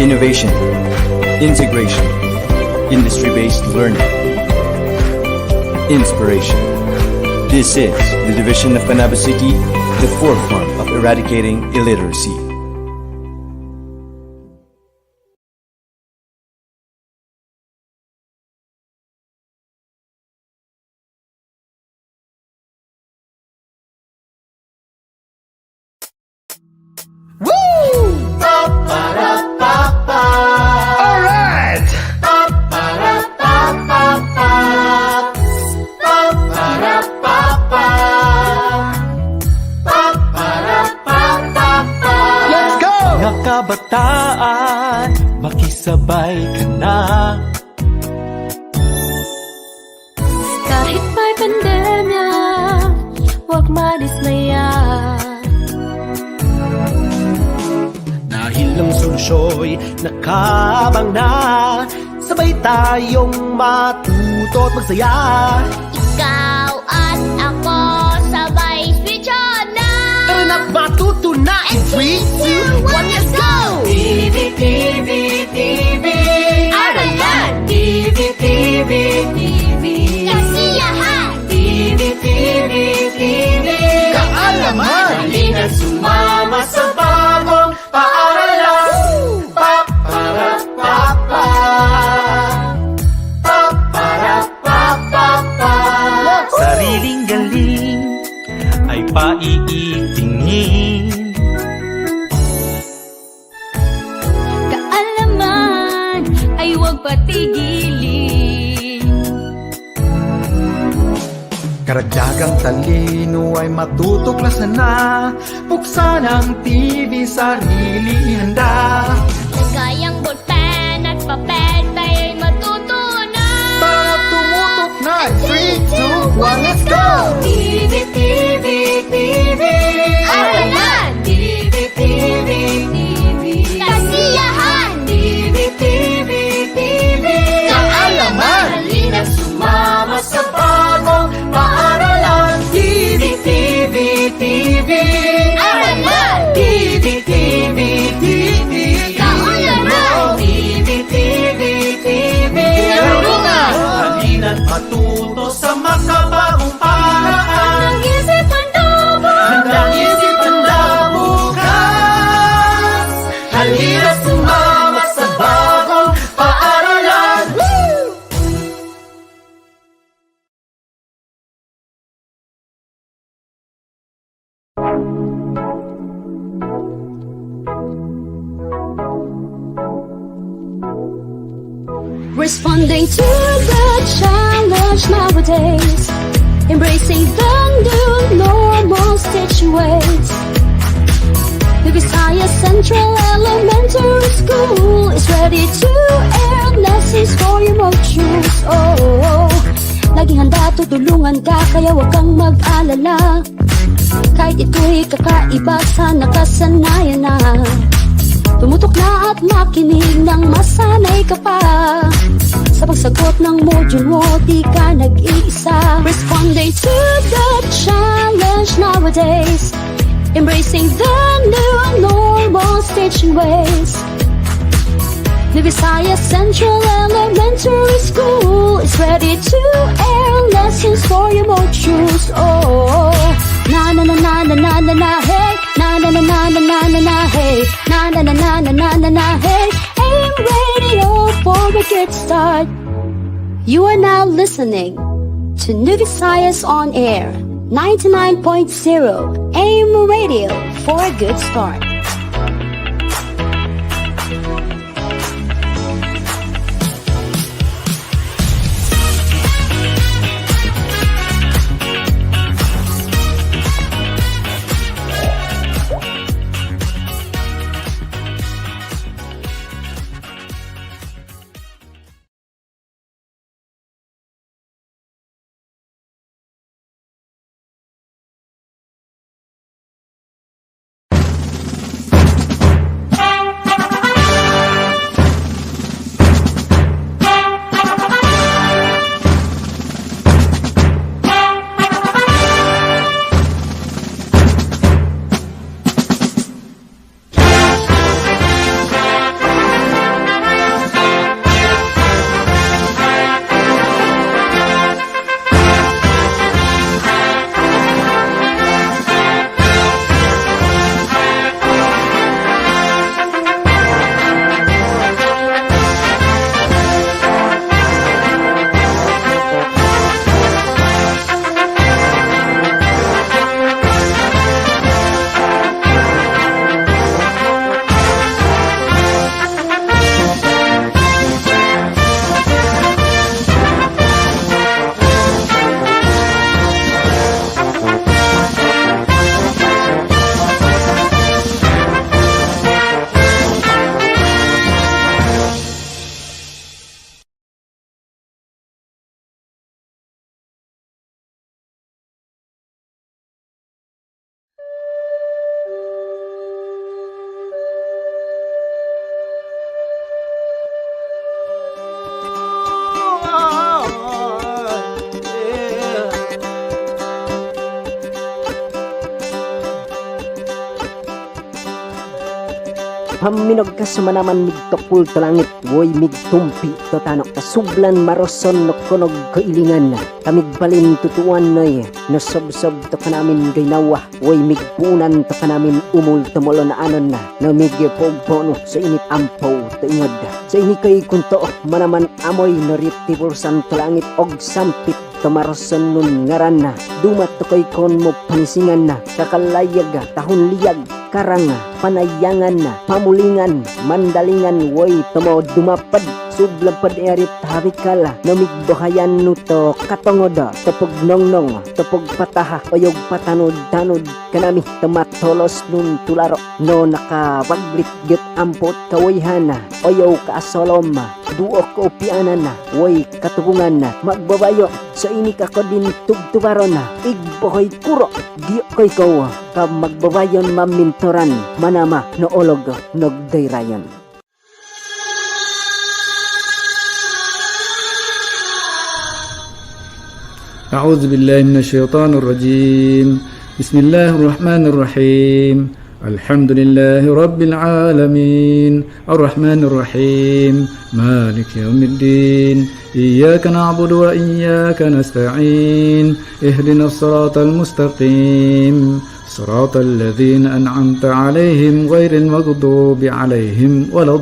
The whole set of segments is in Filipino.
Innovation, integration, industry-based learning, inspiration. This is the division of Panabo City, the forefront of eradicating illiteracy. Kabataan, makisabay ka na. Kahit may pandemya, huwag madismaya. Dahil ang solusyo'y nakabang na, sabay tayong matuto at magsaya. Ikaw at ako, sabay switch on na. Tara na't matuto na in 3, 2, 1, let's go! TV, TV, TV, Aralan. TV, TV, TV, kasiyahan. TV, TV, TV, Kaalaman! halina sumama sa bagong paaralan. Para, papa. Sariling galing ay paiitingin. Kaalaman ay huwag patigilin. Karagdagang talino ay matutuklasan na. Buksan ang TV, sarili handa. Kayang ballpen at papel, tayo'y matutunan. Para tumutok na 3, 2, 1, let's go! TV, TV, TV, Aralan. TV, TV, TV, kasiyahan. TV, TV, TV, Kaalaman! halina sumama sa bagong paaralan. TV, TV, TV, Aralan. TV, TV, TV, kaalaman. TV, TV, TV, Aralan. Halina't matuto sa makabagong paraan. Ang isip Panabo, Handang isipan na bukas. Halina sumama sa bagong paaralan. responding to the challenge nowadays, embracing the new normal ways. The Visayas Central Elementary School is ready to air lessons for your modules. Oh, laging handa, tutulungan ka, kaya huwag kang mag-alala. Kahit ito'y kakaiba sa nakasanayan na, tumutok na at makinig nang masanay ka pa. Sa pagsagot ng module mo, di ka nag-iisa. Responding to the challenge nowadays, embracing the new normal staging ways. The Visayas Central Elementary School is ready to air lessons for your modules. Oh, na na na na na na na na hey, na na na na na na na na hey, na na na na na na na na hey. AM radio for a good start. You are now listening to New Visayas on Air 99.0 AM radio for a good start. Paminog ka sumanaman migtokul to langit, woy migtumpi to tanok kasublan maroson no kunog kailingan na. Kamigbalin tutuan noy, no sob-sob to kanamin gaynawa, woy migpunan to kanamin umul tumulo na anon na, no migpogpono sa init ampaw to ingod. Sa inikay kunto manaman amoy no riptipursan to langit og sampit tumaroson nun ngaran na, dumat to kay kon mo pansingan na, kakalayag tahon liyag karanga, panayangan na, pamulingan, mandalingan, woy tumo dumapad, sublapad erit harikala, namigbahayan nuto katongoda, tapog nongnong, tapog pataha, oyog patanod-tanod, kanami tumatolos nun tularo, no nakawaglit get ampot kawayhana, oyaw kaasolom, duo ko pianan na, woy katubungan na, magbabayo, sa inik ako din tugtubaro na, igbohoy kuro, diyo ko'y ko, ka magbabayon mamintoran, manama no olog nogdayrayon. أعوذ بالله من الشيطان الرجيم بسم الله الرحمن الرحيم الحمد لله رب العالمين الرحمن الرحيم مالك يوم الدين إياك نعبد وإياك نستعين اهدنا الصراط المستقيم صراط الذين أنعمت عليهم غير المغضوب عليهم ولا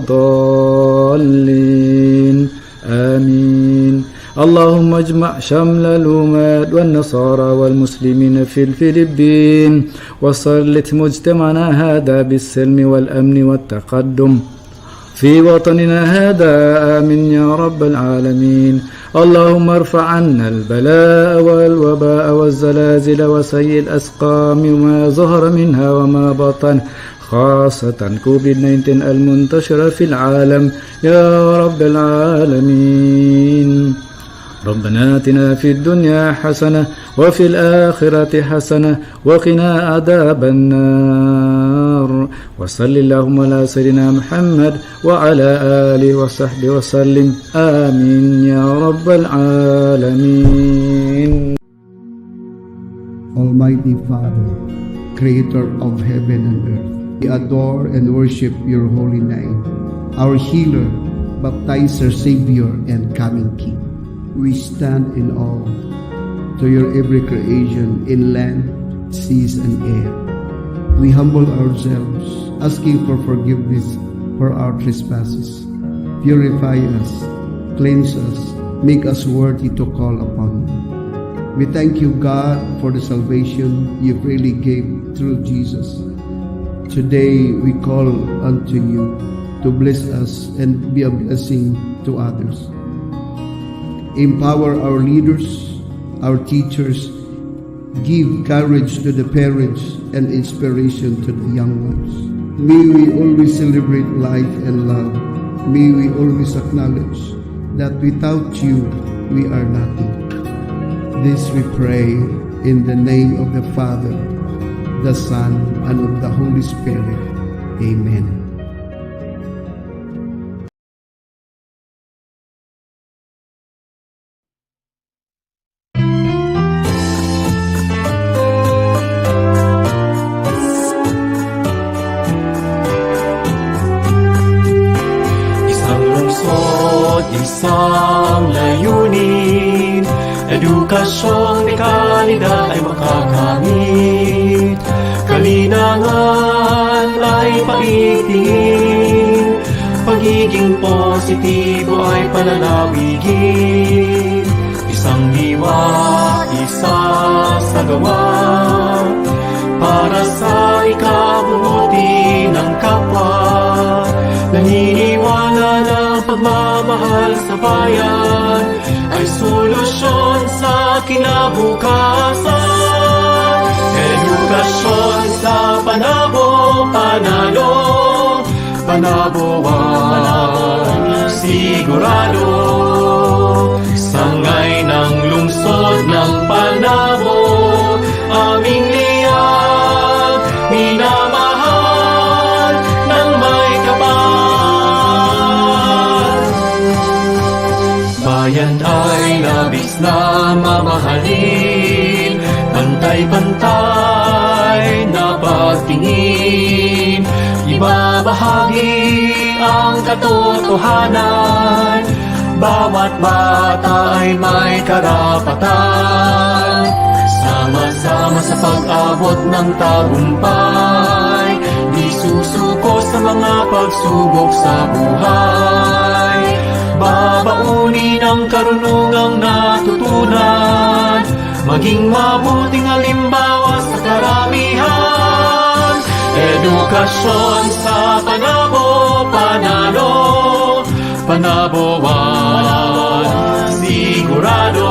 الضالين آمين اللهم اجمع شمل الأمات والنصارى والمسلمين في الفلبين وسلط مجتمعنا هذا بالسلم والأمن والتقدم في وطننا هذا آمين يا رب العالمين اللهم ارفع عنا البلاء والوباء والزلازل وسيء الأسقام وما ظهر منها وما بطن خاصة كوفيد-19 المنتشرة في العالم يا رب العالمين ربنا آتنا في الدنيا حسنة وفي الآخرة حسنة وقنا عذاب النار وصل اللهم على سيدنا محمد وعلى آله وصحبه وسلم آمين يا رب العالمين. Almighty Father, Creator of heaven and earth, we adore and worship your holy name, our healer, baptizer, Savior, and coming King. We stand in awe to your every creation in land, seas, and air. We humble ourselves, asking for forgiveness for our trespasses. Purify us, cleanse us, make us worthy to call upon you. We thank you, God, for the salvation you freely gave through Jesus. Today we call unto you to bless us and be a blessing to others. Empower our leaders, our teachers, give courage to the parents and inspiration to the young ones. May we always celebrate life and love. May we always acknowledge that without you, we are nothing. This we pray in the name of the Father, the Son, and of the Holy Spirit. Amen. Isang layunin, edukasyong may kalidad ay makakamit. Kalinangan ay paitingin, pagiging positibo ay pananawigin. Isang diwa, isa sa gawa, para sa ikabubuti ng kapwa. Naniniwala na pagmamahal sa bayan ay solusyon sa kinabukasan. Edukasyon sa Panabo, panalo, Panabo ang sigurado. Sangay ng lungsod ng Panabo, aming liyag, minamahal ng may kapal. Bayan ay nabis na mamahalin, pantay-pantay na pagtingin, ibabahagi tangi ang katotohanan. Bawat bata ay may karapatan, sama-sama sa pag-abot ng tagumpay. Di susuko sa mga pagsubok sa buhay. Babaunin ang karunungang natutunan, maging mabuting halimbawa sa karamihan. Edukasyon sa Panabo, Panalo, Panaboan, sigurado.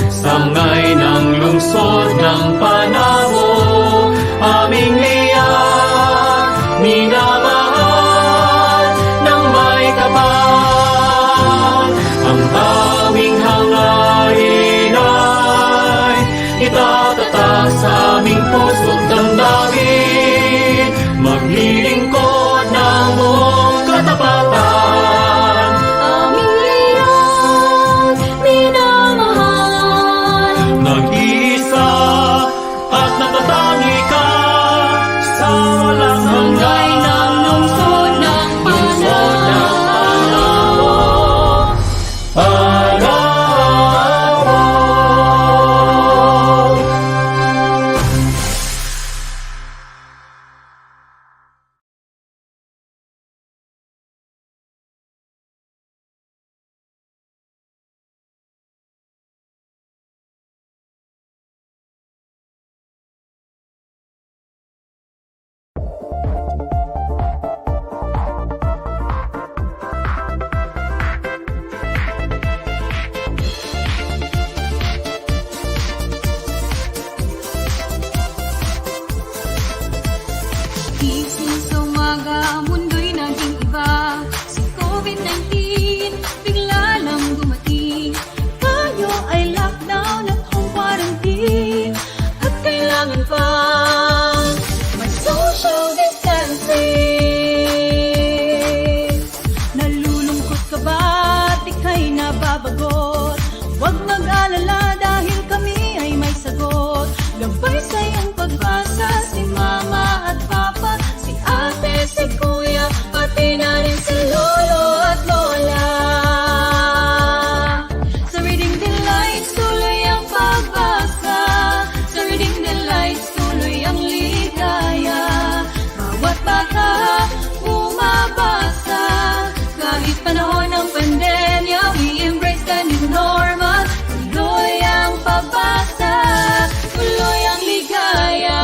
Sangay ng lungsod ng Panabo, aming liyan, minamahal ng may kapal. Ang aming hangarin ay itatatag sa aming puso't damdamin, maglilingkod ng buong katapatan. Aming liyan, minamahal. Nag-iisa at natatangi ka sa walang Sangay ng lungsod ng Panabo. Gising sa umaga, ang mundo'y naging iba. Si COVID-19, bigla lang dumating. Tayo ay lockdown at home quarantine. At kailangan pa may social distancing. Nalulungkot ka ba? Di ka'y nababagot. Huwag mag-alala dahil kami ay may sagot. Gabay sa iyong pagbasa, si mama at papa, si ate, si kuya, pati na rin si lolo at lola. Sa Reading Delights, tuloy ang pagbasa. Sa Reading Delights, tuloy ang ligaya. Bawat bata, bumabasa. Kahit panahon ng pandemya, we embrace the new normal. Tuloy ang pagbasa, tuloy ang ligaya.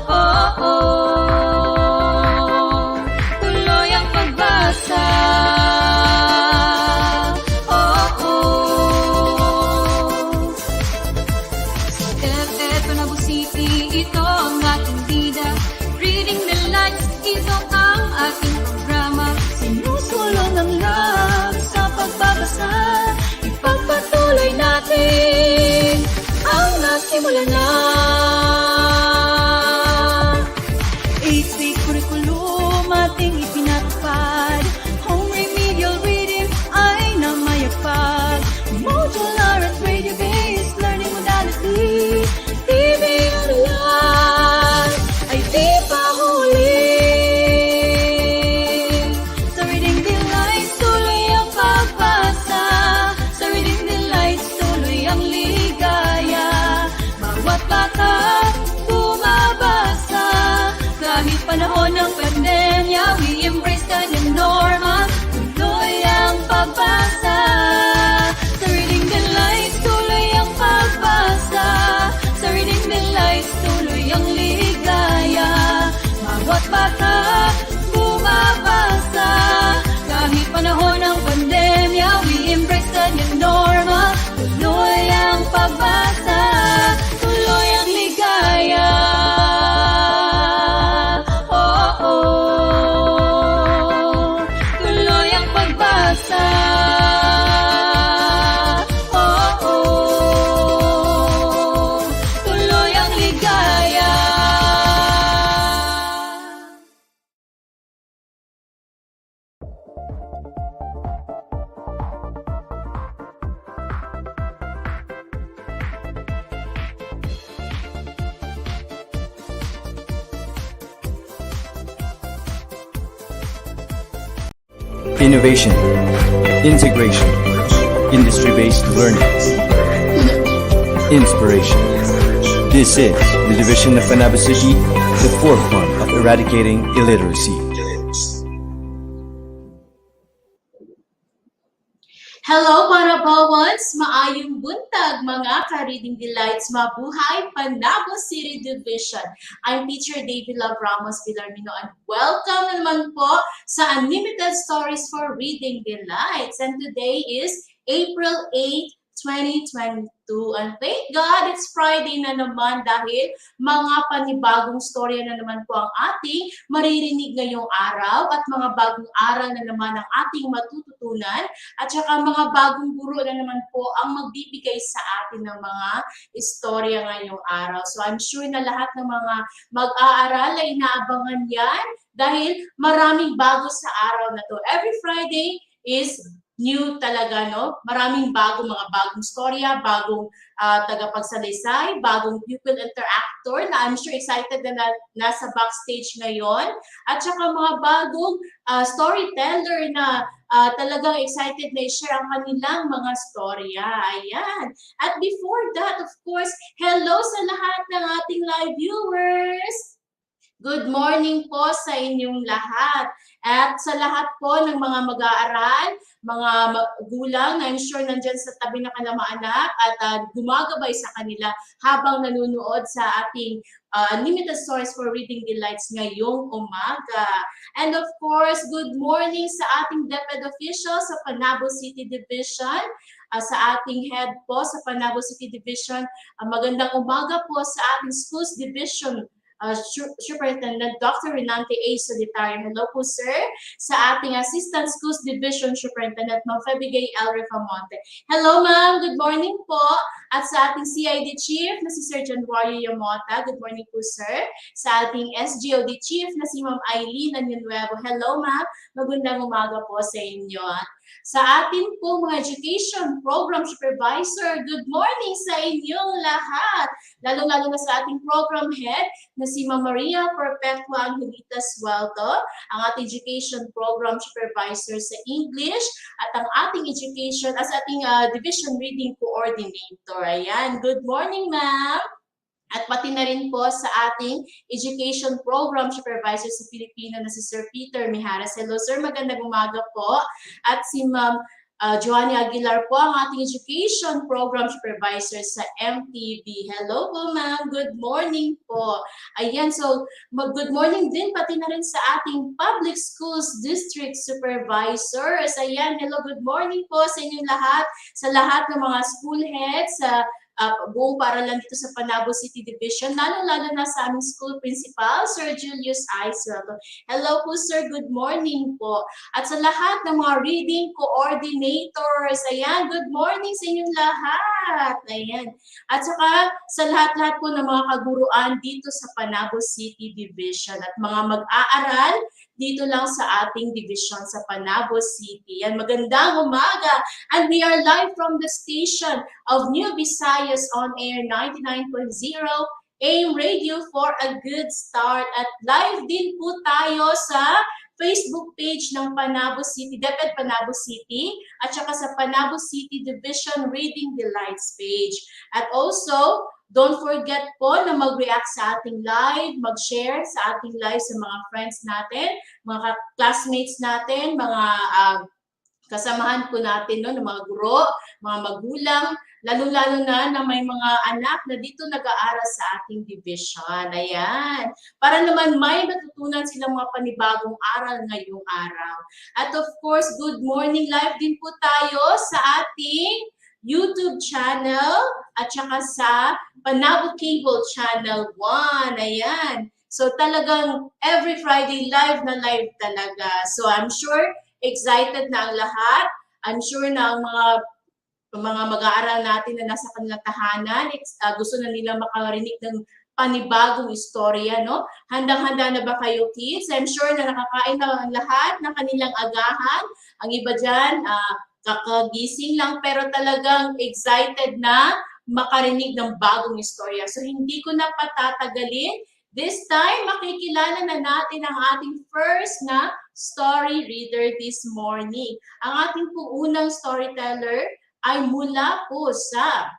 Oh, oh. Tuloy ang pagbasa. Oh, oh. FF Panabo City, ito ang ating bida. Reading the Lights, ito ang ating programa. Sinusulong ang love sa pagbabasa. Ipagpatuloy natin ang nasimulan na. 8-week curriculum ating ipinatupad. Home remedial reading ay namayagpag. Modular at radio-based learning modality. TV online ay di pa huli. Sa Reading Delights, tuloy ang pagbasa. Sa Reading Delights, tuloy ang ligaya. Bawat bata, bumabasa. Kahit panahon ng pandemya, we embrace the new normal. Tuloy ang pagbasa. Sa Reading Delights, tuloy ang pagbasa. Sa Reading Delights, tuloy ang ligaya. Bawat bata, bumabasa. Kahit panahon ng pandemya, we embrace the new normal. Tuloy ang pagbasa, tuloy ang ligaya. Oh, oh. Tuloy ang pagbasa. Oh, oh. Tuloy ang ligaya. innovation, integration, industry-based learning, inspiration. This is the division of Panabo City, the forefront of eradicating illiteracy. Hello Panabawans! Maayong buntag mga ka-reading delights, mabuhay Panabo City Division. I'm Teacher David Love Ramos Villarmino and welcome naman po sa Unlimited Stories for Reading Delights. And today is April 8, 2022. And thank God, it's Friday na naman dahil mga panibagong storya na naman po ang ating maririnig ngayong araw at mga bagong aral na naman ang ating matututunan at saka mga bagong guro na naman po ang magbibigay sa atin ng mga istorya ngayong araw. So I'm sure na lahat ng mga mag-aaral ay inaabangan yan dahil maraming bago sa araw na to. Every Friday is new talaga, no? Maraming mga bagong storya, bagong tagapagsalaysay, bagong pupil interactor na I'm sure excited na nasa backstage ngayon. At saka mga bagong storyteller na talagang excited na i-share ang kanilang mga storya. Ayan. At before that, of course, hello sa lahat ng ating live viewers! Good morning po sa inyong lahat. At sa lahat po ng mga mag-aaral, mga gulang na I'm sure nandyan sa tabi na kanilang mga anak at gumagabay sa kanila habang nanonood sa ating Unlimited Stories for Reading Delights ngayong umaga. And of course, good morning sa ating DepEd official sa Panabo City Division, sa ating head po sa Panabo City Division. Magandang umaga po sa ating Schools Division Superintendent Dr. Renante A. Solitario. Hello po, sir. Sa ating Assistant Schools Division Superintendent, Ma'am Febigay L. Rifamonte. Hello, ma'am. Good morning po. At sa ating CID Chief na si Sir Januario Yamota. Good morning po, sir. Sa ating SGOD Chief na si Ma'am Eileen Anunuevo. Hello, ma'am. Magandang umaga po sa inyo. Sa ating po mga Education Program Supervisor, good morning sa inyong lahat. Lalo-lalo na sa ating Program Head na si Ma'am Maria Perpetua Angelita Sueldo, ang ating Education Program Supervisor sa English at ang ating Education as ating Division Reading Coordinator. Ayan, good morning ma'am. At pati na rin po sa ating Education Program Supervisor sa Pilipino na si Sir Peter Mijares. Hello sir, magandang umaga po. At si Ma'am Joanny Aguilar po, ang ating Education Program Supervisor sa MTV. Hello po ma'am, good morning po. Ayan, so good morning din pati na rin sa ating Public Schools District Supervisors. Ayan, hello, good morning po sa inyong lahat, sa lahat ng mga school heads, sa buong paaralan dito sa Panabo City Division, lalo-lalo na sa aming school principal, Sir Julius I. Sueldo. Hello po sir, good morning po. At sa lahat ng mga reading coordinators, ayan, good morning sa inyong lahat. Ayan. At saka sa lahat-lahat po ng mga kaguruan dito sa Panabo City Division at mga mag-aaral dito lang sa ating division sa Panabo City. Yan, magandang umaga. And we are live from the station of New Visayas on air 99.0 AM Radio for a good start. At live din po tayo sa Facebook page ng Panabo City, DepEd Panabo City, at saka sa Panabo City Division Reading Delights page. At also, don't forget po na mag-react sa ating live, mag-share sa ating live sa mga friends natin, mga classmates natin, mga kasamahan po natin, no, ng mga guro, mga magulang, lalo-lalo na may mga anak na dito nag-aaral sa ating division. Ayan. Para naman may matutunan silang mga panibagong aral ngayong araw. At of course, good morning live din po tayo sa ating YouTube channel at saka sa Panabo Cable Channel 1. Ayan. So talagang every Friday live na live talaga. So I'm sure excited na ang lahat. I'm sure na ang mga mag-aaral natin na nasa kanilang tahanan, gusto na nila makarinig ng panibagong istorya, no? Handang-handa na ba kayo, kids? I'm sure na nakakain na ang lahat ng kanilang agahan. Ang iba dyan, kakagising lang, pero talagang excited na makarinig ng bagong istorya. So, hindi ko na patatagalin. This time, makikilala na natin ang ating first na story reader this morning. Ang ating pong unang storyteller ay mula po sa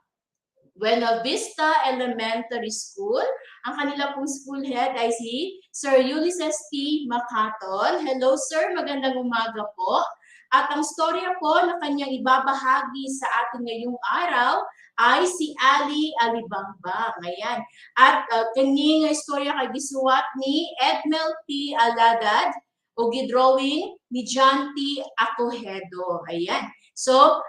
Buena Vista Elementary School. Ang kanila pong school head ay si Sir Ulysses T. Macatol. Hello sir, magandang umaga po. At ang storya po na kanyang ibabahagi sa atin ngayong araw ay si Ali Alibangbang. Ayan. At kaning istorya kay gisuwat ni Edmel P. Aladad o gidrawing ni John T. Acohedo. Ayan. So,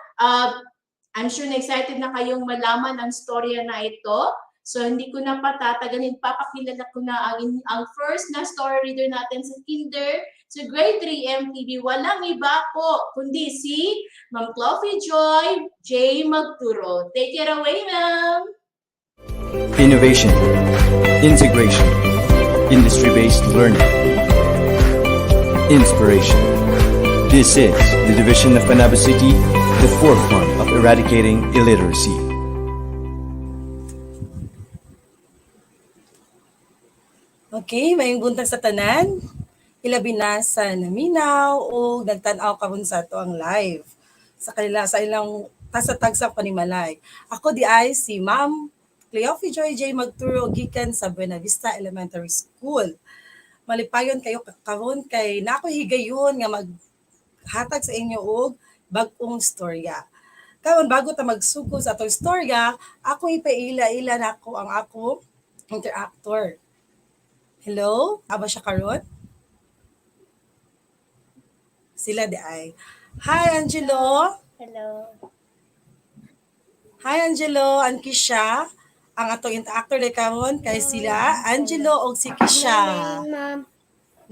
I'm sure na excited na kayong malaman ang storya na ito. So, hindi ko na patatagalin. Papakilala ko na ang first na story reader natin sa kinder, sa grade 3 MTV. Walang iba po, kundi si Ma'am Cloffy Joy J. Magturo. Take it away, ma'am! Innovation, integration, industry-based learning, inspiration. This is the division of Panabo City, the forefront of eradicating illiteracy. Okay, mayong buntag sa tanan. Ilabi na sa naminaw o nagtanaw karon sa ato ang live sa kanila sa ilang tasa-tagsang panimalay. Ako di ay si Ma'am Cleophie Joy J. Magturo gikan sa Buena Vista Elementary School. Malipayon kayo karon kay nako higayon nga maghatag sa inyo og bag-ong storya. Karon bago ta magsugo sa atong storya, ako ipaila-ila nako ang ako interactor. Hello? Aba siya karon? Sila di ay. Hi, Angelo. Hello. Hi, Angelo. Ang Kisha. Ang atong interactor di karon kay sila, Angelo o si Kisha. Ma'am.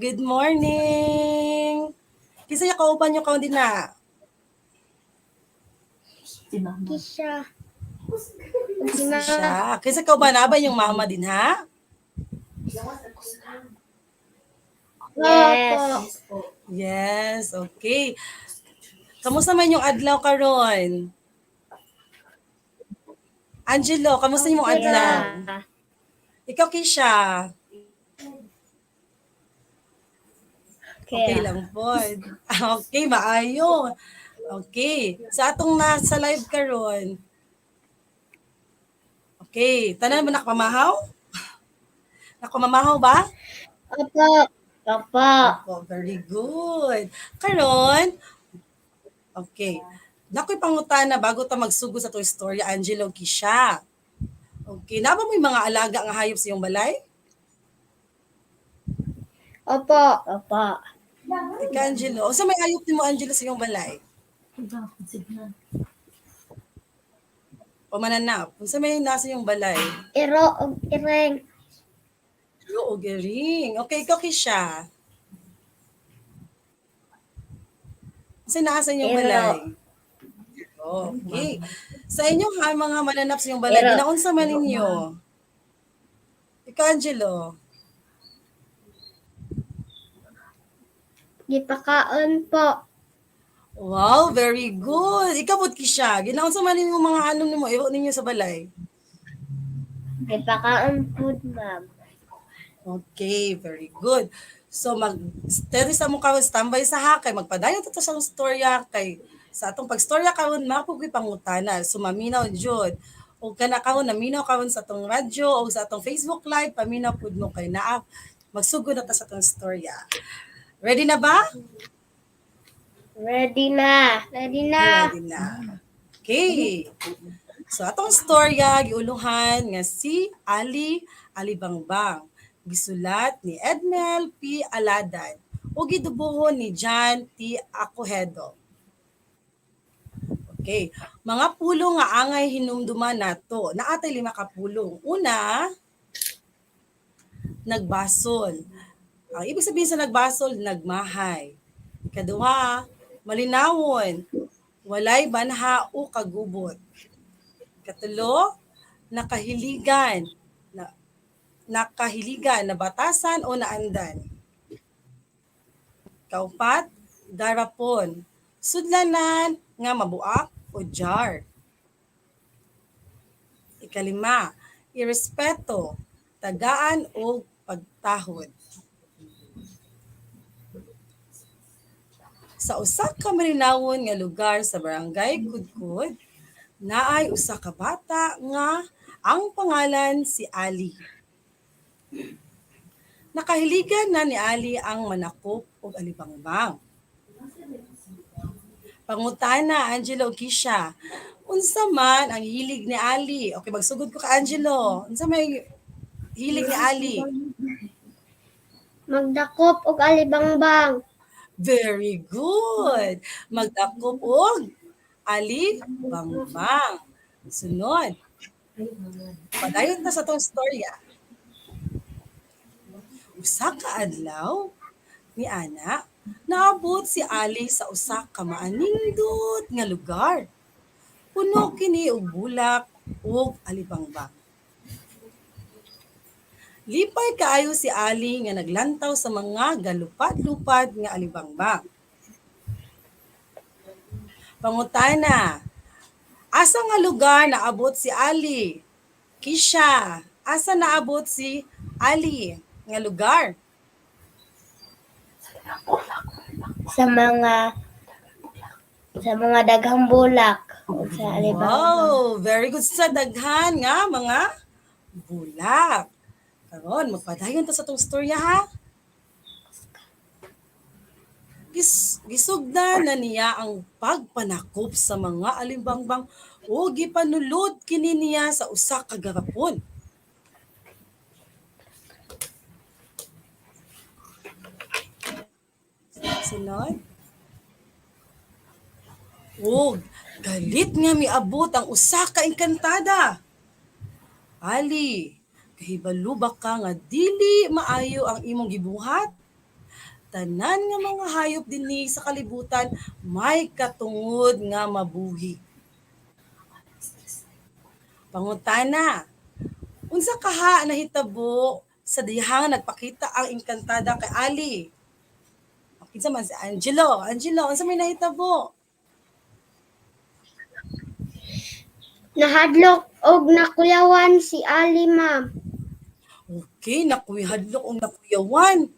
Good morning. Kisaya kauban nyo kaon din na. Kisha. Kisha. Kisa kauban na ba yung mama din ha? Yes. Yes, okay. Kamusta man yung adlaw karon? Angelo, kamusta yung adlaw? Ikaw, Kisha. Okay lang po. Okay, maayo. Okay. Sa atong nasa live karon. Okay, tanan mo nakapamahaw? Nakapamahaw ba? Opo. Opo. Oh, very good. Karon, okay. Nakoy pangutana bago ta magsugo sa to istorya, Angelo Kisha. Okay, naba mo yung mga alaga nga hayop sa iyong balay? Opo. Opo. Ika, Angelo. O sa may hayop mo, Angelo, sa iyong balay? O mananap. O sa may nasa iyong balay? Iro o ireng. Oo, gering. Okay, ikaw, Kisha. Kasi nasa iyong Iro. balay? Okay. Sa inyo ha, mga mananap sa iyong balay, Iro. ginaunsa man ninyo? Ikaw, Angelo. Gipakaon po. Wow, very good. Ikaw po, Kisha. Ginaunsa man ninyo mga anom nimo, iro ninyo sa balay? Gipakaon food, ma'am. Okay, very good. So steady sa mo karon standby sa ha kay magpadayon to sa storya kay sa atong pagstorya karon mapugoy pangutana. So maminaw jud. O kana karon naminaw karon sa atong radyo o sa atong Facebook live paminaw pud mo kay naa magsugod na ta sa atong storya. Ready na ba? Ready na. Ready na. Ready na. Okay. So atong storya giuluhan nga si Ali Alibangbang. Gisulat ni Edmel P. Aladad o gidubuhon ni John T. Acohedo. Okay, mga pulong nga angay hinumduman nato. Naatay 5 ka pulong. Una, nagbasol. Ang ibig sabihin sa nagbasol, nagmahay. Ikaduha, malinawon. Walay banha o kagubot. Ikatulo, nakahiligan na batasan o naandan. Kaupat, darapon, sudlanan nga mabuak o jar. Ikalima, irespeto, tagaan o pagtahod. Sa usa ka malinawon nga lugar sa barangay Kudkud, naay usa ka bata nga ang pangalan si Ali. Nakahiligan na ni Ali ang manakop ug alibangbang. Pangutana, Angelo ug Kisha, unsa man ang hilig ni Ali? Okay, magsugod ko ka Angelo. Unsa may hilig ni Ali? Magdakop og alibangbang. Very good. Magdakop og Ali bangbang. Sunod. Padayon ta sa tong storya. Usa ka adlaw ni ana naabot si Ali sa usa ka maanindot nga lugar. Puno kini og bulak ug alibangbang. Lipay kaayo si Ali nga naglantaw sa mga galupad-lupad nga alibangbang. Pangutana, asa nga lugar naabot si Ali? Kisha, asa naabot si Ali nga lugar? Sa mga daghang bulak ug sa Wow, very good sa daghan nga mga bulak. Karon, magpadayon ta sa tong storya ha. Gisugdan na niya ang pagpanakop sa mga alimbangbang o gipanulod kini niya sa usa ka garapon. Sunod. Og galit nga miabot ang usa ka engkantada. Ali, kahibalo ba ka nga dili maayo ang imong gibuhat? Tanan nga mga hayop dinhi sa kalibutan may katungod nga mabuhi. Pangutana, unsa kaha nahitabo sa dihang nagpakita ang engkantada kay Ali? Kinsa man si Angelo? Angelo, unsa may nahitabo? nahadlok og nakuyawan si Ali, ma'am. Okay, nakuyahadlok o nakuyawan.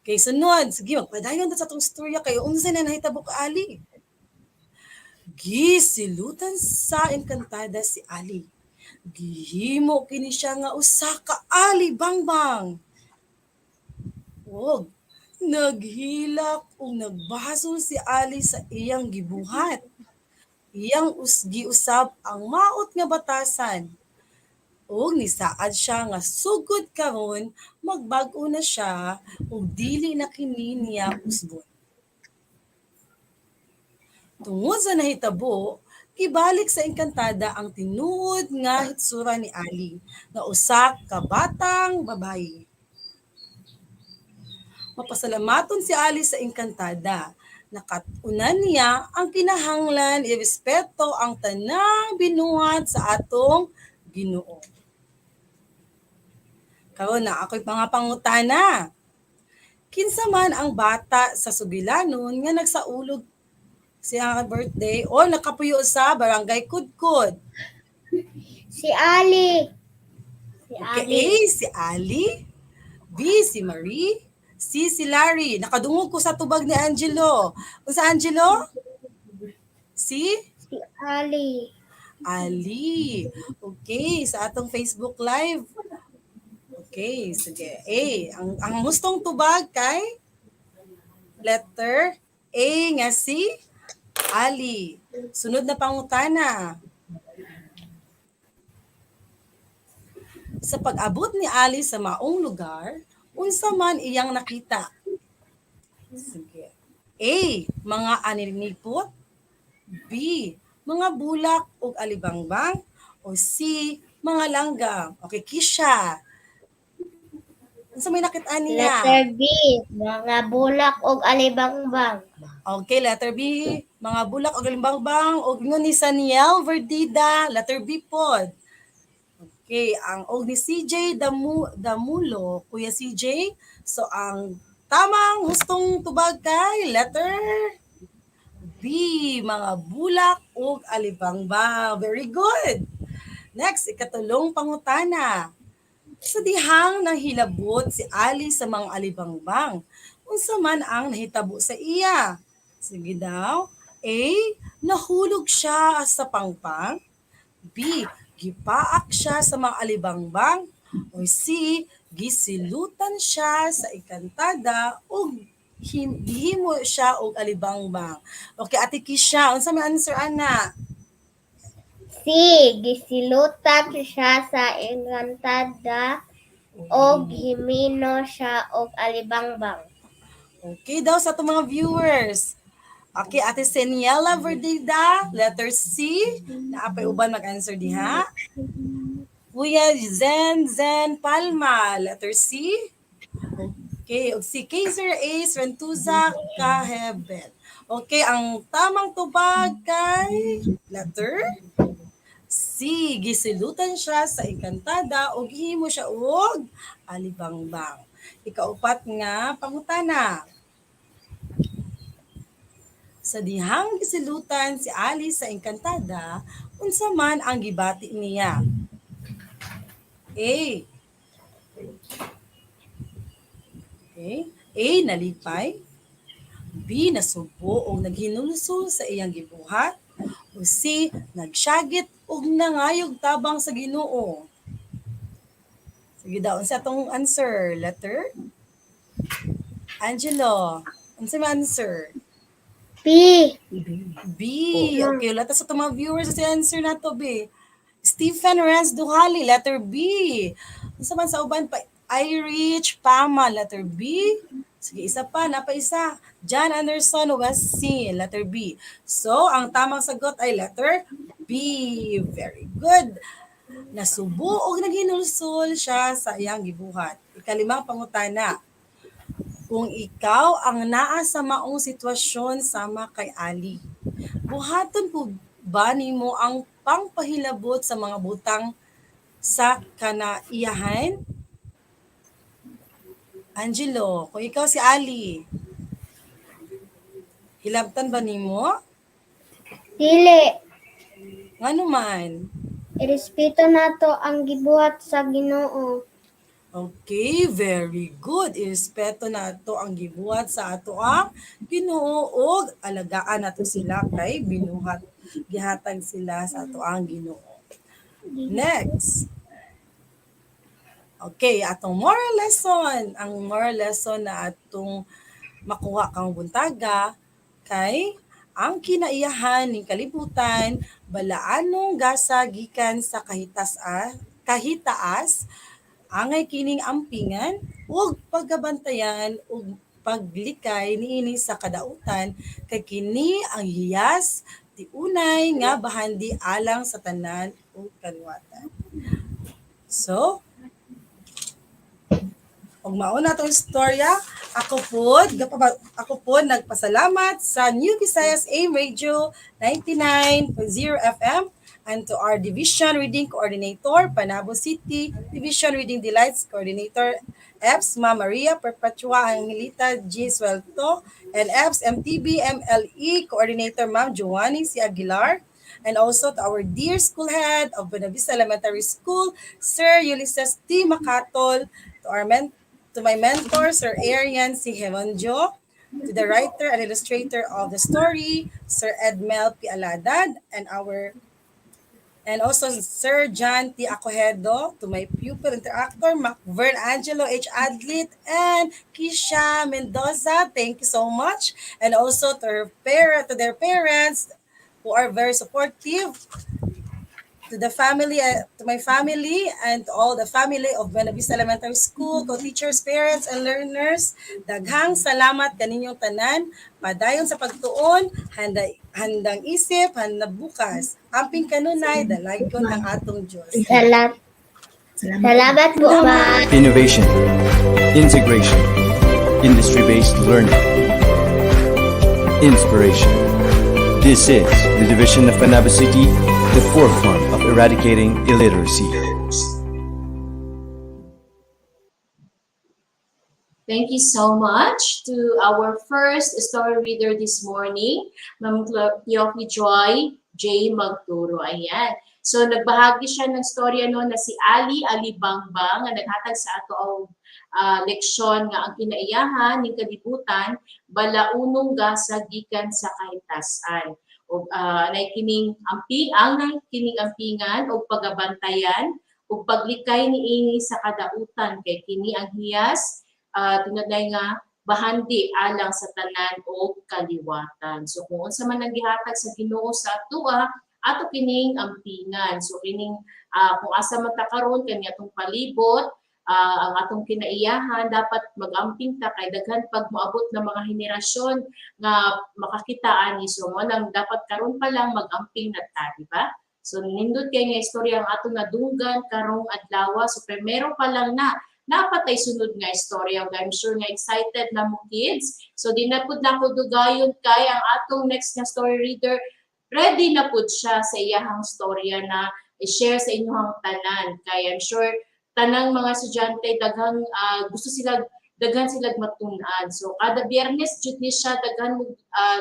Okay, sunod. Sige, magpadayon ta sa tong storya kay unsa na nahitabo ka Ali? Gisilutan sa engkantada si Ali. Gihimo kini siya nga usa ka alibangbang. Og naghilak o nagbasol si Ali sa iyang gibuhat. Iyang giusab ang maot nga batasan. O nisaad siya nga sugod karon magbag-o na siya ug dili na kini niya usbon. Tungod sa nahitabo, ibalik sa engkantada ang tinuod nga hitsura ni Ali nga usa ka batang babayi. Mapasalamaton si Ali sa engkantada. Nakatunan niya ang kinahanglan irespeto ang tanang binuhat sa atong Ginoo. Karon na ako'y mga pangutana. Kinsa man ang bata sa Sugilanon nga nagsaulog siya birthday o nakapuyo sa barangay Kudkud? Si Ali. Okay, A, si Ali. B, si Marie. C, si Larry. Nakadungog ko sa tubag ni Angelo. Unsa Angelo? Si Ali. Ali. Okay, sa atong Facebook Live. Okay, sige. A, ang mustong tubag kay letter A nga si Ali. Sunod na pangutana. Sa pag-abot ni Ali sa maong lugar, unsa man iyang nakita? Sige. A, mga aninipot. B, mga bulak o alibangbang. O C, mga langgam. Okay, Kisha. Unsa may nakita niya? Letter B, mga bulak og alibangbang. Okay, letter B, mga bulak o alibangbang. O ingon ni Saniel Verdida, letter B pod. Okay, ang og ni CJ Damulo, Kuya CJ. So ang tamang hustong tubag kay letter B, mga bulak ug alibangbang. Very good. Next, ikatulong pangutana. Sa dihang nahilabot si Ali sa mga alibangbang, Unsa man ang nahitabo sa iya? Sige daw. A. Nahulog siya sa pangpang. B. Gipaak siya sa mga alibangbang. O C. Gisilutan siya sa ikantada o gihimo siya og alibangbang. Okay, Ate Kisha, unsa may answer ana? Si, gisilutan siya sa encantada o himino siya og alibangbang. Okay daw sa itong mga viewers. Okay, Ate Seniela Verdida, letter C. Naapay uban mag-answer diha. Kuya Zen Palma, letter C. Okay, og si Kaiser Ace Rentuza Kaheben. Okay, ang tamang tubag kay letter C. Gisilutan siya sa ikantada o gihimo siya og alibangbang. Ikaupat nga pangutana. Sa dihang gisilutan si Ali sa engkantada, unsa man ang gibati niya? A. Okay. A. Nalipay. B. Nasubo o naghinulsol sa iyang gibuhat. O C. Nagsyagit o nangayog tabang sa Ginoo. Sige daw, unsa tong answer? Letter? Angelo, unsa may answer? B. B. Okay, lahat sa itong mga viewers sa answer na to, B. Stephen Renz Duhali, letter B. Ano man sa uban pa? Irish Pama, letter B. Sige, isa pa, napa-isa. John Anderson West C, letter B. So, ang tamang sagot ay letter B. Very good. Nasubo o naghinulsol siya sa iyang gibuhat. Ikalimang pangutana. Kung ikaw ang naa sa maong sitwasyon sama kay Ali, buhaton po ba nimo ang pangpahilabot sa mga butang sa kanaiyahan? Angelo, kung ikaw si Ali, hilabtan ba nimo? Dili, Ngano man? irespeto nato ang gibuhat sa Ginoo. Okay, very good. Irespeto nato ang gibuhat sa ato ang Ginoo ug alagaan nato sila kay binuhat gihatag sila sa ato ang Ginoo. Next. Okay, atong moral lesson. Ang moral lesson na atong makuha kang buntaga kay ang kinaiyahan ning kalibutan balaanong gasa gikan sa kahitaas angay kining ampingan ug paggabantayan ug paglikay niini sa kadautan kay kini ang hiyas ti unay nga bahandi alang sa tanan ug kanwatan. So, ug mao na tong istorya, ako po nagpasalamat sa New Visayas AM Radio 99.0 FM and to our Division Reading Coordinator, Panabo City, Division Reading Delights Coordinator, EBS Ma Maria Perpetua Angelita G. Suelto, and EBS MTB MLE Coordinator Ma'am Joanny C. Aguilar, and also to our dear school head of Buena Vista Elementary School, Sir Ulysses T. Macatol, to my mentor, Sir Arian C. Hemonjo, to the writer and illustrator of the story, Sir Edmel P. Aladad, and also Sir John T. Acohedo, to my pupil interactor, Macvern Angelo H. Adlit, and Kisha Mendoza. Thank you so much. And also to their parents who are very supportive, to the family, to my family, and to all the family of Buena Vista Elementary School, co-teachers, parents, and learners. Daghang salamat kaninyong tanan. Padayon sa pagtuon, handang isip, handang bukas. Amping kanunay, dalaygon ang atong Diyos. Salamat po, Ma. Innovation, integration, industry-based learning, inspiration. This is the division of Panabo City, the forefront of eradicating illiteracy. Thank you so much to our first story reader this morning, Ma'am Yoki Joy J. Magturo. Ayan. So, nagbahagi siya ng storya no na si Ali Bangbang na naghatag sa ato leksyon nga ang kinaiyahan ning kalibutan balaunong gasa gikan sa kahitasan. O kining ampingan o pagabantayan o paglikay niini sa kadautan kay kini ang hiyas tunay nga bahandi alang sa tanan o kaliwatan. So kung unsa man ang gihatag sa Ginoo sa atoa, ato kining ampingan. So kining kung asa man ta karon kani atong palibot, ang atong kinaiyahan dapat magamping ta kay daghan pag moabot na mga henerasyon nga makakitaan ni so mo nang dapat karon pa lang magamping na ta, di ba? So nindot kay nga istorya ang atong nadunggan karong adlaw. So primero pa lang na napatay sunod nga istorya. I'm sure nga excited na mo kids. So di na pud na ko dugayon kay ang atong next nga story reader ready na pud siya sa iyahang storya na i-share sa inyong tanan. Kay I'm sure tanang mga estudyante daghang gusto sila daghan sila matunan. So kada Biyernes jud ni siya daghan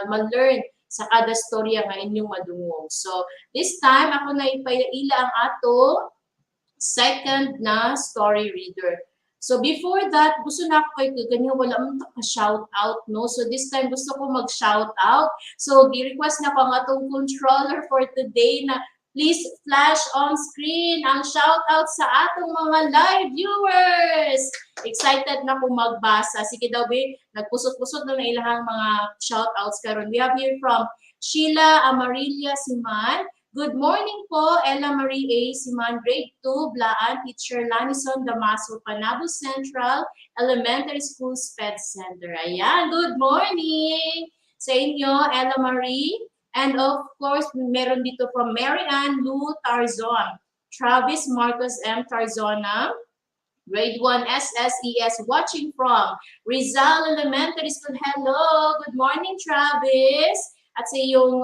ma-learn sa kada storya nga inyong madungog. So this time ako na ipaila ang ato second na story reader. So before that, gusto na ako kay ganyan wala man ta shout out no. So this time gusto ko mag-shout out. So gi-request na ko ang atong controller for today na please flash on screen ang shout out sa atong mga live viewers. Excited na ko magbasa. Sige daw be, nagpusot-pusot na ilahang mga shout outs karon. We have here from Sheila Amarilia Siman. Good morning po, Ella Marie A. Siman, grade 2, Blaan, Teacher Lanison Damaso, Panabo Central Elementary School SPED Center. Ayan, good morning sa inyo, Ella Marie. And of course, meron dito from Mary Ann Lou Tarzon, Travis Marcos M. Tarzona, grade 1 SSES, watching from Rizal Elementary School. Hello, good morning, Travis. At sa iyong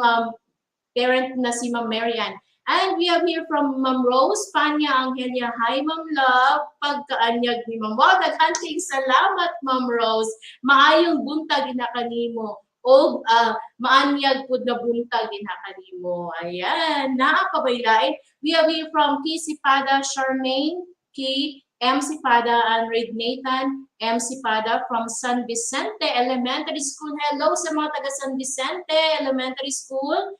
parent na si Ma'am Marian. And we have here from Ma'am Rose Panya Angelia. Hi, Ma'am Love. Pagkaanyag ni Ma'am. Wow, naghanting salamat, Ma'am Rose. Maayong buntag inakanimo. O maanyag po na buntag inakanimo. Ayan, nakabaylain. We have here from K. Sipada Charmaine, K. M. Sipada, and Red Nathan M. Sipada from San Vicente Elementary School. Hello sa mga taga San Vicente Elementary School.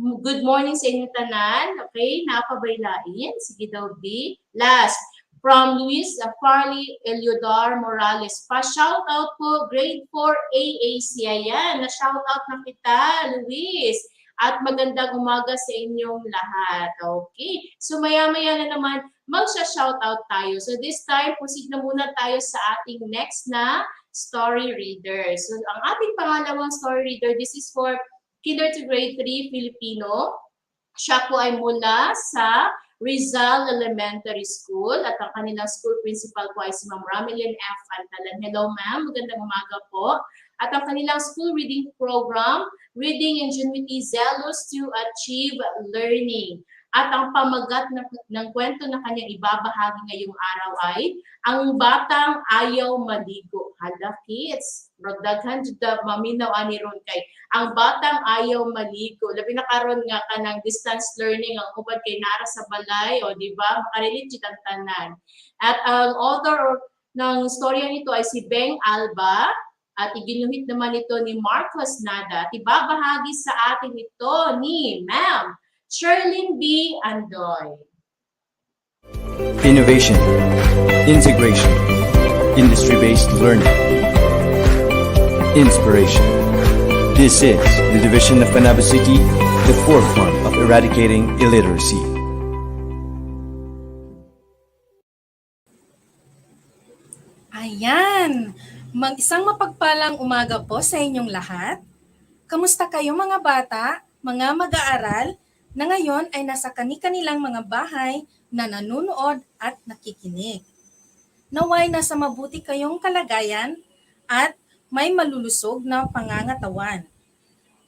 Good morning sa inyo tanan. Okay, napabaylain. Sige daw, B. Last, from Luis Farley Eliodar Morales. Pa-shout out po, grade 4 AAC. Ayan, na-shout out na kita, Luis. At magandang umaga sa inyong lahat. Okay, so maya-maya na naman, mag-shout out tayo. So this time, proceed na muna tayo sa ating next na story reader. So ang ating pangalawang story reader, this is for Kinder to grade 3 Filipino. Siya po ay mula sa Rizal Elementary School at ang kanilang school principal po ay si Ma'am Ramelin F. Antalan. Hello ma'am, magandang umaga po. At ang kanilang school reading program, Reading Ingenuity Zealous to Achieve Learning. At ang pamagat ng kwento na kanyang ibabahagi ngayong araw ay ang batang ayaw maligo. Hala kids, magdaghan jud maminaw ani ron kay ang batang ayaw maligo. Labi na karon nga kanang distance learning ang ubad kay nara sa balay o di ba makarelate jud ang tanan. At ang author ng storya nito ay si Beng Alba at iginuhit naman ito ni Marcos Nada. At ibabahagi sa atin ito ni Ma'am Sherlyn B. Andoy. Innovation, integration, industry-based learning, inspiration. This is the division of Panabo City, the forefront of eradicating illiteracy. Ayan! Isang mapagpalang umaga po sa inyong lahat. Kamusta kayo mga bata, mga mag-aaral, na ngayon ay nasa kani-kanilang mga bahay na nanunood at nakikinig. Naway nasa mabuti kayong kalagayan at may malulusog na pangangatawan.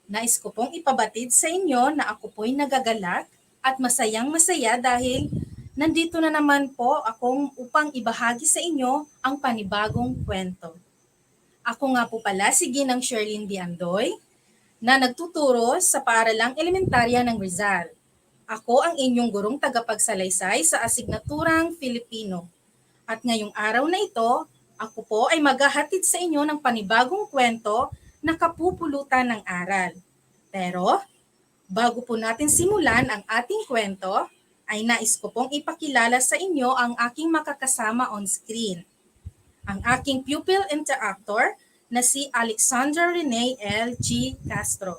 Nais ko pong ipabatid sa inyo na ako po'y nagagalak at masayang-masaya dahil nandito na naman po akong upang ibahagi sa inyo ang panibagong kwento. Ako nga po pala si Ginang Sherlyn D. Andoy, na nagtuturo sa paaralang elementarya ng Rizal. Ako ang inyong gurong tagapagsalaysay sa asignaturang Filipino. At ngayong araw na ito, Ako po ay maghahatid sa inyo ng panibagong kwento na kapupulutan ng aral. Pero, bago po natin simulan ang ating kwento, ay nais ko pong ipakilala sa inyo ang aking makakasama on screen. Ang aking pupil interactor na si Alexandra Renee L. G. Castro,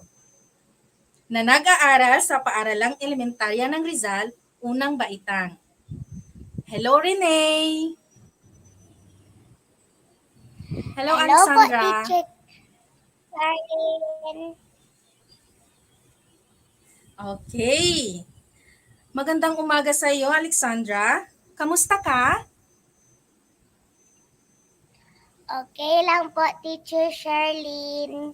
na nag-aaral sa Paaralang Elementarya ng Rizal, Unang Baitang. Hello, Renee! Hello, Hello po, Alexandra! Teacher Charlene. Okay. Magandang umaga sa iyo, Alexandra. Kamusta ka? Okay lang po, Teacher Charlene.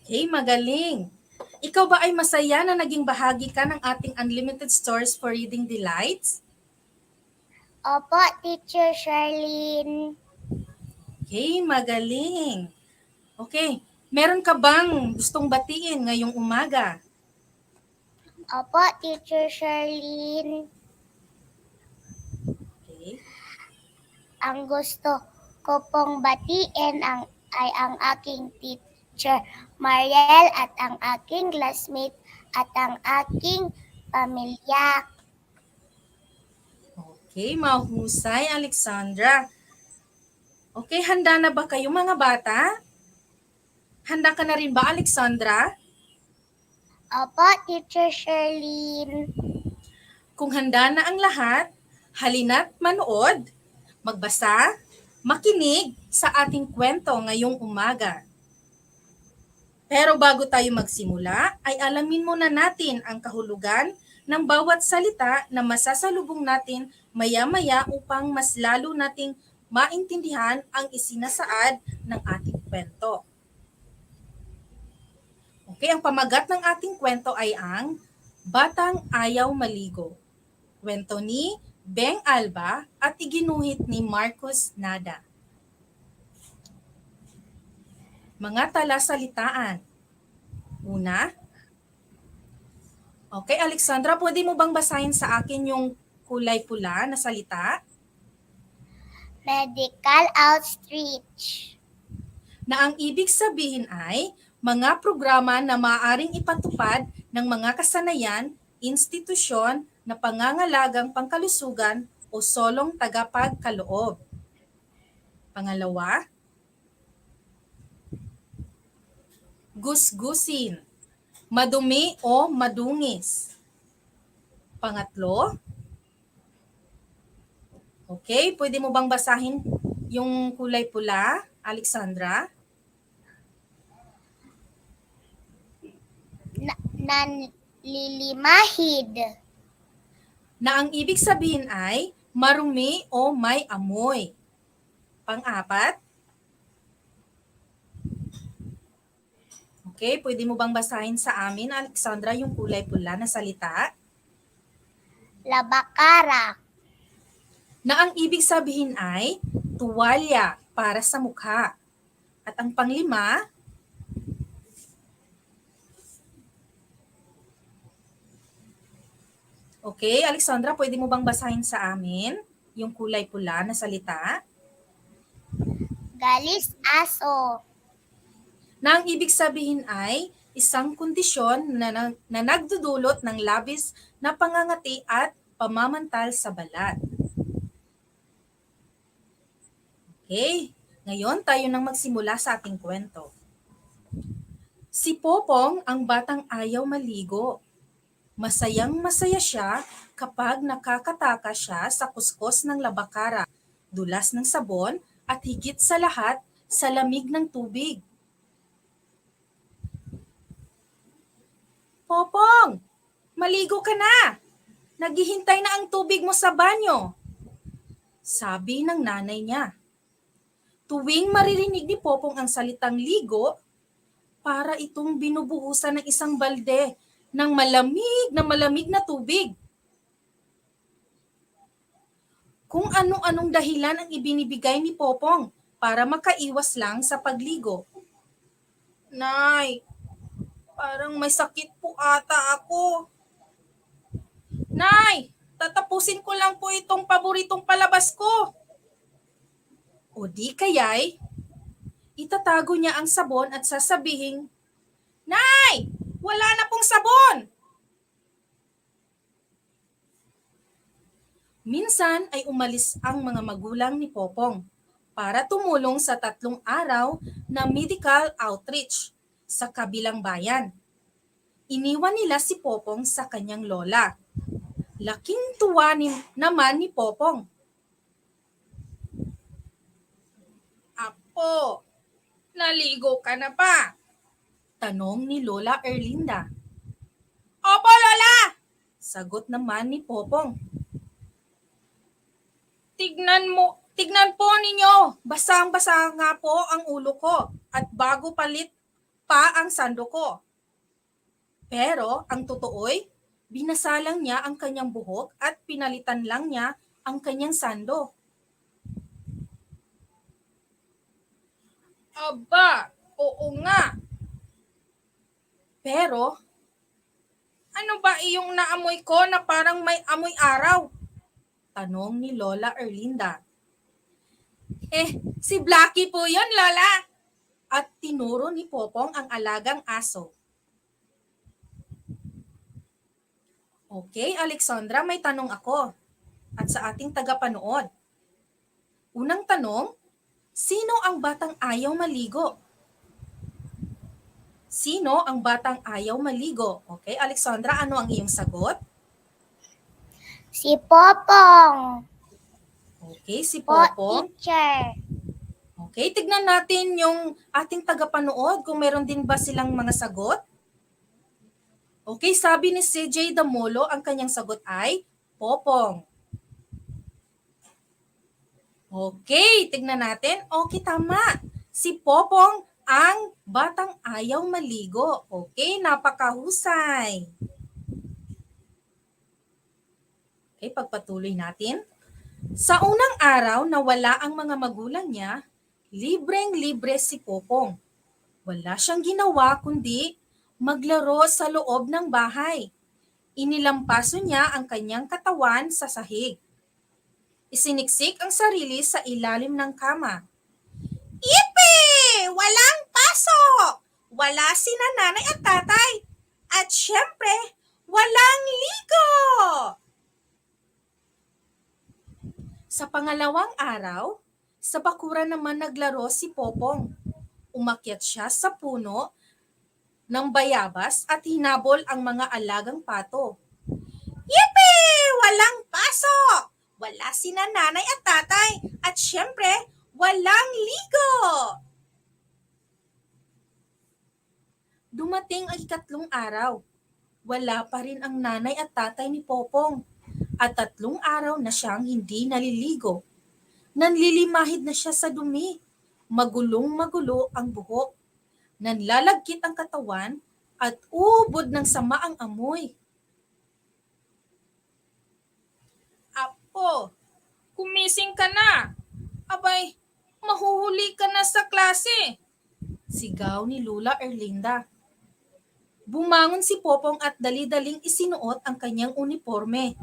Okay, magaling. Ikaw ba ay masaya na naging bahagi ka ng ating Unlimited Stories for Reading Delights? Opo, Teacher Charlene. Okay, magaling. Okay, meron ka bang gustong batiin ngayong umaga? Opo, Teacher Charlene. Okay. Ang gusto ko pong batiin ay ang aking teacher Mariel at ang aking classmate at ang aking pamilya. Okay, mahusay, Alexandra. Okay, handa na ba kayo mga bata? Handa ka na rin ba, Alexandra? Opo, Teacher Charlene. Kung handa na ang lahat, halina't manood, magbasa, makinig sa ating kwento ngayong umaga. Pero bago tayo magsimula, ay alamin muna natin ang kahulugan ng bawat salita na masasalubong natin maya-maya upang mas lalo nating maintindihan ang isinasaad ng ating kwento. Okay, ang pamagat ng ating kwento ay ang Batang Ayaw Maligo. Kwento ni Beng Alba at iginuhit ni Marcos Nada. Mga talasalitaan. Una. Okay, Alexandra, pwede mo bang basahin sa akin yung kulay pula na salita? Medical outreach. Na ang ibig sabihin ay mga programa na maaaring ipatupad ng mga kasanayan, institusyon na pangangalagang pangkalusugan o solong tagapagkaloob. Pangalawa, gusgusin, madumi o madungis. Pangatlo, okay, pwede mo bang basahin yung kulay pula, Alexandra? Nanlilimahid. Na ang ibig sabihin ay marumi o may amoy. Pang-apat, okay, pwede mo bang basahin sa amin, Alexandra, yung kulay pula na salita? Labakara. Na ang ibig sabihin ay tuwalya para sa mukha. At ang panglima, okay, Alexandra, pwede mo bang basahin sa amin yung kulay pula na salita? Galis aso. Na ang ibig sabihin ay isang kondisyon na nagdudulot ng labis na pangangati at pamamantal sa balat. Okay, ngayon tayo nang magsimula sa ating kwento. Si Popong ang batang ayaw maligo. Masayang-masaya siya kapag nakakataka siya sa kuskos ng labakara, dulas ng sabon at higit sa lahat sa lamig ng tubig. Popong, maligo ka na! Naghihintay na ang tubig mo sa banyo, sabi ng nanay niya. Tuwing maririnig ni Popong ang salitang ligo, para itong binubuhusan ng isang balde ng malamig na tubig. Kung anong-anong dahilan ang ibinibigay ni Popong para makaiwas lang sa pagligo. Nay, parang may sakit po ata ako. Nay, tatapusin ko lang po itong paboritong palabas ko. O di kaya'y itatago niya ang sabon at sasabihing, "Nay, wala na pong sabon!" Minsan ay umalis ang mga magulang ni Popong para tumulong sa 3 araw na medical outreach sa kabilang bayan. Iniwan nila si Popong sa kanyang lola. Laking tuwa naman ni Popong. "Apo, naligo ka na ba?" tanong ni Lola Erlinda. "Opo, Lola!" sagot naman ni Popong. Tignan po ninyo, basang-basa nga po ang ulo ko at bago palit pa ang sando ko." Pero ang totoo'y, binasalang niya ang kanyang buhok at pinalitan lang niya ang kanyang sando. "Aba, oo nga. Pero, ano ba iyong naamoy ko na parang may amoy araw?" tanong ni Lola Erlinda. Si Blackie po yun, Lola!" At tinuro ni Popong ang alagang aso. Okay, Alexandra, may tanong ako. At sa ating tagapanood. Unang tanong, sino ang batang ayaw maligo? Sino ang batang ayaw maligo? Okay, Alexandra, ano ang iyong sagot? Si Popong. Okay, si Po, Popong. teacher. Okay, tignan natin yung ating tagapanood kung meron din ba silang mga sagot. Okay, sabi ni CJ Damolo, ang kanyang sagot ay Popong. Okay, tignan natin. Okay, tama. Si Popong ang batang ayaw maligo. Okay, napakahusay. Okay, pagpatuloy natin. Sa unang araw na wala ang mga magulang niya, libreng-libre si Popong. Wala siyang ginawa kundi maglaro sa loob ng bahay. Inilampaso niya ang kanyang katawan sa sahig. Isiniksik ang sarili sa ilalim ng kama. "Ipe! Walang pasok! Wala sina nanay at tatay! At syempre, walang ligo!" Sa pangalawang araw, sa bakuran naman naglaro si Popong. Umakyat siya sa puno ng bayabas at hinabol ang mga alagang pato. "Yipi! Walang pasok! Wala sina nanay at tatay! At syempre, walang ligo!" Dumating ang 3 araw. Wala pa rin ang nanay at tatay ni Popong. At 3 araw na siyang hindi naliligo. Nanlilimahid na siya sa dumi. Magulong-magulo ang buhok. Nanlalagkit ang katawan at ubod ng sama ang amoy. "Apo, kumising ka na. Abay, mahuhuli ka na sa klase," sigaw ni Lola Erlinda. Bumangon si Popong at dali-daling isinuot ang kanyang uniforme.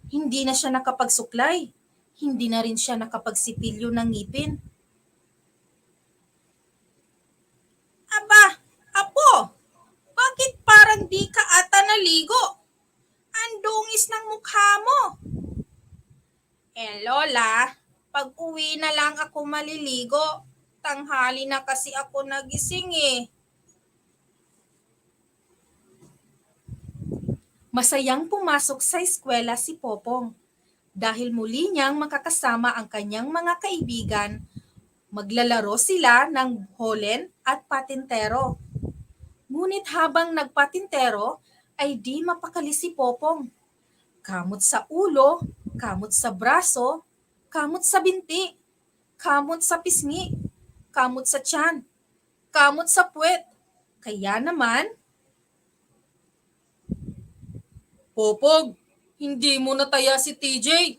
Hindi na siya nakapagsuklay. Hindi na rin siya nakapagsipilyo ng ngipin. "Aba, Apo, bakit parang di ka ata naligo? Ang dungis ng mukha mo." Lola, pag uwi na lang ako maliligo. Tanghali na kasi ako nagising eh." Masayang pumasok sa eskwela si Popong dahil muli niyang makakasama ang kanyang mga kaibigan. Maglalaro sila ng holen at patintero. Ngunit habang nagpatintero ay di mapakali si Popong. Kamot sa ulo, kamot sa braso, kamot sa binti, kamot sa pisngi, kamot sa tiyan, kamot sa puwet. Kaya naman, "Popog, hindi mo nataya si TJ.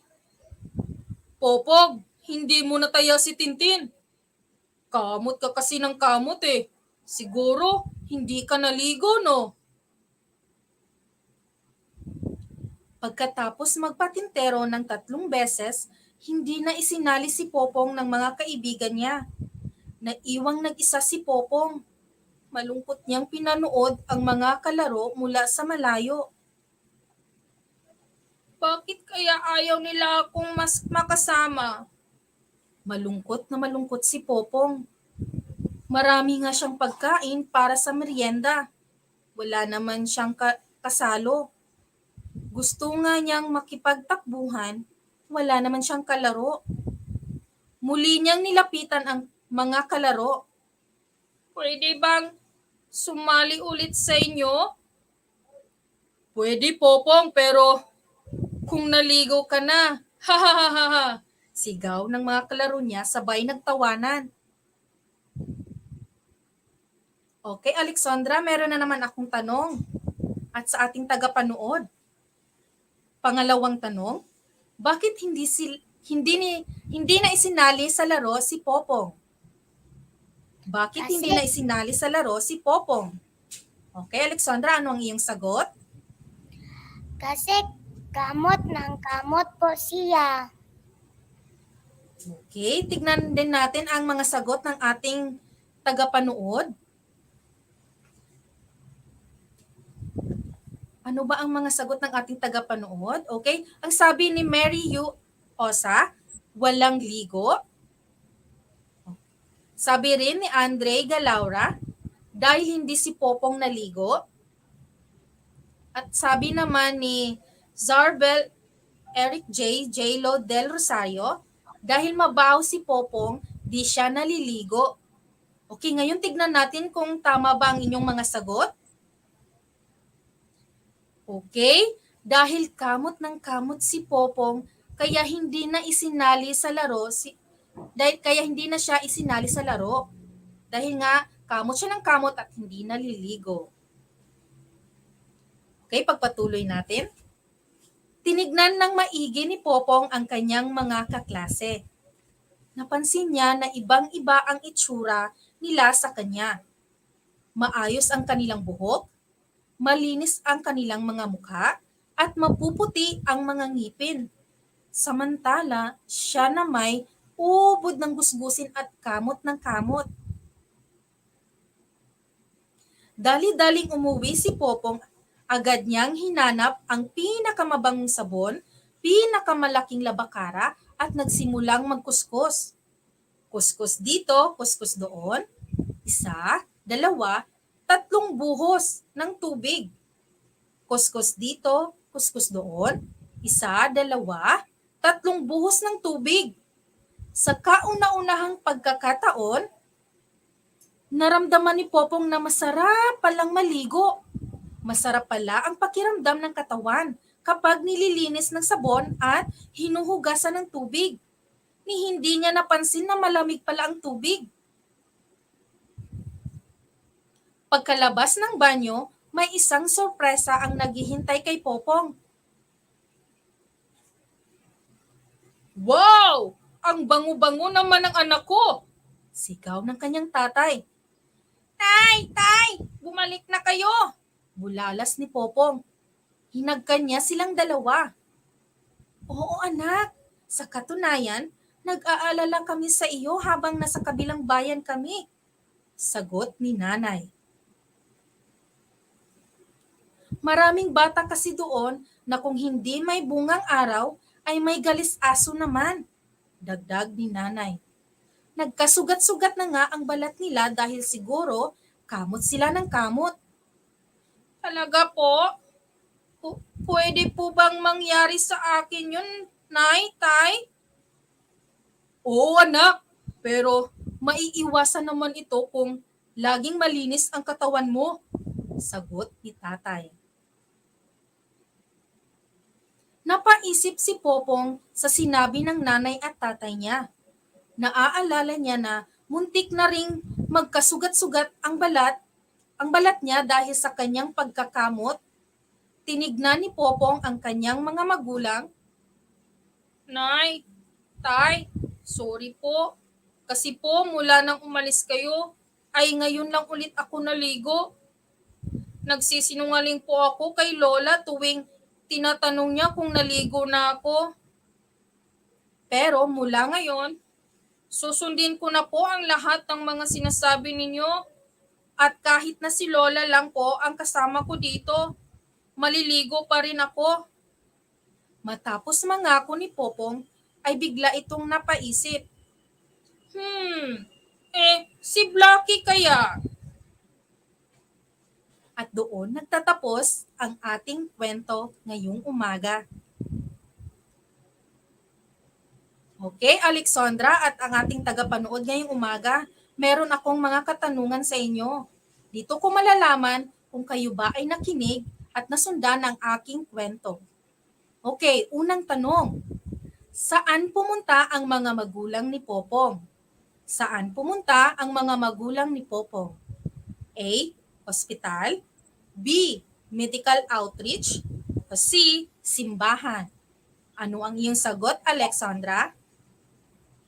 Popog, hindi mo nataya si Tintin. Kamot ka kasi ng kamot eh. Siguro, hindi ka naligo, no?" Pagkatapos magpatintero ng 3 beses, Hindi na isinali si Popong ng mga kaibigan niya. Naiwang nag-isa si Popong. Malungkot niyang pinanood ang mga kalaro mula sa malayo. Bakit kaya ayaw nila akong mas makasama? Malungkot na malungkot si Popong. Marami nga siyang pagkain para sa merienda. Wala naman siyang kasalo. Gusto nga niyang makipagtakbuhan, wala naman siyang kalaro. Muli niyang nilapitan ang mga kalaro. Pwede bang sumali ulit sa inyo? Pwede, Popong, pero kung naligo ka na, ha ha ha ha ha. Sigaw ng mga kalaro niya sabay nagtawanan. Okay, Alexandra, meron na naman akong tanong. At sa ating tagapanood. Pangalawang tanong, bakit hindi na isinali sa laro si Popong? Bakit hindi na isinali sa laro si Popong? Okay, Alexandra, ano ang iyong sagot? Kasi kamot ng kamot po siya. Okay, tignan din natin ang mga sagot ng ating tagapanood. Ano ba ang mga sagot ng ating tagapanood? Okay, ang sabi ni Mary Yu Osa, walang ligo. Sabi rin ni Andre Galaura, dahil hindi si Popong naligo. At sabi naman ni Zarbel Eric J. Lo Del Rosario, dahil mabaho si Popong, di siya naliligo. Okay, ngayon tignan natin kung tama ba ang inyong mga sagot. Okay, dahil kamot ng kamot si Popong, kaya hindi na isinali sa laro kaya hindi na siya isinali sa laro. Dahil nga kamot siya ng kamot at hindi naliligo. Okay, pagpatuloy natin. Tinignan ng maigi ni Popong ang kanyang mga kaklase. Napansin niya na ibang-iba ang itsura nila sa kanya. Maayos ang kanilang buhok, malinis ang kanilang mga mukha, at mapuputi ang mga ngipin. Samantala, siya na may ubod ng gusgusin at kamot ng kamot. Dali-daling umuwi si Popong, agad niyang hinanap ang pinakamabangong sabon, pinakamalaking labakara, at nagsimulang magkuskus. Kuskus dito, kuskus doon, 1, 2, 3 buhos ng tubig. Kuskus dito, kuskus doon, 1, 2, 3 buhos ng tubig. Sa kauna-unahang pagkakataon, naramdaman ni Popong na masarap palang maligo. Masarap pala ang pakiramdam ng katawan kapag nililinis ng sabon at hinuhugasan ng tubig. Ni hindi niya napansin na malamig pala ang tubig. Pagkalabas ng banyo, may isang sorpresa ang naghihintay kay Popong. Wow! Ang bango-bango naman ng anak ko! Sigaw ng kanyang tatay. Tay! Bumalik na kayo! Bulalas ni Popong. Hinagkan niya silang dalawa. Oo anak, sa katunayan, nag-aalala kami sa iyo habang nasa kabilang bayan kami. Sagot ni nanay. Maraming bata kasi doon na kung hindi may bungang araw ay may galis-aso naman. Dagdag ni nanay. Nagkasugat-sugat na nga ang balat nila dahil siguro kamot sila ng kamot. Talaga po? Pwede po bang mangyari sa akin yun, Nay, Tay? Oo anak, pero maiiwasan naman ito kung laging malinis ang katawan mo. Sagot ni tatay. Napaisip si Popong sa sinabi ng nanay at tatay niya. Naaalala niya na muntik na ring magkasugat-sugat ang balat niya dahil sa kanyang pagkakamot. Tinignan ni Popong ang kanyang mga magulang. Nay, Tay, sorry po. Kasi po mula nang umalis kayo, ay ngayon lang ulit ako naligo. Nagsisinungaling po ako kay Lola tuwing tinatanong niya kung naligo na ako. Pero mula ngayon, susundin ko na po ang lahat ng mga sinasabi ninyo at kahit na si Lola lang po ang kasama ko dito, maliligo pa rin ako. Matapos mangako ni Popong, ay bigla itong napaisip. Si Blackie kaya? At doon nagtatapos ang ating kwento ngayong umaga. Okay, Alexandra at ang ating tagapanood ngayong umaga, meron akong mga katanungan sa inyo. Dito ko malalaman kung kayo ba ay nakinig at nasundan ang aking kwento. Okay, unang tanong. Saan pumunta ang mga magulang ni Popong? Saan pumunta ang mga magulang ni Popong? A. Hospital. B. Medical outreach. O C. Simbahan. Ano ang iyong sagot, Alexandra?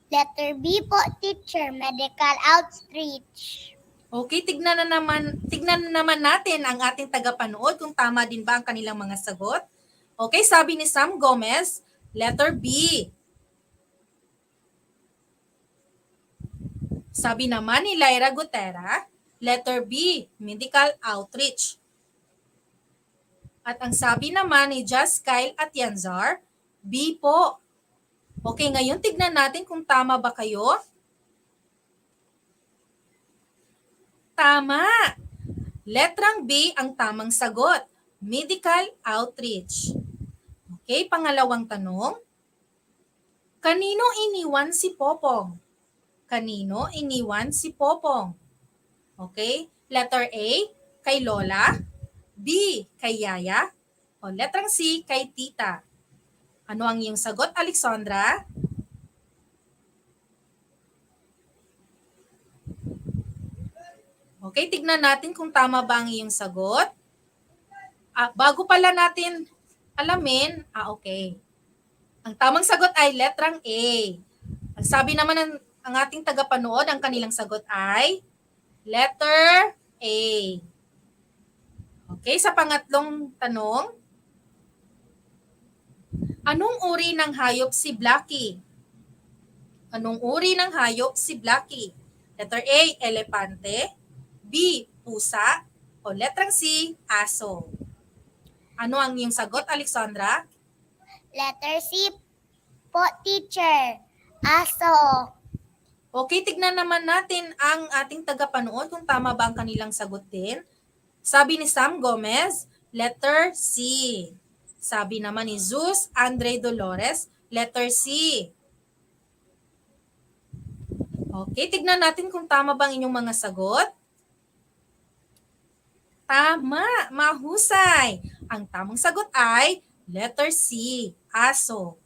Letter B po, teacher, medical outreach. Okay, tignan na naman natin ang ating tagapanood kung tama din ba ang kanilang mga sagot. Okay, sabi ni Sam Gomez, letter B. Sabi naman ni Lyra Gutera, letter B, medical outreach. At ang sabi naman ni Just Kyle at Yanzar, B po. Okay, ngayon tignan natin kung tama ba kayo. Tama! Letrang B ang tamang sagot, medical outreach. Okay, pangalawang tanong. Kanino iniwan si Popong? Kanino iniwan si Popong? Okay, letter A, kay Lola. B, kay Yaya. O letrang C, kay Tita. Ano ang iyong sagot, Alexandra? Okay, tignan natin kung tama ba ang iyong sagot. Bago pala natin alamin, okay. Ang tamang sagot ay letrang A. Ang sabi naman ang ating tagapanood, ang kanilang sagot ay letter A. Okay, sa pangatlong tanong, anong uri ng hayop si Blackie? Anong uri ng hayop si Blackie? Letter A, elepante. B, pusa. O letrang C, aso. Ano ang iyong sagot, Alexandra? Letter C po, teacher, aso. Okay, tignan naman natin ang ating tagapanood kung tama ba ang kanilang sagot din. Sabi ni Sam Gomez, letter C. Sabi naman ni Zeus Andre Dolores, letter C. Okay, tignan natin kung tama ba ang inyong mga sagot. Tama, mahusay. Ang tamang sagot ay letter C, aso.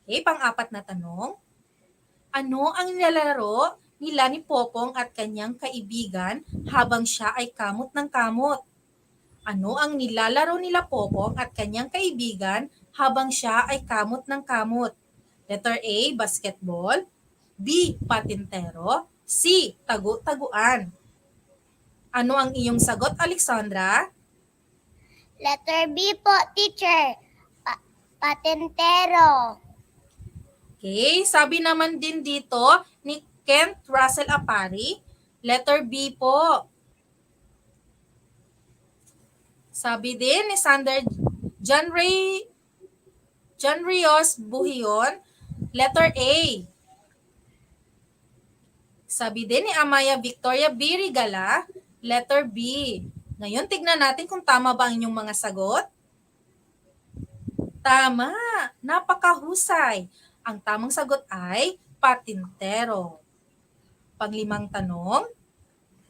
Okay, pang-apat na tanong. Ano ang nilalaro nila ni Popong at kanyang kaibigan habang siya ay kamot ng kamot? Ano ang nilalaro nila Popong at kanyang kaibigan habang siya ay kamot ng kamot? Letter A, basketball. B, patintero. C, tagu-taguan. Ano ang iyong sagot, Alexandra? Letter B po, teacher, patentero. Okay, sabi naman din dito ni Kent Russell Apari, letter B po. Sabi din ni Sander John Rios Buhion, letter A. Sabi din ni Amaya Victoria B. Rigala, letter B. Ngayon, tignan natin kung tama ba ang inyong mga sagot. Tama! Napakahusay! Ang tamang sagot ay patintero. Panglimang tanong,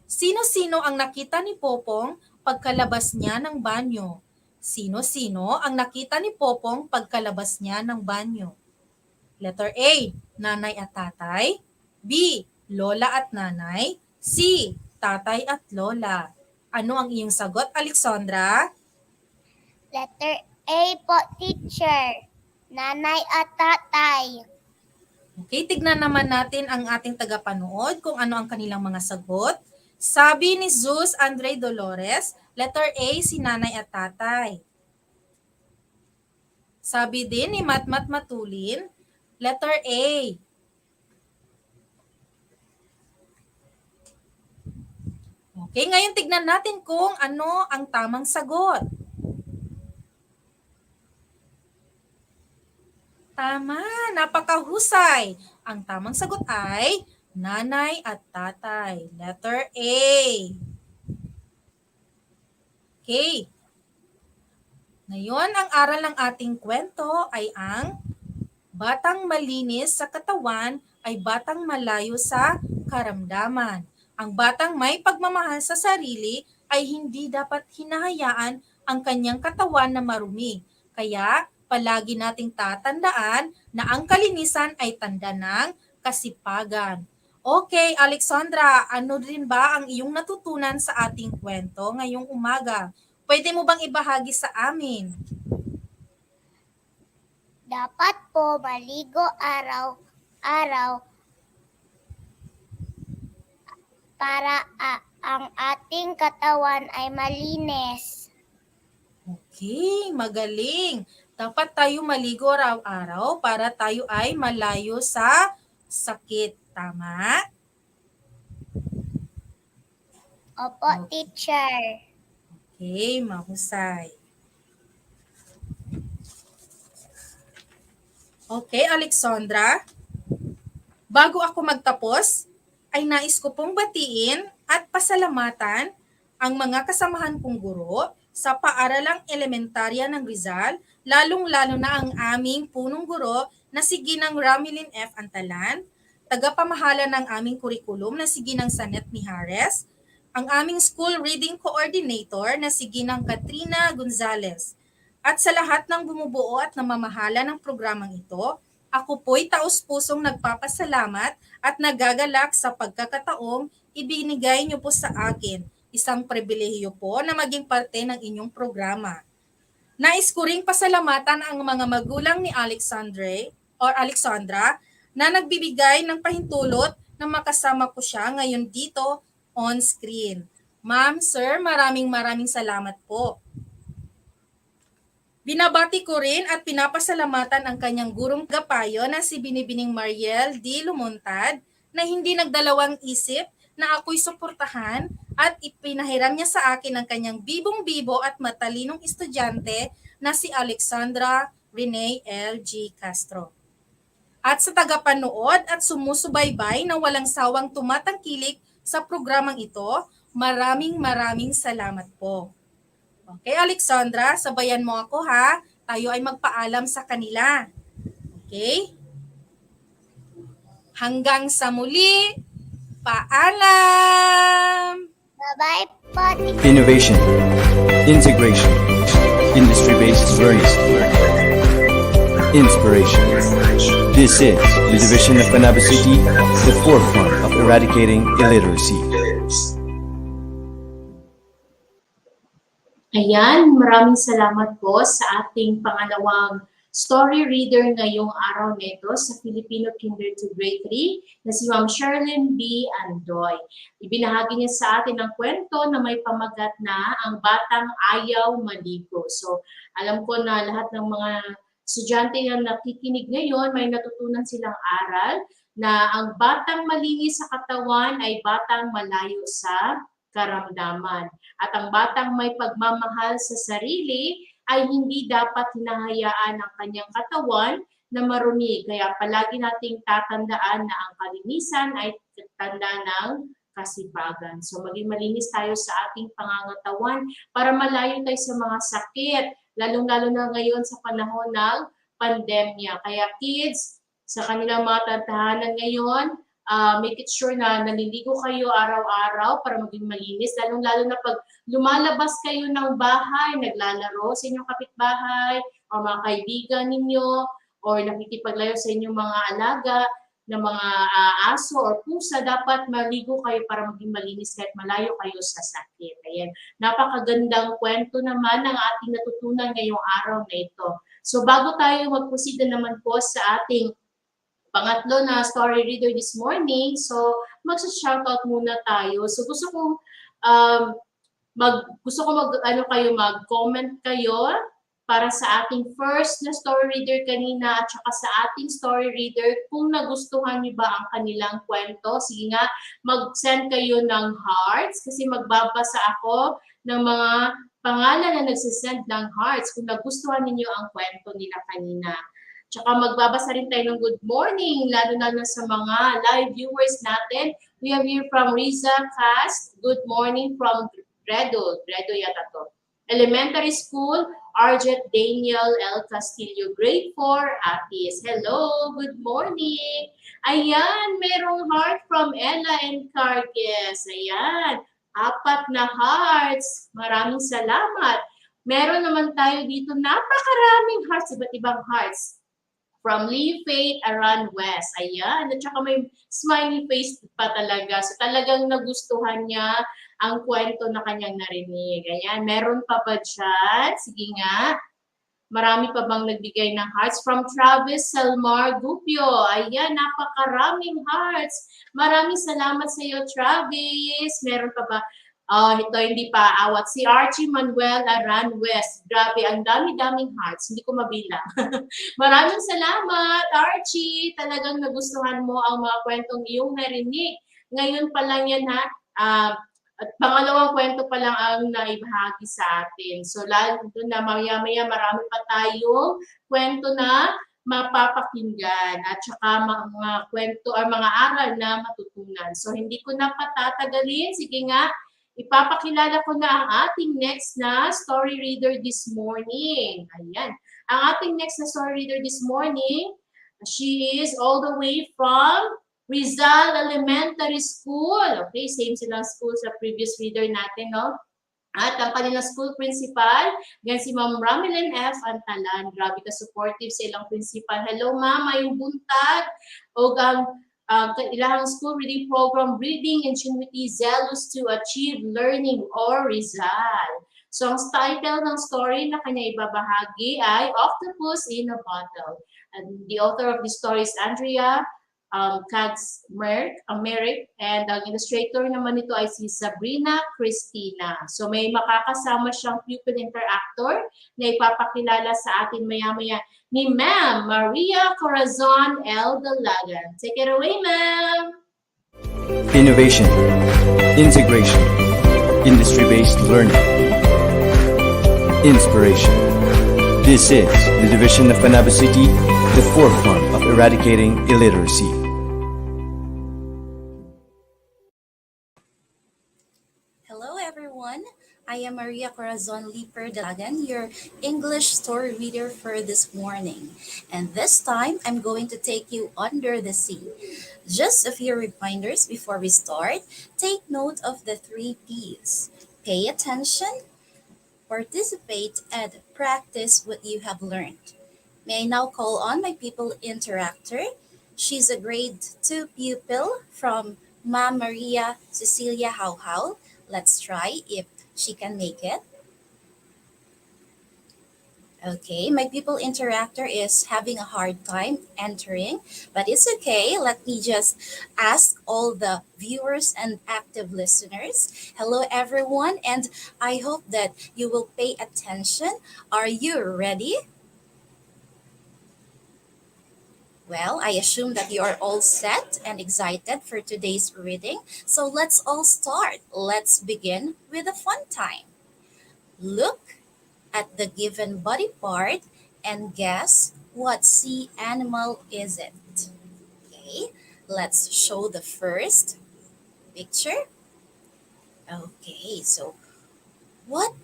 sino-sino ang nakita ni Popong pagkalabas niya ng banyo? Sino-sino ang nakita ni Popong pagkalabas niya ng banyo? Letter A, nanay at tatay. B, lola at nanay. C, tatay at lola. Ano ang iyong sagot, Alexandra? Letter A po, teacher, nanay at tatay. Okay, tignan naman natin ang ating tagapanood kung ano ang kanilang mga sagot. Sabi ni Zeus Andre Dolores, letter A, si nanay at tatay. Sabi din ni Matmat Matulin, Letter A. Okay, ngayon tignan natin kung ano ang tamang sagot. Tama, napakahusay. Ang tamang sagot ay nanay at tatay. Letter A. Okay. Ngayon, ang aral ng ating kwento ay ang batang malinis sa katawan ay batang malayo sa karamdaman. Ang batang may pagmamahal sa sarili ay hindi dapat hinahayaan ang kanyang katawan na marumi. Kaya, palagi nating tatandaan na ang kalinisan ay tanda ng kasipagan. Okay, Alexandra, ano rin ba ang iyong natutunan sa ating kwento ngayong umaga? Pwede mo bang ibahagi sa amin? Dapat po maligo araw-araw para ang ating katawan ay malinis. Okay, magaling. Dapat tayo maligo araw-araw para tayo ay malayo sa sakit. Tama? Opo, teacher. Okay, mahusay. Okay, Alexandra. Bago ako magtapos, ay nais ko pong batiin at pasalamatan ang mga kasamahan kong guro sa paaralang elementarya ng Rizal, lalong-lalo na ang aming punong guro na si Ginang Ramilin F. Antalan, tagapamahala ng aming kurikulum na si Ginang Sanet Mijares, ang aming school reading coordinator na si Ginang Katrina Gonzalez. At sa lahat ng bumubuo at namamahala ng programang ito, ako po'y taus-pusong nagpapasalamat at nagagalak sa pagkakataong ibinigay niyo po sa akin. Isang pribilehiyo po na maging parte ng inyong programa. Nais ko ring pasalamatan ang mga magulang ni Alexandra na nagbibigay ng pahintulot na makasama ko siya ngayon dito on screen. Ma'am, sir, maraming salamat po. Binabati ko rin at pinapasalamatan ang kanyang gurong gapayo na si Binibining Mariel D. Lumuntad na hindi nagdalawang isip na ako'y suportahan at ipinahiram niya sa akin ang kanyang bibong-bibo at matalinong estudyante na si Alexandra Renee L. G. Castro. At sa tagapanood at sumusubaybay na walang sawang tumatangkilik sa programang ito, maraming salamat po. Okay, Alexandra, sabayan mo ako ha. Tayo ay magpaalam sa kanila. Okay? Hanggang sa muli, paalam! Bye-bye po, teacher. Innovation, integration, industry-based learning, inspiration. This is the division of Panabo City, the forefront of eradicating illiteracy. Ayan, maraming salamat po sa ating pangalawang story reader ngayong araw nito sa Filipino Kinder to Grade 3 na si Ma'am Sherlyn B. Andoy. Ibinahagi niya sa atin ang kwento na may pamagat na ang batang ayaw maligo. So, alam ko na lahat ng mga estudyante na nakikinig ngayon, may natutunan silang aral na ang batang malinis sa katawan ay batang malayo sa karamdaman. At ang batang may pagmamahal sa sarili ay hindi dapat hinahayaan ang kanyang katawan na marumi. Kaya palagi nating tatandaan na ang kalinisan ay tanda ng kasipagan. So maging malinis tayo sa ating pangangatawan para malayo tayo sa mga sakit, lalong-lalo na ngayon sa panahon ng pandemya. Kaya kids, sa kanilang mga tahanan ngayon, make it sure na naliligo kayo araw-araw para maging malinis. Lalong-lalo na pag lumalabas kayo ng bahay, naglalaro sa inyong kapitbahay, o mga kaibigan ninyo, or nakikipaglayo sa inyong mga alaga na mga aso or pusa, dapat maligo kayo para maging malinis kahit malayo kayo sa sakit. Ayan. Napakagandang kwento naman ang ating natutunan ngayong araw na ito. So bago tayo mag-proceed na naman po sa ating pangatlo na story reader this morning, so magsa-shoutout muna tayo. So gusto kong mag-comment kayo para sa ating first na story reader kanina at saka sa ating story reader kung nagustuhan niyo ba ang kanilang kwento. Sige nga, mag-send kayo ng hearts kasi magbabasa ako ng mga pangalan na nagsisend ng hearts kung nagustuhan ninyo ang kwento nila kanina. Tsaka magbabasa rin tayo ng good morning, lalo na sa mga live viewers natin. We have here from Riza Cast, good morning from Redo yata to. Elementary School, Arjet Daniel L. Castillo, Grade 4, Atis. Hello, good morning. Ayan, merong heart from Ella and Carges. Ayan, 4 na hearts. Maraming salamat. Meron naman tayo dito napakaraming hearts, iba't ibang hearts. From Lee Faith Aran West. Ayan. At saka may smiley face pa talaga. So talagang nagustuhan niya ang kwento na kanyang narinig. Ayan. Meron pa ba dyan? Sige nga. Marami pa bang nagbigay ng hearts? From Travis Salmar Gupio. Ayan. Napakaraming hearts. Maraming salamat sa iyo, Travis. Meron pa ba? Ito hindi pa awat. Si Archie Manuel Aran West. Grabe, ang dami-daming hearts. Hindi ko mabilang. Maraming salamat, Archie. Talagang nagustuhan mo ang mga kwentong iyong narinig. Ngayon pa lang yan, ha? At pangalawang kwento pa lang ang naibahagi sa atin. So, lalo na maya-maya marami pa tayong kwento na mapapakinggan at saka mga kwento or mga aral na matutunan. So, hindi ko na patatagalin. Sige nga, ipapakilala ko na ang ating next na story reader this morning. Ayan. Ang ating next na story reader this morning, she is all the way from Rizal Elementary School. Okay, same silang school sa previous reader natin, no? At ang kanilang school principal, yan si Ma'am Ramelin F. Antalan. Grabe ka supportive sa ilang principal. Hello, Ma'am, mayong buntag. O ilang school reading program, Reading Ingenuity, Zealous to Achieve Learning or Rizal. So, ang title ng story na kanya ibabahagi ay Octopus in a Bottle. And the author of the story is Andrea Merrick, and ang illustrator naman nito ay si Sabrina Cristina. So, may makakasama siyang pupil interactor na ipapakilala sa atin maya-maya ni Ma'am Maria Corazon L. Dalagan. Take it away, Ma'am! Innovation, integration, industry-based learning, inspiration. This is the division of Panabo City, the forefront of eradicating illiteracy. Hello everyone, I am Maria Corazon Liper Dalagan, your English story reader for this morning. And this time, I'm going to take you under the sea. Just a few reminders before we start. Take note of the 3 P's. Pay attention, participate, and practice what you have learned. May I now call on my people interactor. She's a grade 2 pupil from Ma'am Maria Cecilia Hauhau. Let's try if she can make it. Okay, my people interactor is having a hard time entering, but it's okay. Let me just ask all the viewers and active listeners. Hello, everyone, and I hope that you will pay attention. Are you ready? Well, I assume that you are all set and excited for today's reading. So let's all start. Let's begin with a fun time. Look at the given body part and guess what sea animal is it. Okay, let's show the first picture. Okay, so what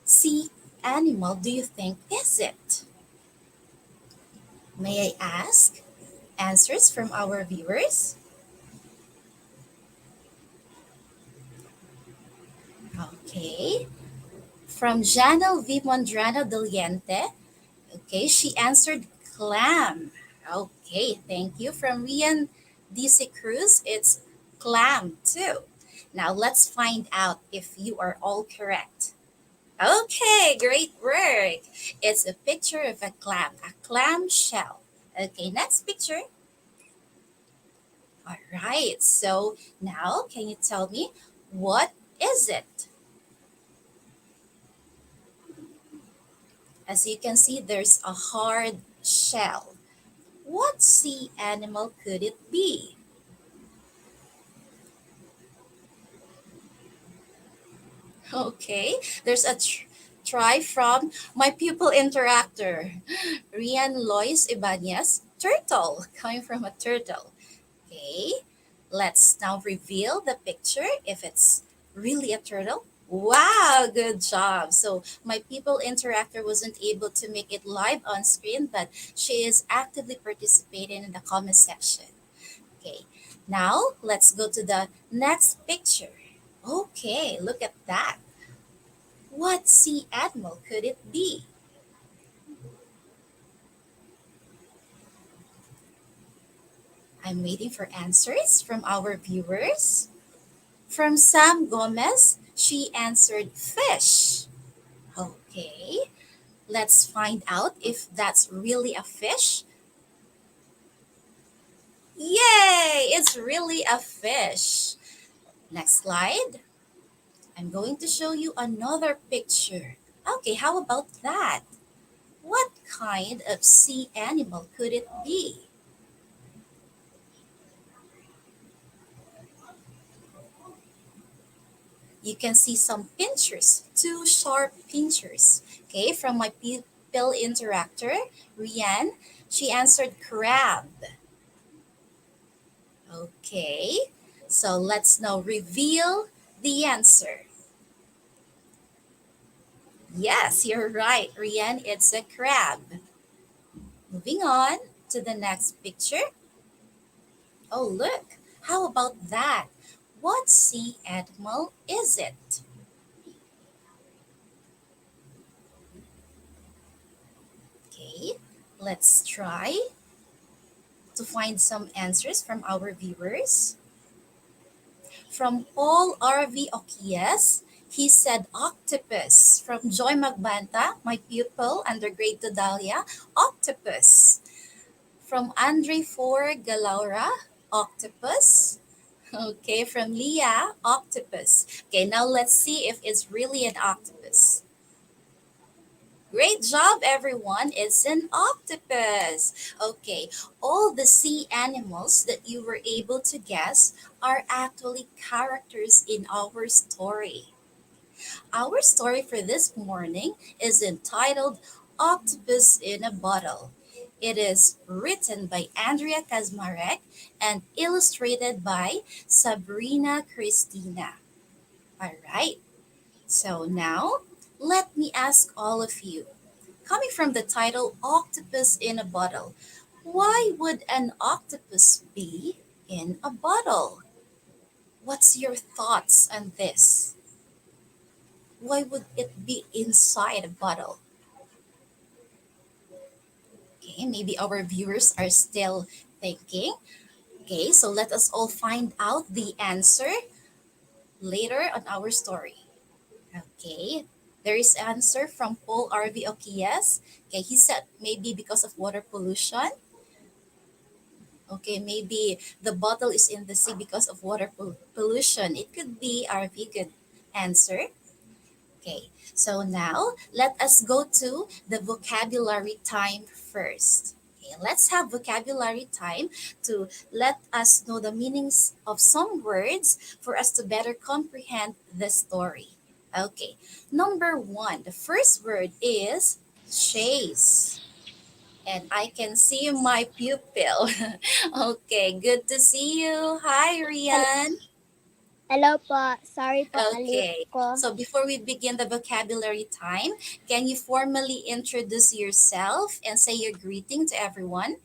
sea animal do you think is it? May I ask answers from our viewers? Okay. From Janel V. Mondrano Deliente, okay, she answered clam. Okay, thank you. From Rian DC Cruz, it's clam too. Now let's find out if you are all correct. Okay, great work. It's a picture of a clam shell. Okay, next picture. All right, so now can you tell me what is it? As you can see, there's a hard shell. What sea animal could it be? Okay, there's a try from my pupil interactor, Rian Lois Ibanez. Turtle, coming from a turtle. Okay, let's now reveal the picture if it's really a turtle. Wow, good job. So my people interactor wasn't able to make it live on screen, but she is actively participating in the comment section. Okay, now let's go to the next picture. Okay, look at that. What sea animal could it be? I'm waiting for answers from our viewers. From Sam Gomez, she answered fish. Okay, let's find out if that's really a fish. Yay! It's really a fish. Next slide. I'm going to show you another picture. Okay, how about that? What kind of sea animal could it be? You can see some pinchers, two sharp pinchers. Okay, from my pupil interactor, Rian, she answered crab. Okay, so let's now reveal the answer. Yes, you're right, Rian, it's a crab. Moving on to the next picture. Oh, look, how about that? What sea animal is it? Okay, let's try to find some answers from our viewers. From Paul R.V. Okies, he said octopus. From Joy Magbanta, my pupil, undergrad to Dahlia, octopus. From Andre For Galaura, octopus. Okay, from Leah, octopus. Okay, now let's see if it's really an octopus. Great job, everyone. It's an octopus. Okay, all the sea animals that you were able to guess are actually characters in our story. Our story for this morning is entitled Octopus in a Bottle. It is written by Andrea Kazmarek and illustrated by Sabrina Christina. All right, so now let me ask all of you, coming from the title Octopus in a Bottle, why would an octopus be in a bottle? What's your thoughts on this? Why would it be inside a bottle? Okay, maybe our viewers are still thinking. Okay, so let us all find out the answer later on our story. Okay, there is answer from Paul R.V. Okies. Okay, he said maybe because of water pollution. Okay, maybe the bottle is in the sea because of water pollution. It could be R.V. Good answer. Okay, so now let us go to the vocabulary time first. Okay, let's have vocabulary time to let us know the meanings of some words for us to better comprehend the story. Okay, number one, the first word is chase. And I can see my pupil. Okay, good to see you. Hi, Rian. Hello po. Sorry po, na-late Okay, ko. so before we begin the vocabulary time, can you formally introduce yourself and say your greeting to everyone?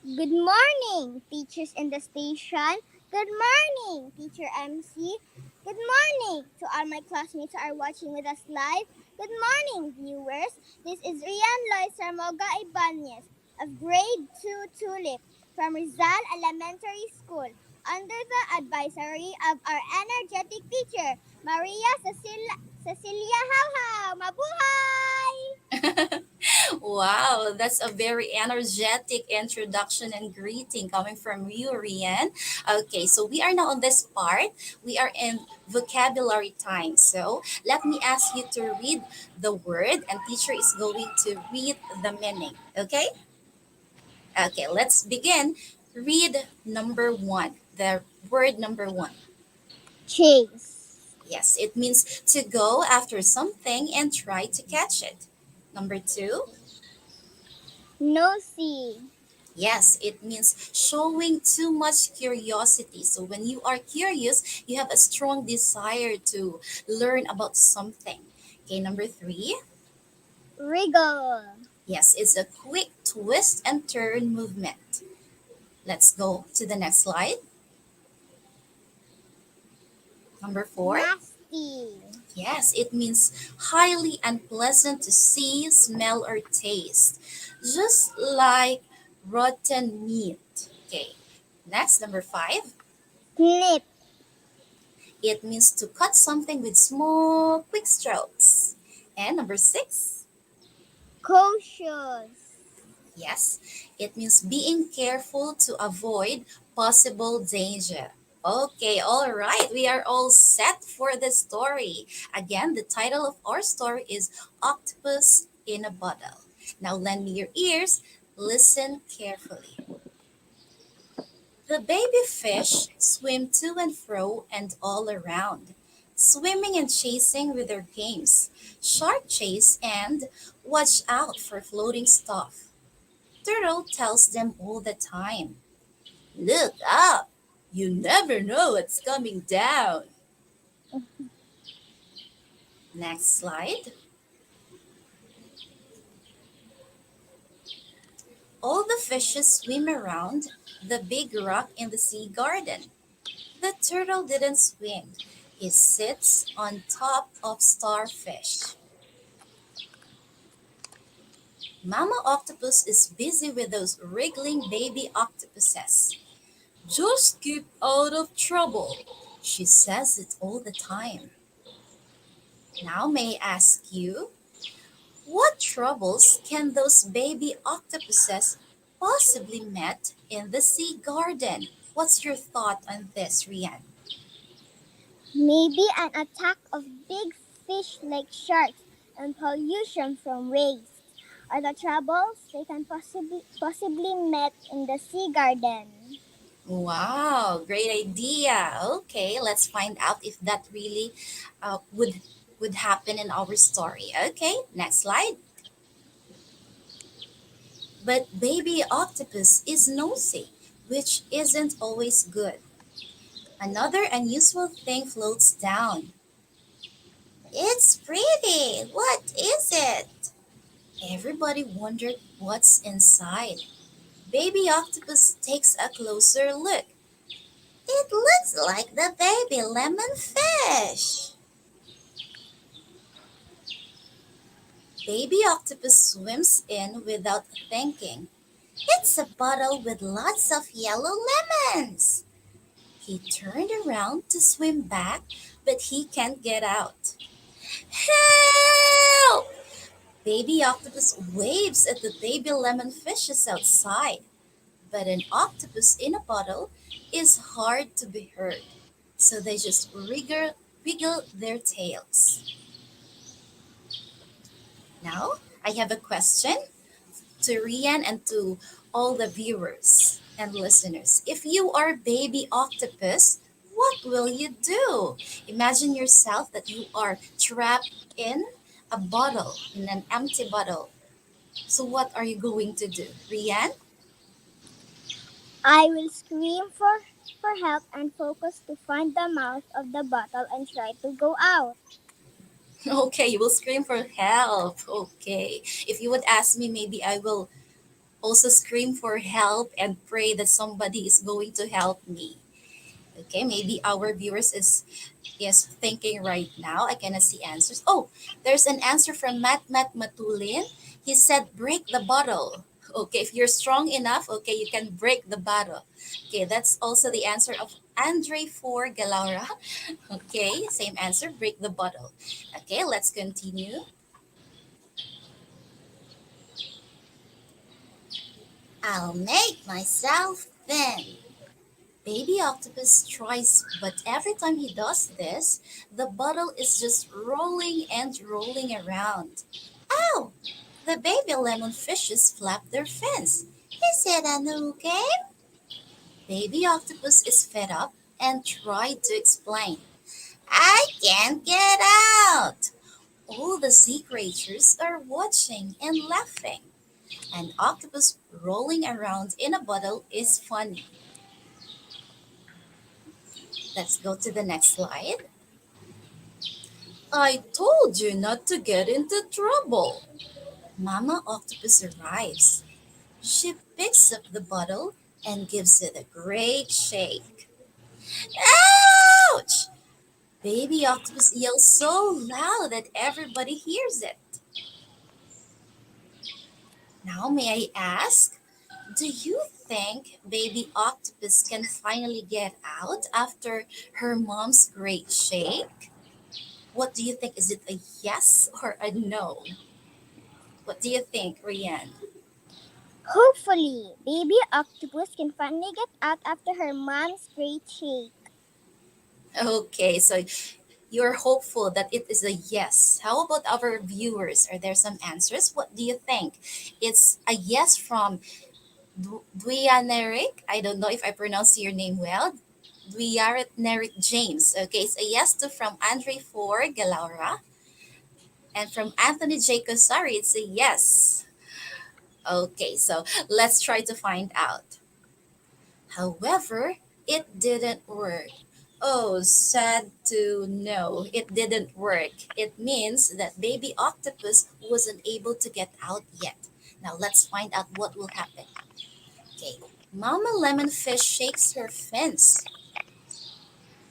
Good morning, teachers in the station. Good morning, teacher MC. Good morning to all my classmates who are watching with us live. Good morning, viewers. This is Rian Lois Sarmoga Ibanez of grade 2 Tulip from Rizal Elementary School under the advisory of our energetic teacher, Maria Cecilia Hauhau. Mabuhay! Wow, that's a very energetic introduction and greeting coming from you, Rian. Okay, so we are now on this part. We are in vocabulary time. So let me ask you to read the word, and teacher is going to read the meaning. Okay? Okay, let's begin. Read number one. The word number one. Chase. Yes, it means to go after something and try to catch it. Number two. Nosy. Yes, it means showing too much curiosity. So when you are curious, you have a strong desire to learn about something. Okay, number three. Wriggle. Yes, it's a quick twist and turn movement. Let's go to the next slide. Number four. Nasty. Yes, it means highly unpleasant to see, smell, or taste. Just like rotten meat. Okay, next, number five. Snip. It means to cut something with small, quick strokes. And number six, Cautious. yes, it means being careful to avoid possible danger. Okay, all right, we are all set for the story. Again, the title of our story is Octopus in a Bottle. Now lend me your ears, listen carefully. The baby fish swim to and fro and all around, swimming and chasing with their games, shark chase and watch out for floating stuff. Turtle tells them all the time, look up, you never know what's coming down. Next slide. All the fishes swim around the big rock in the sea garden. The turtle didn't swim. He sits on top of starfish. Mama Octopus is busy with those wriggling baby octopuses. Just keep out of trouble. She says it all the time. Now may I ask you, what troubles can those baby octopuses possibly met in the sea garden? What's your thought on this, Rian? Maybe an attack of big fish like sharks and pollution from waste are the troubles they can possibly met in the sea garden. Wow, great idea. Okay, let's find out if that really would happen in our story. Okay, next slide. But baby octopus is nosy, which isn't always good. Another unusual thing floats down. It's pretty. What is it? Everybody wondered what's inside. Baby octopus takes a closer look. It looks like the baby lemon fish. Baby octopus swims in without thinking. It's a bottle with lots of yellow lemons. He turned around to swim back, but he can't get out. Help! Baby octopus waves at the baby lemon fishes outside. But an octopus in a bottle is hard to be heard, so they just wiggle their tails. Now, I have a question to Rian and to all the viewers and listeners. If you are baby octopus, what will you do? Imagine yourself that you are trapped in a bottle, in an empty bottle. So what are you going to do? Rian? I will scream for help and focus to find the mouth of the bottle and try to go out. Okay, you will scream for help. Okay. If you would ask me, maybe I will also scream for help and pray that somebody is going to help me. Okay, maybe our viewers is thinking right now. I cannot see answers. Oh, there's an answer from Matt Matulin. He said break the bottle. Okay, if you're strong enough, okay, you can break the bottle. Okay, that's also the answer of Andre for Galaura. Okay, same answer, break the bottle. Okay, let's continue. I'll make myself thin. Baby Octopus tries, but every time he does this, the bottle is just rolling and rolling around. Ow! The baby lemon fishes flap their fins. Is it a new game? Baby Octopus is fed up and tried to explain. I can't get out! All the sea creatures are watching and laughing. An octopus rolling around in a bottle is funny. Let's go to the next slide. I told you not to get into trouble. Mama Octopus arrives. She picks up the bottle and gives it a great shake. Ouch! Baby Octopus yells so loud that everybody hears it. Now, may I ask, do you think Baby Octopus can finally get out after her mom's great shake? What do you think? Is it a yes or a no? What do you think, Rian? Hopefully, baby octopus can finally get out after her mom's great shake. Okay, so you're hopeful that it is a yes. How about our viewers? Are there some answers? What do you think? It's a yes from Dwianerik. I don't know if I pronounce your name well. Dwianerik James. Okay, it's a yes to from Andre for Galaura. And from Anthony J. Kosari, it's a yes. Okay, so let's try to find out. However, it didn't work. Oh, sad to know it didn't work. It means that baby octopus wasn't able to get out yet. Now let's find out what will happen. Okay, Mama Lemonfish shakes her fins.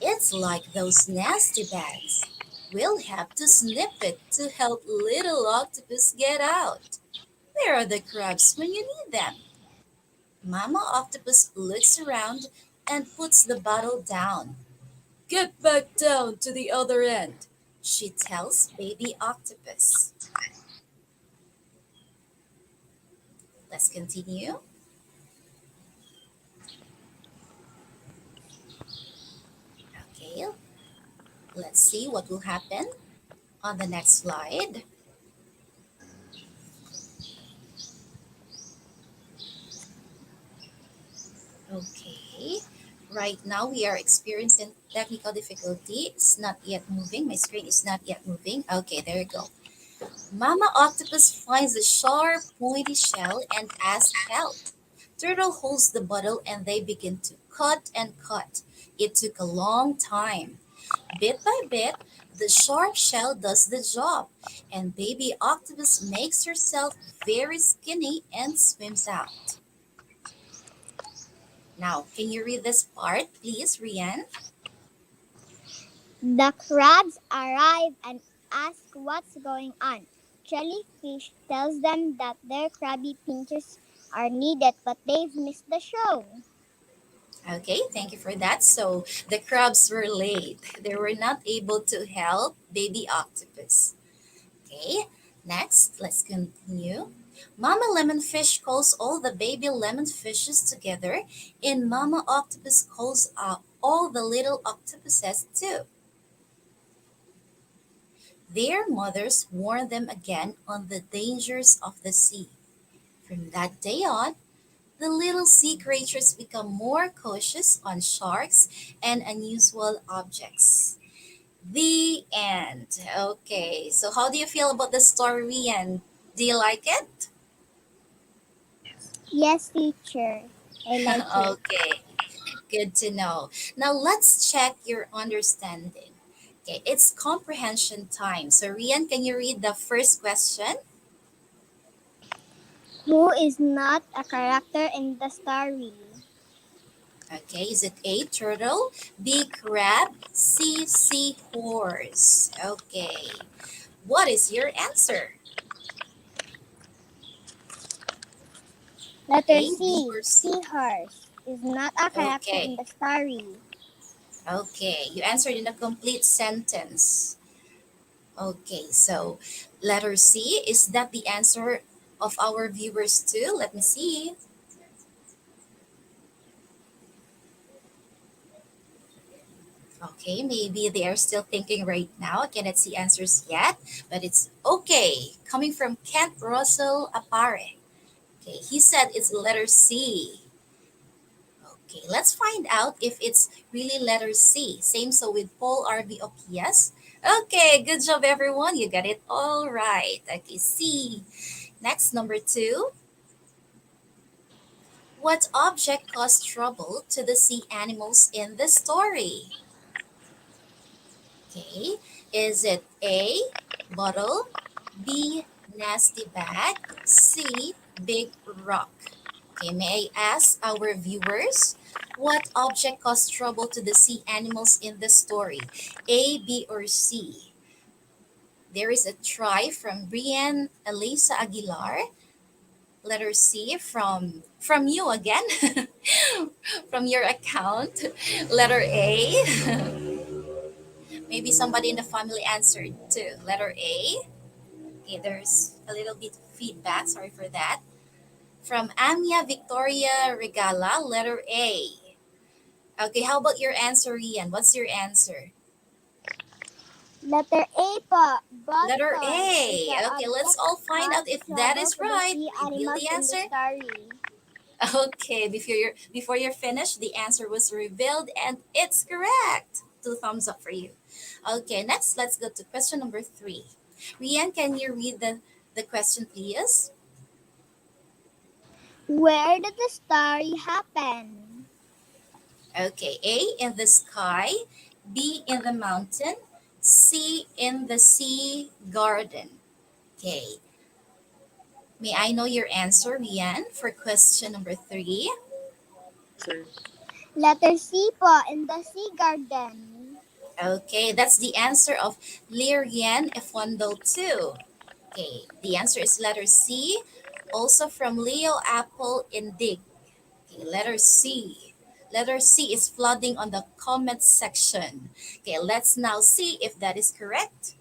It's like those nasty bags. We'll have to snip it to help little octopus get out. Where are the crabs when you need them? Mama Octopus looks around and puts the bottle down. Get back down to the other end, she tells Baby Octopus. Let's continue. Okay, let's see what will happen on the next slide. Okay, right now we are experiencing technical difficulty. It's not yet moving. My screen is not yet moving. Okay, there you go. Mama Octopus finds a sharp, pointy shell and asks help. Turtle holds the bottle and they begin to cut and cut. It took a long time. Bit by bit, the sharp shell does the job, and Baby Octopus makes herself very skinny and swims out. Now, can you read this part, please, Rian? The crabs arrive and ask what's going on. Jellyfish tells them that their crabby pinchers are needed, but they've missed the show. Okay, thank you for that. So the crabs were late. They were not able to help Baby Octopus. Okay, next, let's continue. Mama Lemonfish calls all the baby lemon fishes together, and Mama Octopus calls out all the little octopuses too. Their mothers warn them again on the dangers of the sea. From that day on, the little sea creatures become more cautious on sharks and unusual objects. The end. Okay, so how do you feel about the story, and do you like it? Yes, teacher. I like it. Okay, good to know. Now let's check your understanding. Okay, it's comprehension time. So Rian, can you read the first question? Who is not a character in the story? Okay, is it A, turtle, B, crab, C, seahorse? Okay, what is your answer? Letter A, C. B, or C? Seahorse is not a character Okay. in the story. Okay, you answered in a complete sentence. Okay, so letter C, is that the answer of our viewers too? Let me see. Okay, maybe they are still thinking right now. I cannot see answers yet, but it's okay. Coming from Kent Russell Apare. Okay, he said it's letter C. Okay, let's find out if it's really letter C. Same so with Paul RB Okias. Okay, good job everyone. You got it all right. Okay, C. Next, number 2. What object caused trouble to the sea animals in the story? Okay, is it A, bottle, B, nasty bag, C, big rock? Okay, may I ask our viewers, what object caused trouble to the sea animals in the story? A, B, or C? There is a try from Brian Elisa Aguilar. Letter C from you again, from your account. Letter A. Maybe somebody in the family answered too. Letter A. Okay, there's a little bit of feedback. Sorry for that. From Anya Victoria Regala, letter A. Okay, how about your answer, Ian? What's your answer? Letter A po, Letter bottle is A. the Okay, let's object all find out caused if that trouble is to the right. sea Reveal animals the in the answer. story. Okay, before you're finished, the answer was revealed and it's correct. 2 thumbs up for you. Okay, next let's go to question number 3. Rian, can you read the question, please? Where did the story happen? Okay, A in the sky, B in the mountain, C in the sea garden. Okay, may I know your answer, Rian, for question number 3? Letter C po, in the sea garden. Okay, that's the answer of Lirian Efondo 2. Okay, the answer is letter C, also from Leo Apple Indig. Okay, letter C. Letter C is flooding on the comment section. Okay, let's now see if that is correct.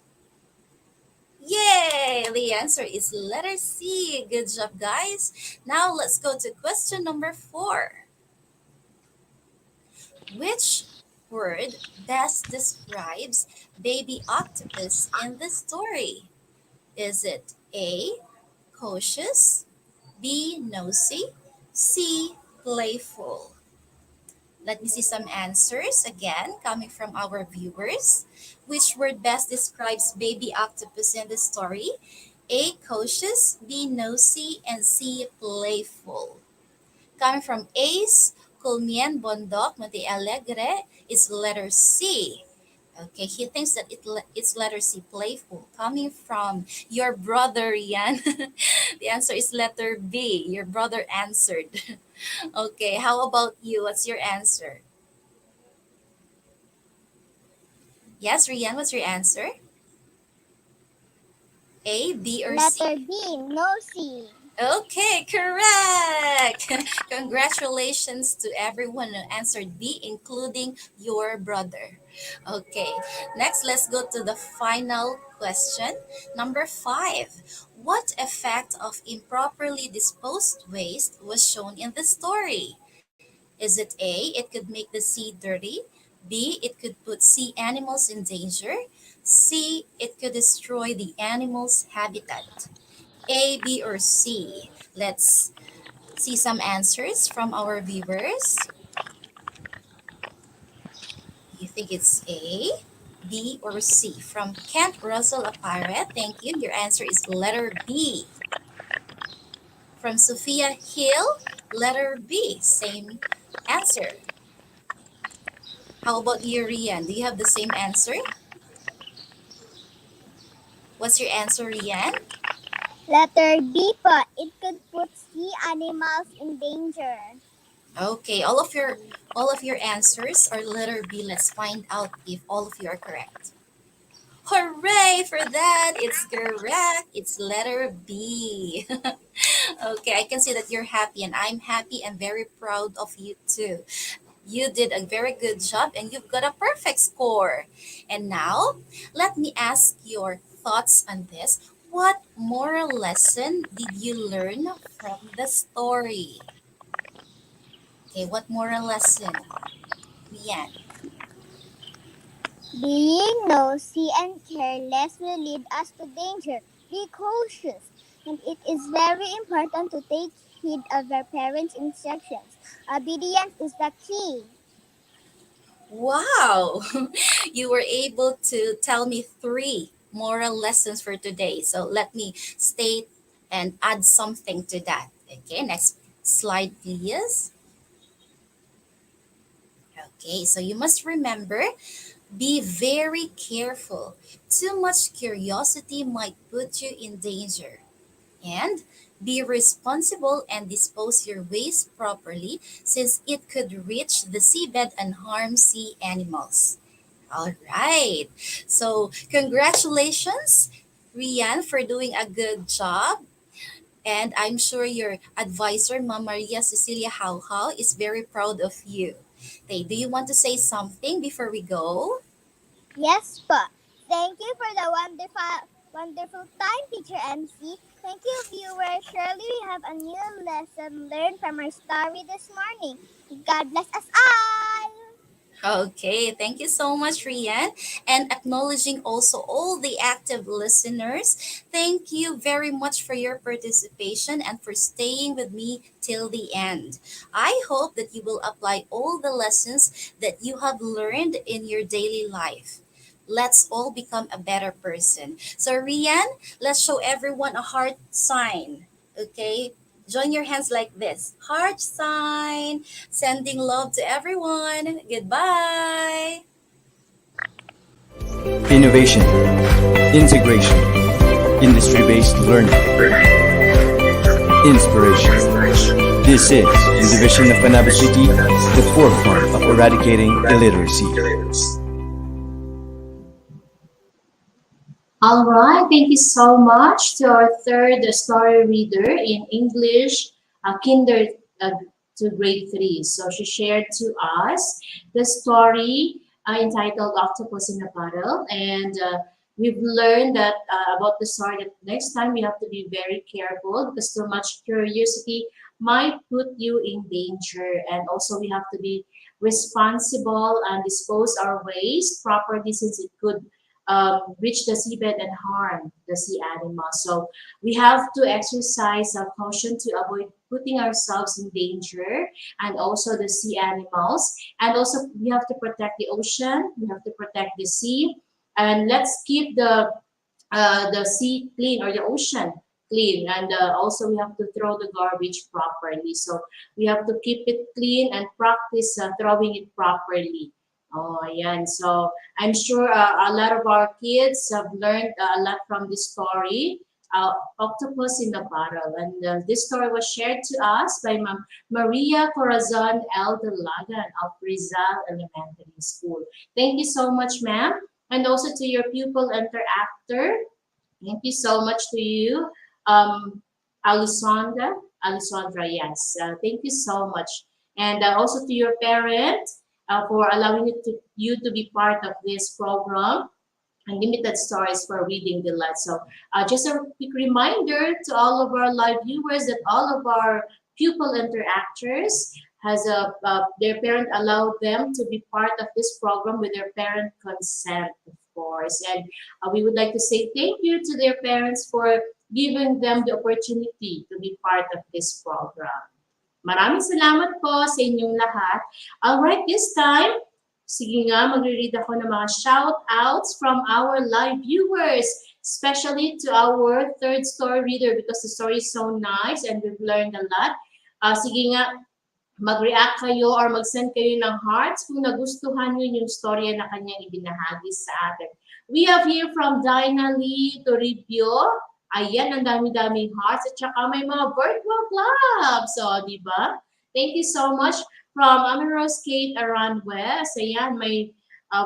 Yay! The answer is letter C. Good job, guys. Now let's go to question number 4. Which word best describes baby octopus in the story? Is it A, cautious, B, nosy, C, playful? Let me see some answers again coming from our viewers. Which word best describes baby octopus in the story? A, cautious, B, nosy, and C, playful. Coming from Ace Culmien Bondok Monte Alegre is letter C. Okay, he thinks that it's letter C, playful. Coming from your brother, Ian, the answer is letter B. Your brother answered. Okay, how about you? What's your answer? Yes, Rian, what's your answer? A, B, or C? Letter B, nosy. Okay, correct. Congratulations to everyone who answered B, including your brother. Okay, next let's go to the final question. Number 5. What effect of improperly disposed waste was shown in the story? Is it A, it could make the sea dirty? B, it could put sea animals in danger? C, it could destroy the animal's habitat? A, B, or C? Let's see some answers from our viewers. You think it's A, B, or C? From Kent Russell Apare, thank you. Your answer is letter B. From Sophia Hill, letter B. Same answer. How about you, Rian? Do you have the same answer? What's your answer, Rian? Letter B po, it could put sea animals in danger. Okay, all of your answers are letter B. Let's find out if all of you are correct. Hooray for that! It's correct. It's letter B. Okay, I can see that you're happy and I'm happy and very proud of you too. You did a very good job and you've got a perfect score. And now, let me ask your thoughts on this. What moral lesson did you learn from the story? Okay, what moral lesson? Rian. Being nosy and careless will lead us to danger. Be cautious. And it is very important to take heed of our parents' instructions. Obedience is the key. Wow! You were able to tell me three moral lessons for today. So let me state and add something to that. Okay, next slide, please. Okay, so you must remember, be very careful. Too much curiosity might put you in danger. And be responsible and dispose your waste properly since it could reach the seabed and harm sea animals. All right. So, congratulations, Rian, for doing a good job. And I'm sure your advisor, Mama Maria Cecilia Hauhau, is very proud of you. Okay, do you want to say something before we go? Yes, po. Thank you for the wonderful time, Teacher MC. Thank you, viewers. Surely we have a new lesson learned from our story this morning. God bless us all. Okay, thank you so much, Rian. And acknowledging also all the active listeners. Thank you very much for your participation and for staying with me till the end. I hope that you will apply all the lessons that you have learned in your daily life. Let's all become a better person. So, Rian, let's show everyone a heart sign. Okay? Join your hands like this. Heart sign. Sending love to everyone. Goodbye. Innovation, integration, industry-based learning, inspiration. This is the division of Panabo City, the forefront of eradicating illiteracy. All right, thank you so much to our third story reader in English, kinder uh, to grade 3. So she shared to us the story entitled Octopus in a Bottle. And we've learned that about the story that next time we have to be very careful because too much curiosity might put you in danger. And also we have to be responsible and dispose our waste properly since it could reach the seabed and harm the sea animals. So we have to exercise caution to avoid putting ourselves in danger and also the sea animals. And also we have to protect the ocean, we have to protect the sea, and let's keep the sea clean or the ocean clean. And also we have to throw the garbage properly. So we have to keep it clean and practice throwing it properly. Oh, yeah. So I'm sure a lot of our kids have learned a lot from this story, Octopus in the Bottle. And this story was shared to us by Ma'am Maria Corazon L. Dalagan of Rizal Elementary School. Thank you so much, ma'am. And also to your pupil interactor. Thank you so much to you, Alessandra. Alessandra, yes. Thank you so much. And also to your parent for allowing you to be part of this program, Unlimited Stories for Reading Delight. So just a quick reminder to all of our live viewers that all of our pupil interactors has their parent allowed them to be part of this program with their parent consent, of course. And we would like to say thank you to their parents for giving them the opportunity to be part of this program. Maraming salamat po sa inyong lahat. Alright, this time, sige nga, magre-read ako ng mga shout-outs from our live viewers, especially to our third story reader because the story is so nice and we've learned a lot. Sige nga, mag-react kayo or mag-send kayo ng hearts kung nagustuhan nyo yung storya na kanyang ibinahagi sa atin. We have here from Dinah Lee Toribio. Ayan, ang dami-daming hearts. At saka may mga virtual clubs. So, di ba? Thank you so much. From Rose Kate Aranwes. Ayan, may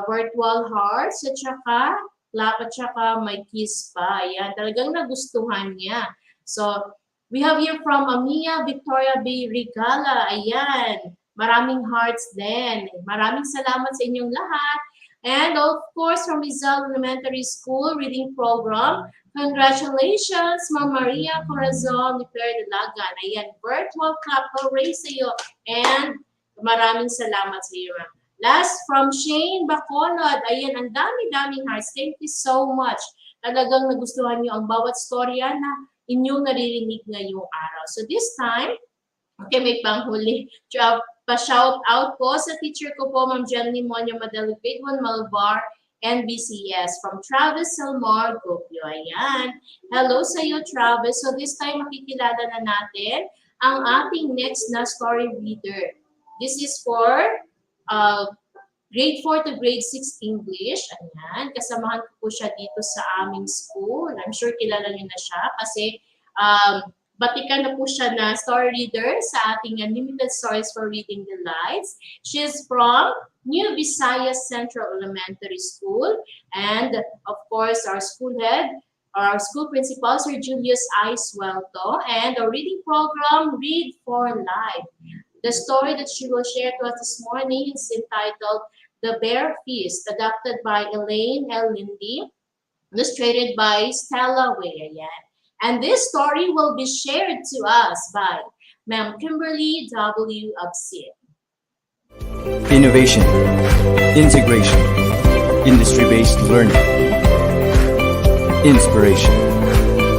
virtual hearts. At saka, clap at saka may kiss pa. Ayan, talagang nagustuhan niya. So, we have here from Amia Victoria B. Regala. Ayan, maraming hearts din. Maraming salamat sa inyong lahat. And of course, from Rizal Elementary School Reading Program, congratulations, Ma'am Maria Corazon ni Per Dalagan. Ayan, virtual clap hooray sa iyo. And maraming salamat sa iyo, ma'am. Last from Shane Bacolod. Ayan, ang dami-daming hearts. Thank you so much. Talagang nagustuhan niyo ang bawat storya na inyong naririnig ngayong araw. So this time, okay, may panghuli. Pa-shout out po sa teacher ko po, Ma'am Jenny Monyo Madali Pidwan Malvar, NBCS, from Travis Salmar Gopio. Ayan. Hello sa iyo, Travis. So this time, makikilala na natin ang ating next na story reader. This is for grade 4 to grade 6 English. Ayan. Kasamahan ko po siya dito sa aming school. I'm sure kilala niyo na siya kasi batikan na po siya na story reader sa ating Unlimited Stories for Reading Delights. She's from New Visayas Central Elementary School. And of course, our school head, our school principal, Sir Julius I. Suelto, and our reading program, Read for Life. The story that she will share to us this morning is entitled The Bear Feast, adapted by Elaine L. Lindy, illustrated by Stella Wayayan. And this story will be shared to us by Ma'am Kimberly W. Absin. Innovation, integration, industry-based learning, inspiration.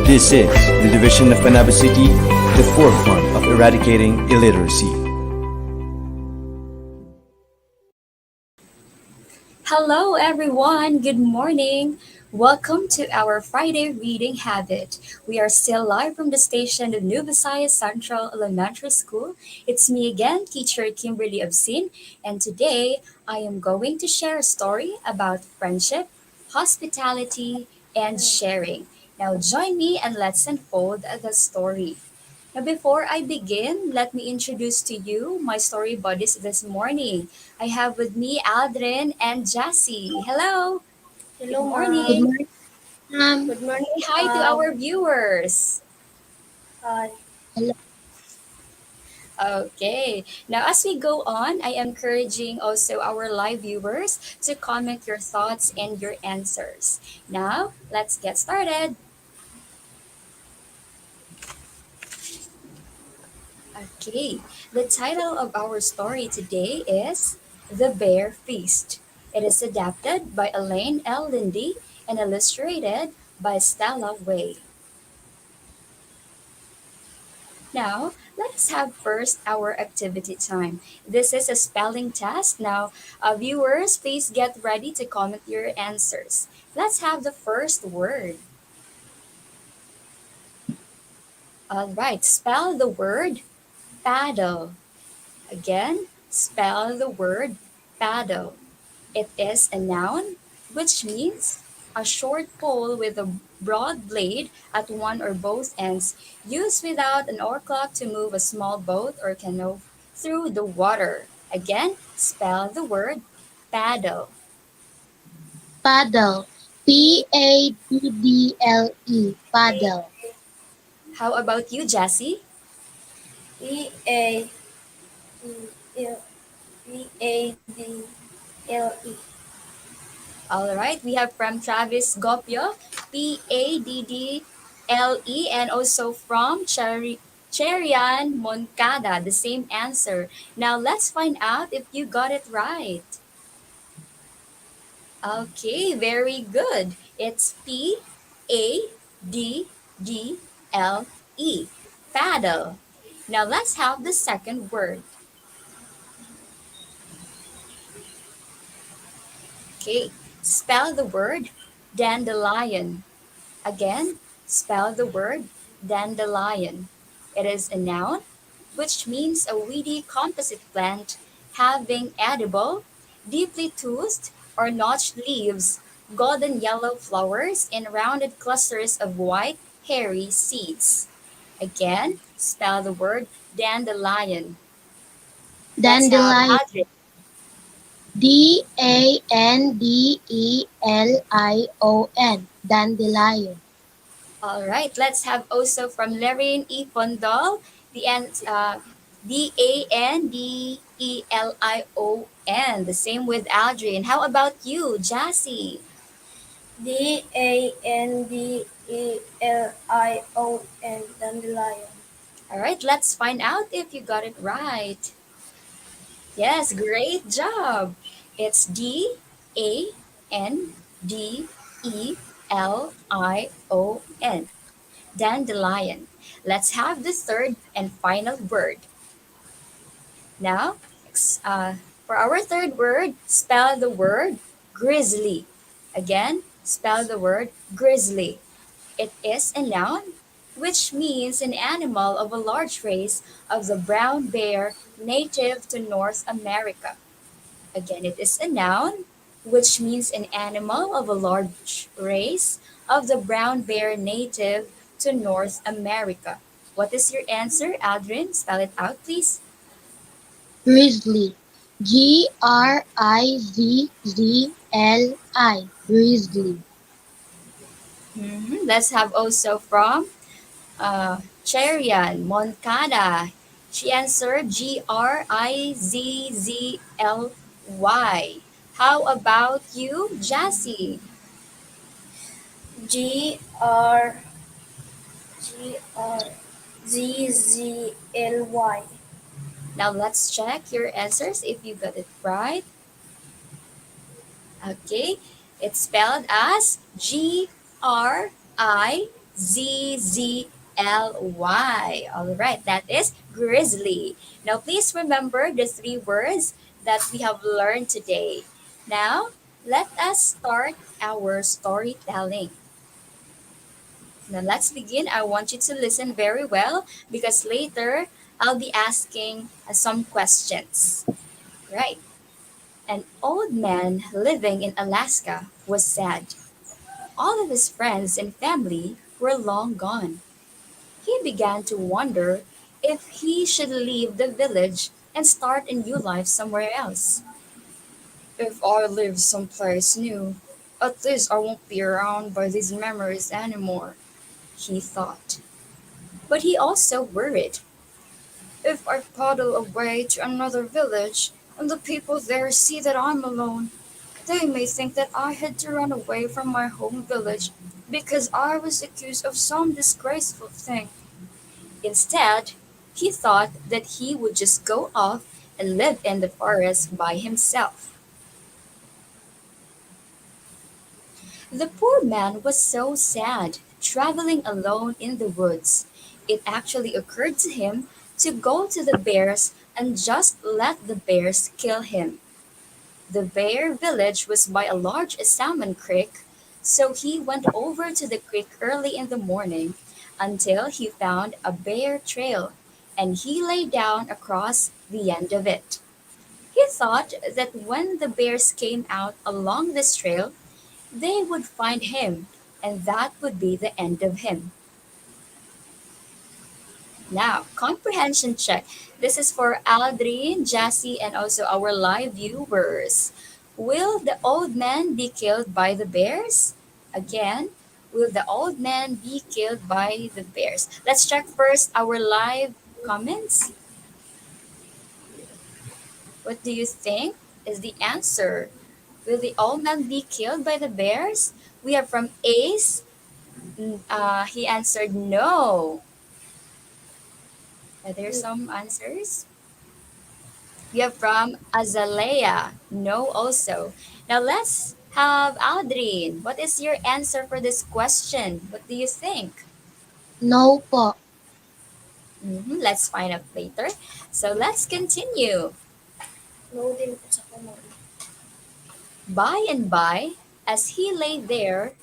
This is the Division of Panabo City, the forefront of eradicating illiteracy. Hello everyone, good morning. Welcome to our Friday reading habit. We are still live from the station of New Visayas Central Elementary School. It's me again, teacher Kimberly Absin, and today I am going to share a story about friendship, hospitality, and sharing. Now join me and let's unfold the story. Now, before I begin, let me introduce to you my story buddies this morning. I have with me Aldrin and Jassy. Hello. Hello, Good morning. Good morning. Say hi to our viewers. Hello. Okay. Now, as we go on, I am encouraging also our live viewers to comment your thoughts and your answers. Now, let's get started. Okay, the title of our story today is The Bear Feast. It is adapted by Elaine L. Lindy and illustrated by Stella Way. Now, let's have first our activity time. This is a spelling test. Now, viewers, please get ready to comment your answers. Let's have the first word. All right, spell the word paddle. Again, spell the word paddle. It is a noun, which means a short pole with a broad blade at one or both ends, used without an oar-clock to move a small boat or canoe through the water. Again, spell the word paddle. Paddle. Paddle. Paddle. How about you, Jassy? Paddle. All right, we have from Travis Gopio, Paddle, and also from Cherian Moncada, the same answer. Now let's find out if you got it right. Okay, very good. It's Paddle, paddle. Now let's have the second word. Okay, spell the word dandelion. Again, spell the word dandelion. It is a noun, which means a weedy composite plant having edible, deeply toothed or notched leaves, golden yellow flowers, and rounded clusters of white, hairy seeds. Again, spell the word dandelion. Let's have Dandelion. Adri. Dandelion. Dandelion. All right, let's have also from Lorraine E. Fondol, Dandelion, the same with Adrian. How about you, Jassy? Dandelion. Dandelion. All right, let's find out if you got it right. Yes, great job. It's Dandelion. Dandelion. Let's have the third and final word. Now, for our third word, spell the word grizzly. Again, spell the word grizzly. It is a noun, which means an animal of a large race of the brown bear native to North America. Again, it is a noun, which means an animal of a large race of the brown bear native to North America. What is your answer, Adrian? Spell it out, please. Grizzly. Grizzly. Grizzly. Let's have also from Cherian Moncada. She answered Grizzly. How about you, Jassy? Grizzly. Now let's check your answers if you got it right. Okay, it's spelled as Grizzly. All right, that is grizzly. Now please remember the three words that we have learned today. Now, let us start our storytelling. Now let's begin. I want you to listen very well because later I'll be asking some questions. Right. An old man living in Alaska was sad. All of his friends and family were long gone. He began to wonder if he should leave the village and start a new life somewhere else. If I live someplace new, at least I won't be around by these memories anymore, he thought. But he also worried. If I paddle away to another village and the people there see that I'm alone, they may think that I had to run away from my home village because I was accused of some disgraceful thing. Instead, he thought that he would just go off and live in the forest by himself. The poor man was so sad, traveling alone in the woods. It actually occurred to him to go to the bears and just let the bears kill him. The bear village was by a large salmon creek, so he went over to the creek early in the morning until he found a bear trail, and he lay down across the end of it. He thought that when the bears came out along this trail, they would find him, and that would be the end of him. Now, comprehension check. This is for Aldrin, Jassy, and also our live viewers. Will the old man be killed by the bears? Again, will the old man be killed by the bears? Let's check first our live comments. What do you think is the answer? Will the old man be killed by the bears? We have from Ace. He answered no. Are there some answers? We have from Azalea. No also. Now let's have Aldrin. What is your answer for this question? What do you think? No po. Let's find out later. So let's continue. No din po sa kumon. By and by, as he lay there,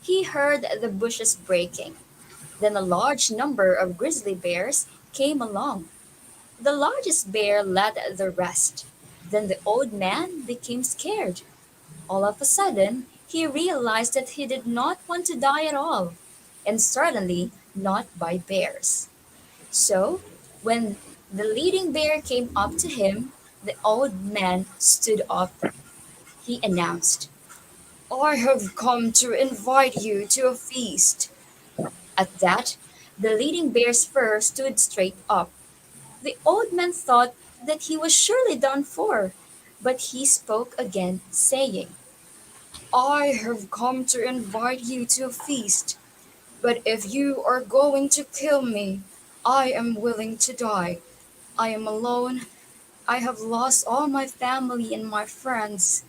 he heard the bushes breaking. Then a large number of grizzly bears came along. The largest bear led the rest. Then the old man became scared. All of a sudden, he realized that he did not want to die at all, and certainly not by bears. So, when the leading bear came up to him, the old man stood up. He announced, I have come to invite you to a feast. At that, the leading bear's fur stood straight up. The old man thought that he was surely done for, but he spoke again, saying, I have come to invite you to a feast, but if you are going to kill me, I am willing to die. I am alone, I have lost all my family and my friends.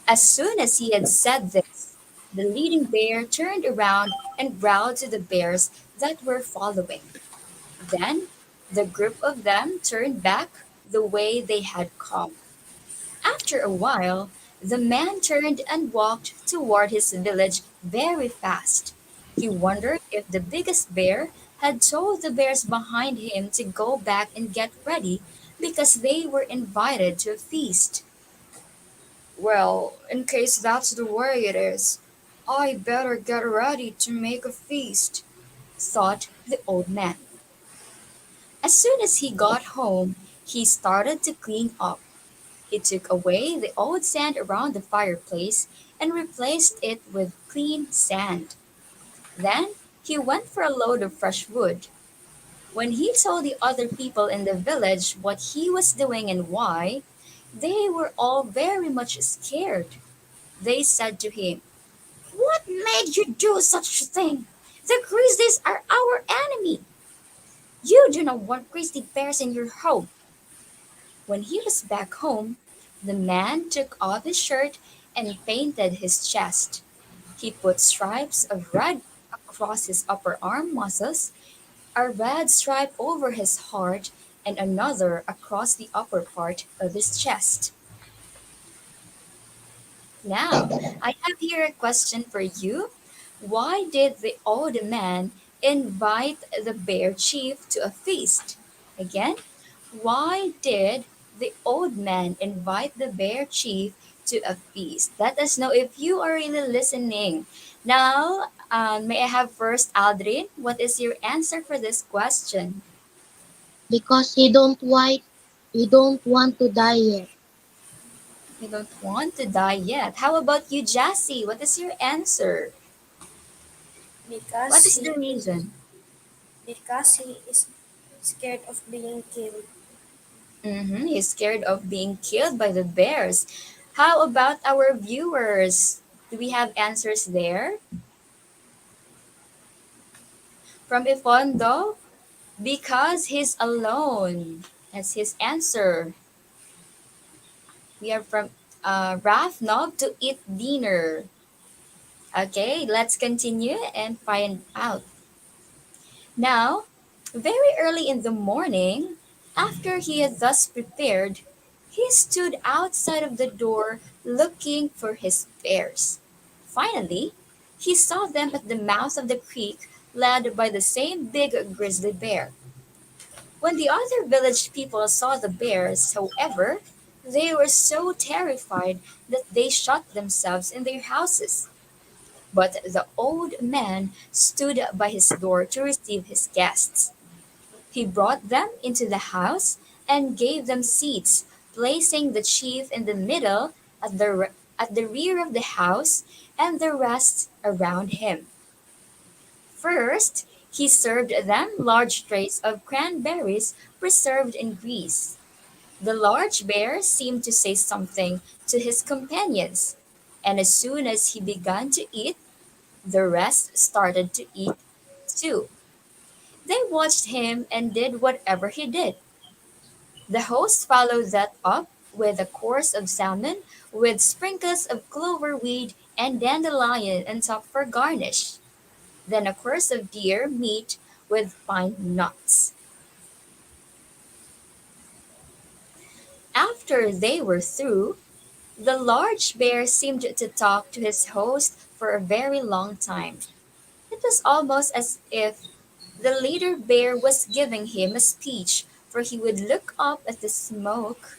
As soon as he had said this, the leading bear turned around and growled to the bears that were following. Then the group of them turned back the way they had come. After a while, the man turned and walked toward his village very fast. He wondered if the biggest bear had told the bears behind him to go back and get ready because they were invited to a feast. Well, in case that's the way it is, I better get ready to make a feast, thought the old man. As soon as he got home, he started to clean up. He took away the old sand around the fireplace and replaced it with clean sand. Then he went for a load of fresh wood. When he told the other people in the village what he was doing and why, they were all very much scared. They said to him, "What made you do such a thing? The grizzlies are our enemy. You do not want grizzly bears in your home." When he was back home, the man took off his shirt and painted his chest. He put stripes of red across his upper arm muscles, a red stripe over his heart, and another across the upper part of his chest. Now, I have here a question for you. Why did the old man invite the bear chief to a feast? Again, why did the old man invite the bear chief to a feast? Let us know if you are really listening. Now, may I have first Aldrin? What is your answer for this question? Because he don't want to die yet. You don't want to die yet. How about you, Jassy? What is your answer? What because is the reason? he is scared of being killed. He's scared of being killed by the bears. How about our viewers? Do we have answers there? From Ifondo, because he's alone. That's his answer. We are from Raf Nog to eat dinner. Okay, let's continue and find out. Now, very early in the morning, after he had thus prepared, he stood outside of the door looking for his bears. Finally, he saw them at the mouth of the creek led by the same big grizzly bear. When the other village people saw the bears, however, they were so terrified that they shut themselves in their houses. But the old man stood by his door to receive his guests. He brought them into the house and gave them seats, placing the chief in the middle at the rear of the house and the rest around him. First, he served them large trays of cranberries preserved in grease. The large bear seemed to say something to his companions, and as soon as he began to eat, the rest started to eat too. They watched him and did whatever he did. The host followed that up with a course of salmon with sprinkles of clover weed and dandelion on top for garnish. Then a course of deer meat with pine nuts. After they were through, the large bear seemed to talk to his host for a very long time. It was almost as if the leader bear was giving him a speech, for he would look up at the smoke.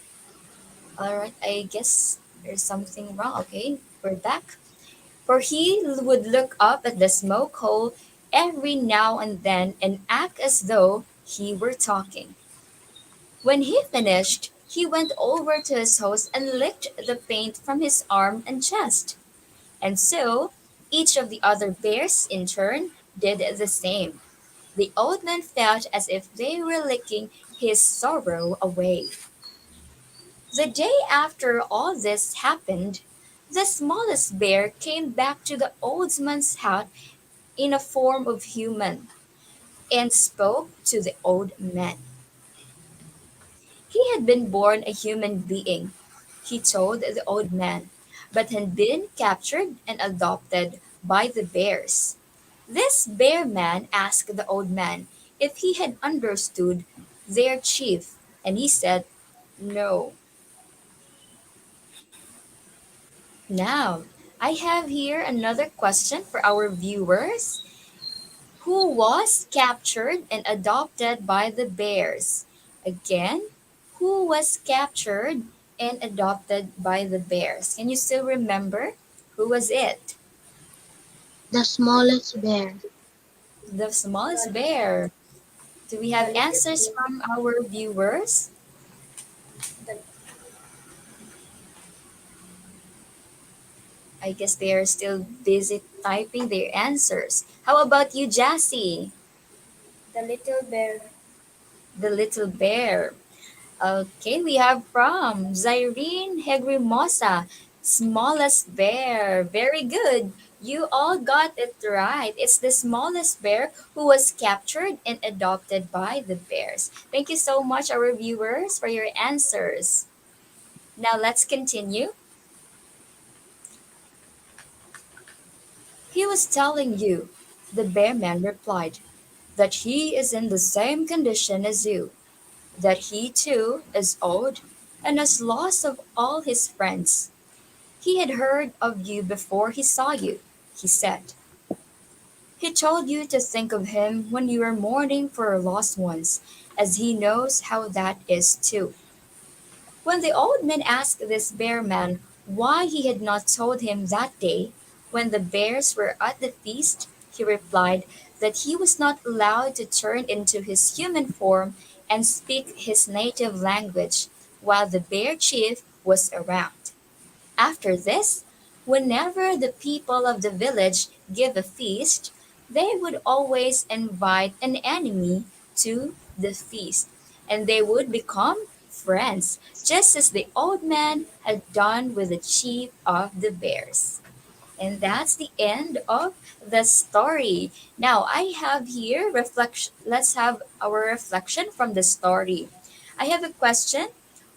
Alright, I guess there's something wrong. Okay, we're back. For he would look up at the smoke hole every now and then and act as though he were talking. When he finished, he went over to his host and licked the paint from his arm and chest. And so, each of the other bears in turn did the same. The old man felt as if they were licking his sorrow away. The day after all this happened, the smallest bear came back to the old man's hut in a form of human and spoke to the old man. He had been born a human being, he told the old man, but had been captured and adopted by the bears. This bear man asked the old man if he had understood their chief, and he said, "No." Now, I have here another question for our viewers. Who was captured and adopted by the bears? Again, who was captured and adopted by the bears? Can you still remember? Who was it? The smallest bear. The smallest bear. Do we have answers from our viewers? I guess they are still busy typing their answers. How about you, Jassy? The little bear. The little bear. Okay, we have from Zyrene Hegrimosa, smallest bear. Very good. You all got it right. It's the smallest bear who was captured and adopted by the bears. Thank you so much, our viewers, for your answers. Now let's continue. He was telling you, the bear man replied, that he is in the same condition as you, that he too is old and has lost of all his friends. He had heard of you before he saw you, he said. He told you to think of him when you are mourning for your lost ones, as he knows how that is too. When the old man asked this bear man why he had not told him that day, when the bears were at the feast, he replied that he was not allowed to turn into his human form and speak his native language while the bear chief was around. After this, whenever the people of the village give a feast, they would always invite an enemy to the feast, and they would become friends, just as the old man had done with the chief of the bears. And that's the end of the story. Now I have here reflection. Let's have our reflection from the story. I have a question.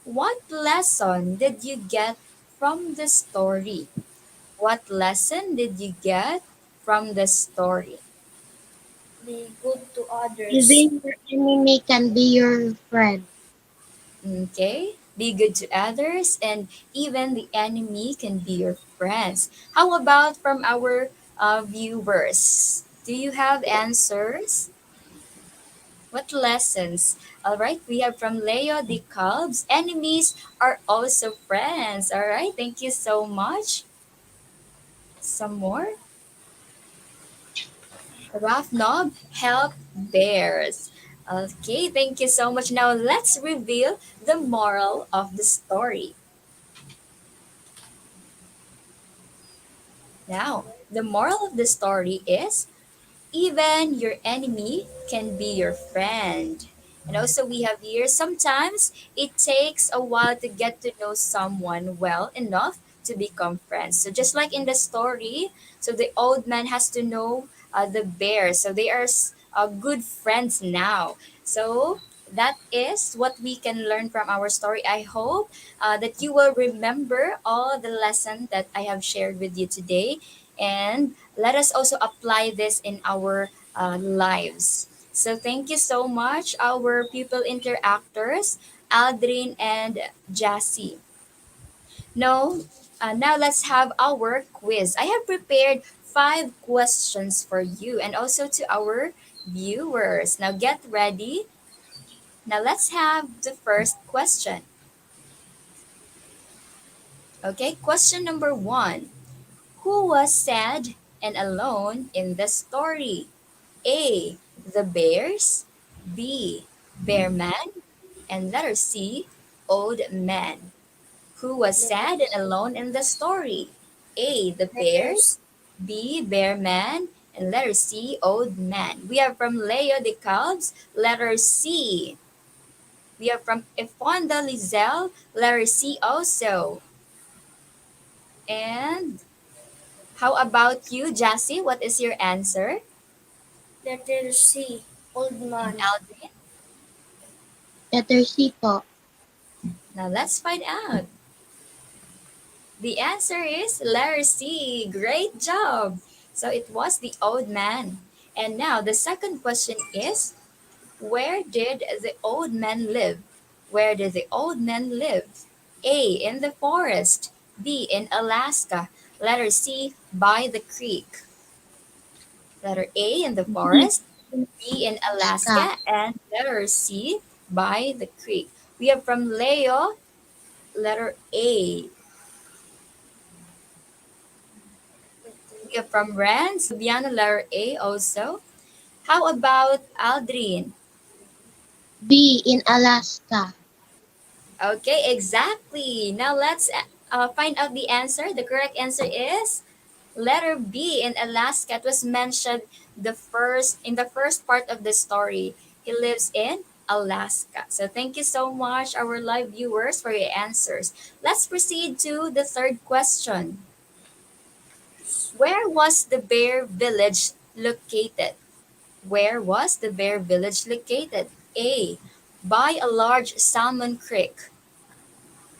What lesson did you get from the story? What lesson did you get from the story? Be good to others. Even your enemy can be your friend. Okay? Be good to others, and even the enemy can be your friends. How about from our viewers? Do you have answers? What lessons? All right, we have from Leo the Cubs. Enemies are also friends. All right, thank you so much. Some more. Rough Knob, help bears. Okay, thank you so much. Now let's reveal the moral of the story. Now, the moral of the story is even your enemy can be your friend. And also, we have here sometimes it takes a while to get to know someone well enough to become friends. So, just like in the story, so the old man has to know the bear. So, they are good friends now. So, that is what we can learn from our story. I hope that you will remember all the lesson that I have shared with you today, and let us also apply this in our lives. So thank you so much, our pupil interactors, Aldrin and Jassy. Now let's have our quiz. I have prepared 5 questions for you and also to our viewers. Now get ready. Now let's have the first question. Okay, question number 1. Who was sad and alone in the story? A. The bears. B. Bear man. And letter C. Old man. Who was sad and alone in the story? A. The bears. B. Bear man. And letter C. Old man. We are from Leo de Calves. Letter C. We are from Ifonda Lizelle. Letter C also. And how about you, Jassy? What is your answer? Letter C. Old And man. Aldrin? Letter C po. Now let's find out. The answer is letter C. Great job. So it was the old man. And now the second question is, where did the old man live? Where did the old man live? A. In the forest. B. In Alaska. Letter C. By the creek. Letter A. In the B. forest. B. In Ska. Alaska. And letter C. By the creek. We have from Leo, letter A. We have from Renz, Biano, letter A also. How about Aldrin? B. In Alaska. Okay, exactly. Now let's find out the answer. The correct answer is letter B, in Alaska. It was mentioned in the first part of the story. He lives in Alaska. So thank you so much, our live viewers, for your answers. Let's proceed to the third question. Where was the bear village located? Where was the bear village located? A. By a large salmon creek.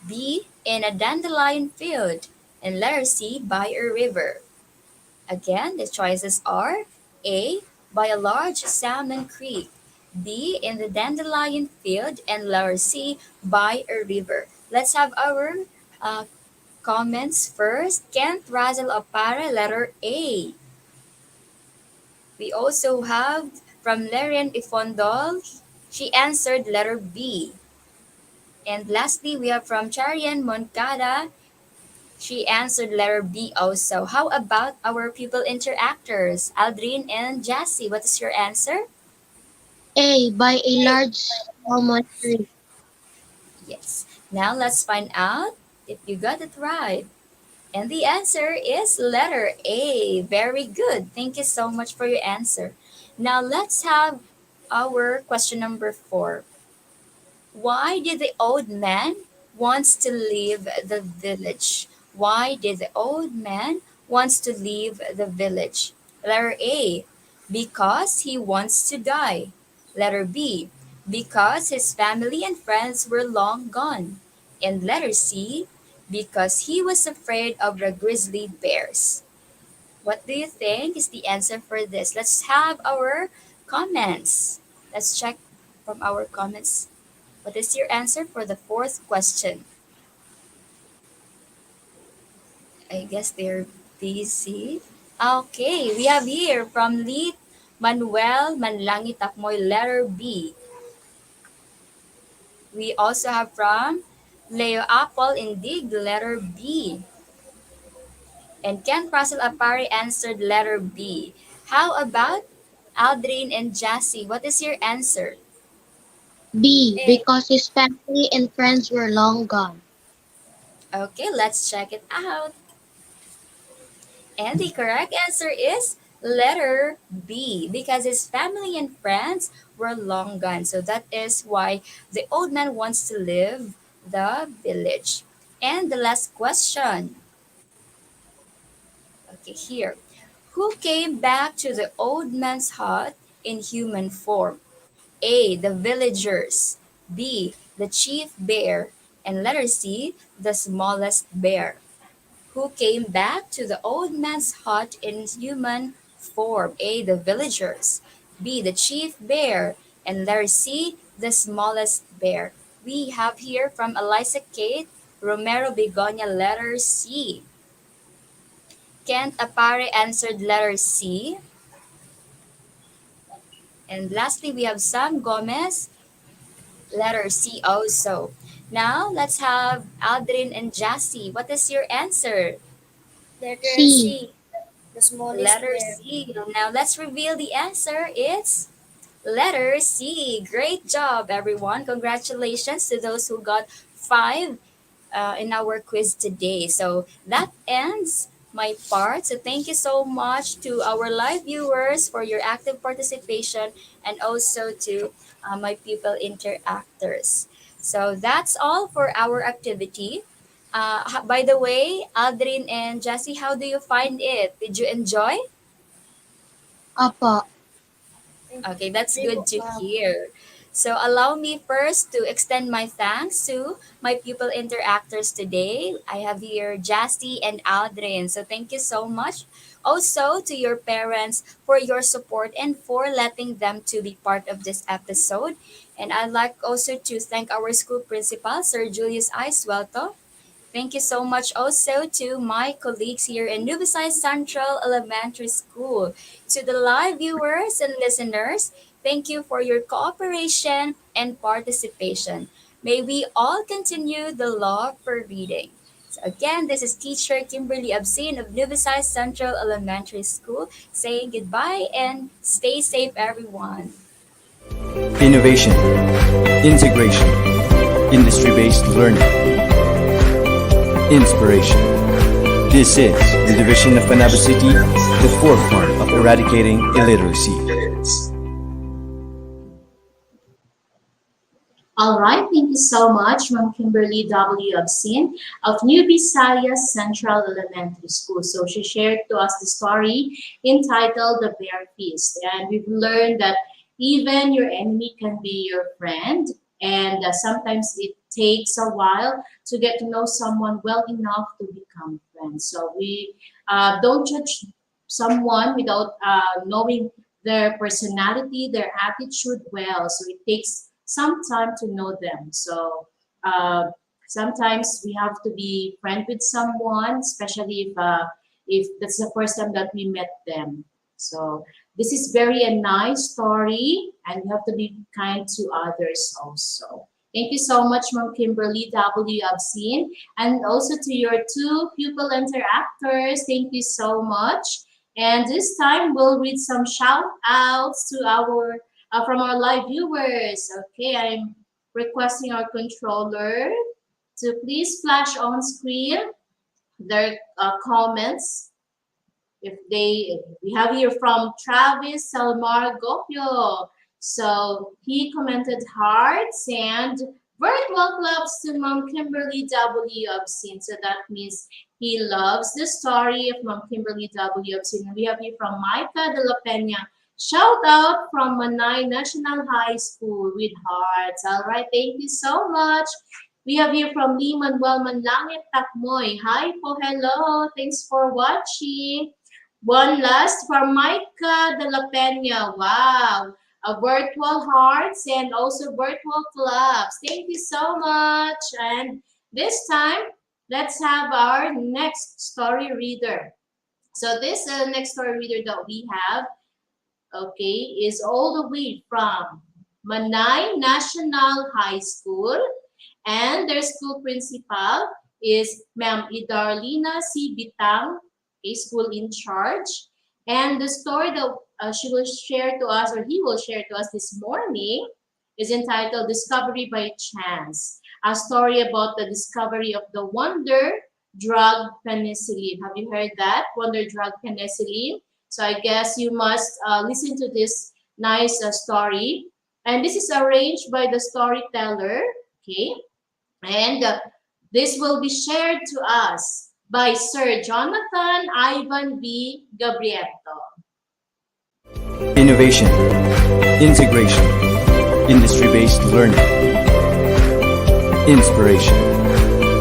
B. In a dandelion field. And letter C. By a river. Again, the choices are A. By a large salmon creek. B. In the dandelion field. And letter C. By a river. Let's have our uh, comments first. Kent Razel Opara, letter A. We also have from Larian Ifondol, she answered letter B. And lastly, we have from Charian Moncada, she answered letter B also. How about our pupil interactors, Aldrin and Jassy? What is your answer? A. By a large almond tree. Yes. Now let's find out if you got it right. And the answer is letter A. Very good. Thank you so much for your answer. Now let's have our question number 4. Why did the old man wants to leave the village? Why did the old man wants to leave the village? Letter A, because he wants to die. Letter B, because his family and friends were long gone. And letter C, because he was afraid of the grizzly bears. What do you think is the answer for this? Let's have our comments. Let's check from our comments. What is your answer for the fourth question? I guess they're busy. Okay, we have here from Lit Manuel Manlangi Takmoy, letter B. We also have from Leo Apple Indig, letter B. And Ken Russell Apari answered letter B. How about Aldrin and Jassy? What is your answer? B. Because his family and friends were long gone. Okay, let's check it out. And the correct answer is letter B, because his family and friends were long gone. So that is why the old man wants to leave the village. And the last question. Okay, here. Who came back to the old man's hut in human form? A. The villagers. B. The chief bear. And letter C. The smallest bear. Who came back to the old man's hut in human form? A. The villagers. B. The chief bear. And letter C. The smallest bear. We have here from Eliza Kate Romero Begonia, letter C. Kent Apare answered letter C. And lastly, we have Sam Gomez, letter C also. Now, let's have Aldrin and Jassy. What is your answer? Letter C. C. The smallest Letter bear. C. Now, let's reveal the answer. It's letter C. Great job, everyone. Congratulations to those who got 5 in our quiz today. So that ends my part. So thank you so much to our live viewers for your active participation, and also to my pupil interactors. So that's all for our activity. By the way, Aldrin and Jessie, how do you find it? Did you enjoy? Apa. Okay, that's Very good good, to ma'am. hear. So allow me first to extend my thanks to my pupil interactors today. I have here Justy and Aldrin. So thank you so much. Also to your parents for your support and for letting them to be part of this episode. And I'd like also to thank our school principal, Sir Julius I. Suelto. Thank you so much also to my colleagues here in Nubisay Central Elementary School. To the live viewers and listeners, thank you for your cooperation and participation. May we all continue the love for reading. So again, this is teacher Kimberly Absin of Nubisay Central Elementary School saying goodbye and stay safe everyone. Innovation, integration, industry-based learning, inspiration. This is the division of Panabo City, the forefront of eradicating illiteracy. All right, thank you so much, Ma'am Kimberly W. Absin of New Visayas Central Elementary School. So she shared to us the story entitled The Bear Feast. And we've learned that even your enemy can be your friend. And sometimes it takes a while to get to know someone well enough to become friends. So we don't judge someone without knowing their personality, their attitude well. So it takes some time to know them. So sometimes we have to be friend with someone, especially if that's the first time that we met them. So this is very a nice story, and you have to be kind to others also. Thank you so much, Ma'am Kimberly W. Absin, and also to your two pupil interactors. Thank you so much. And this time we'll read some shout outs to our from our live viewers. Okay, I'm requesting our controller to please flash on screen their comments. We have here from Travis Salmar Gopio. So he commented hearts and virtual clubs to Mom Kimberly W. Obscene. So that means he loves the story of Mom Kimberly W. Obscene. We have here from Micah de la Peña. Shout out from Manay National High School with hearts. All right, thank you so much. We have here from Lee Manuel Manlangit Takmoy. Hi po, hello. Thanks for watching. One last for Micah de la Peña. Wow. A virtual hearts and also virtual clubs. Thank you so much. And this time, let's have our next story reader. So this next story reader that we have, okay, is all the way from Manay National High School, and their school principal is Ma'am Idarlina C. Bitang, a school in charge. And the story that she will share to us, or he will share to us this morning, is entitled Discovery by Chance, a story about the discovery of the wonder drug penicillin. Have you heard that? Wonder drug penicillin. So I guess you must listen to this nice story. And this is arranged by the storyteller, okay? And this will be shared to us by Sir Jonathan Ivan B. Gabrielto. Innovation, integration, industry-based learning, inspiration.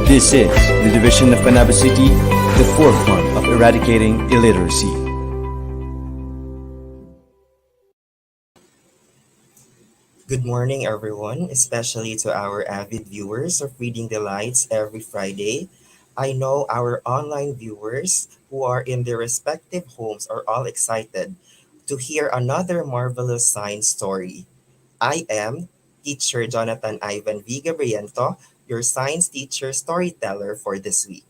This is the division of Panabo City, the forefront of eradicating illiteracy. Good morning, everyone, especially to our avid viewers of Reading Delights every Friday. I know our online viewers who are in their respective homes are all excited to hear another marvelous science story. I am teacher Jonathan Ivan V. Gabriento, your science teacher storyteller for this week.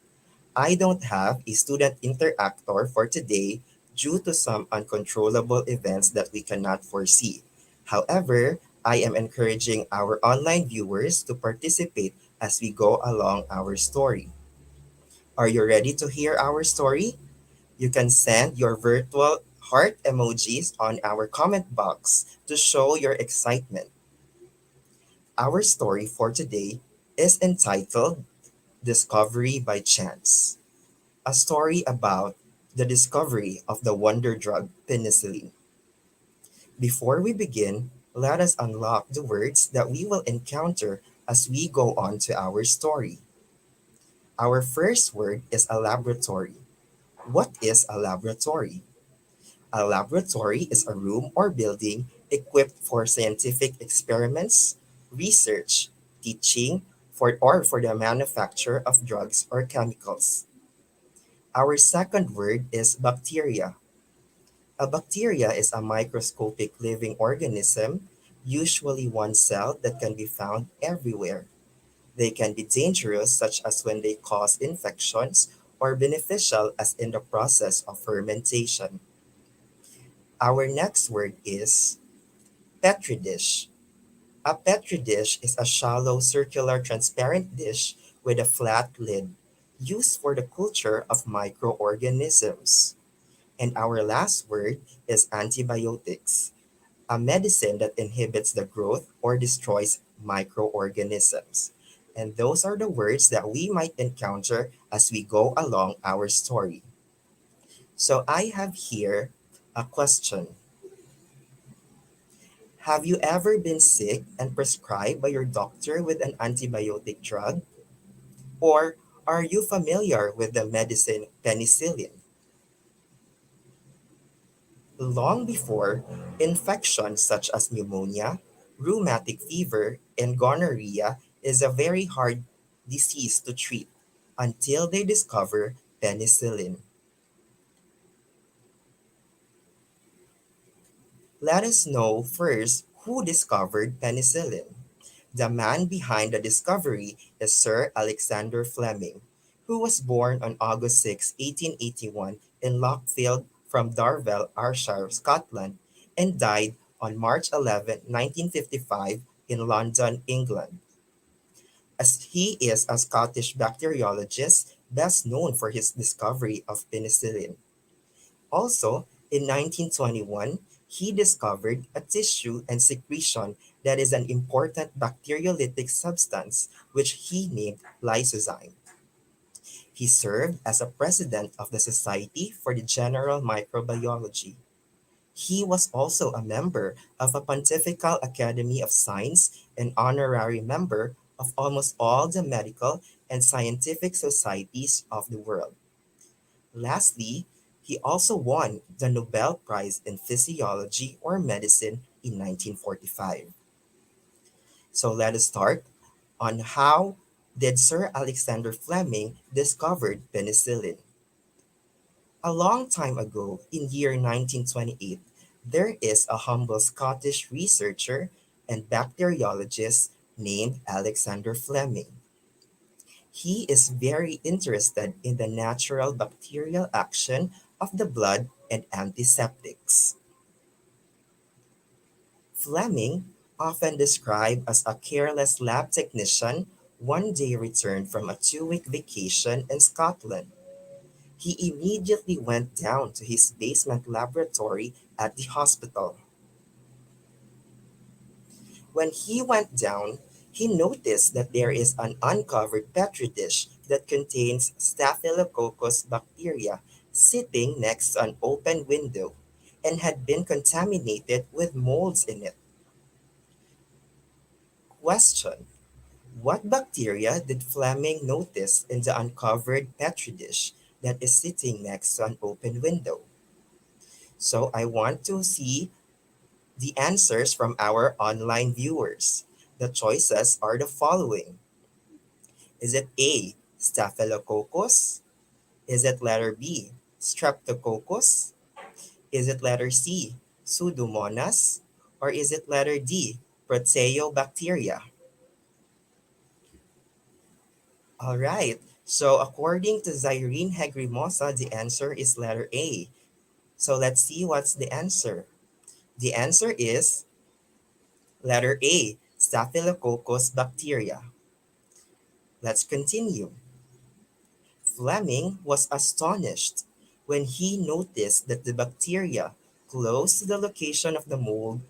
I don't have a student interactor for today due to some uncontrollable events that we cannot foresee. However, I am encouraging our online viewers to participate as we go along our story. Are you ready to hear our story? You can send your virtual heart emojis on our comment box to show your excitement. Our story for today is entitled Discovery by Chance, a story about the discovery of the wonder drug penicillin. Before we begin, Let us unlock the words that we will encounter as we go on to our story. Our first word is a laboratory. What is a laboratory? A laboratory is a room or building equipped for scientific experiments, research, teaching, or for the manufacture of drugs or chemicals. Our second word is bacteria. A bacteria is a microscopic living organism, usually one cell that can be found everywhere. They can be dangerous, such as when they cause infections, or beneficial, as in the process of fermentation. Our next word is Petri dish. A Petri dish is a shallow circular transparent dish with a flat lid used for the culture of microorganisms. And our last word is antibiotics, a medicine that inhibits the growth or destroys microorganisms. And those are the words that we might encounter as we go along our story. So I have here a question. Have you ever been sick and prescribed by your doctor with an antibiotic drug? Or are you familiar with the medicine penicillin? Long before, infections such as pneumonia, rheumatic fever, and gonorrhea is a very hard disease to treat until they discover penicillin. Let us know first who discovered penicillin. The man behind the discovery is Sir Alexander Fleming, who was born on August 6, 1881 in Lockfield from Darvel, Ayrshire, Scotland, and died on March 11, 1955 in London, England. As he is a Scottish bacteriologist best known for his discovery of penicillin. Also, in 1921, he discovered a tissue and secretion that is an important bacteriolytic substance which he named lysozyme. He served as a president of the Society for the General Microbiology. He was also a member of a Pontifical Academy of Science and honorary member of almost all the medical and scientific societies of the world. Lastly, he also won the Nobel Prize in Physiology or Medicine in 1945. So let us start on how did Sir Alexander Fleming discovered penicillin. A long time ago, in year 1928, there is a humble Scottish researcher and bacteriologist named Alexander Fleming. He is very interested in the natural bacterial action of the blood and antiseptics. Fleming, often described as a careless lab technician, one day returned from a 2-week vacation in Scotland. He immediately went down to his basement laboratory at the hospital. When he went down, he noticed that there is an uncovered petri dish that contains Staphylococcus bacteria sitting next to an open window and had been contaminated with molds in it. Question: what bacteria did Fleming notice in the uncovered petri dish that is sitting next to an open window? So I want to see the answers from our online viewers. The choices are the following. Is it A, Staphylococcus? Is it letter B, Streptococcus? Is it letter C, Pseudomonas? Or is it letter D, Proteobacteria? All right. So according to Zyrene Hegrimosa, the answer is letter A. So let's see what's the answer. The answer is letter A, Staphylococcus bacteria. Let's continue. Fleming was astonished when he noticed that the bacteria close to the location of the mold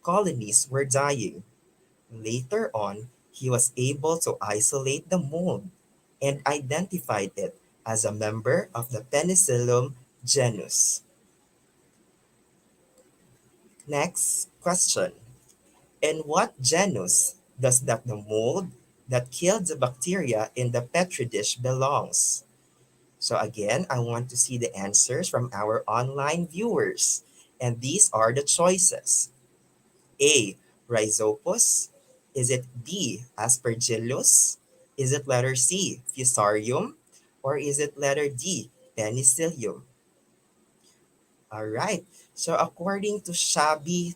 colonies were dying. Later on, he was able to isolate the mold and identified it as a member of the Penicillium genus. Next question. And what genus does that the mold that killed the bacteria in the petri dish belongs? So again, I want to see the answers from our online viewers. And these are the choices. A. Rhizopus. Is it B. Aspergillus? Is it letter C. Fusarium? Or is it letter D. Penicillium? All right. So according to Shabby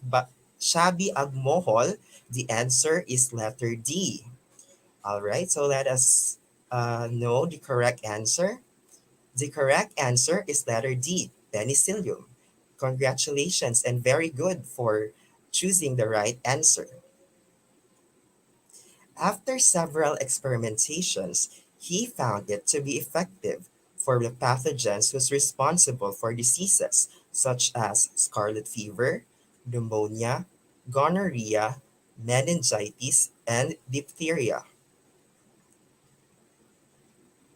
Agmohol, the answer is letter D. All right. So let us know the correct answer. The correct answer is letter D, penicillium. Congratulations and very good for choosing the right answer. After several experimentations, he found it to be effective for the pathogens who's responsible for diseases such as scarlet fever, pneumonia, gonorrhea, meningitis, and diphtheria.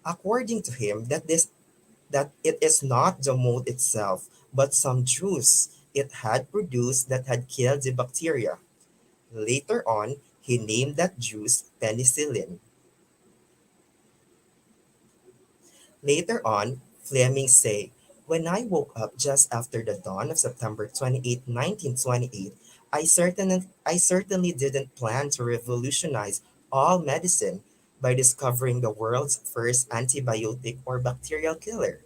According to him, that it is not the mold itself, but some juice it had produced that had killed the bacteria. Later on, he named that juice penicillin. Later on, Fleming say, when I woke up just after the dawn of September 28, 1928, I certainly didn't plan to revolutionize all medicine by discovering the world's first antibiotic or bacterial killer.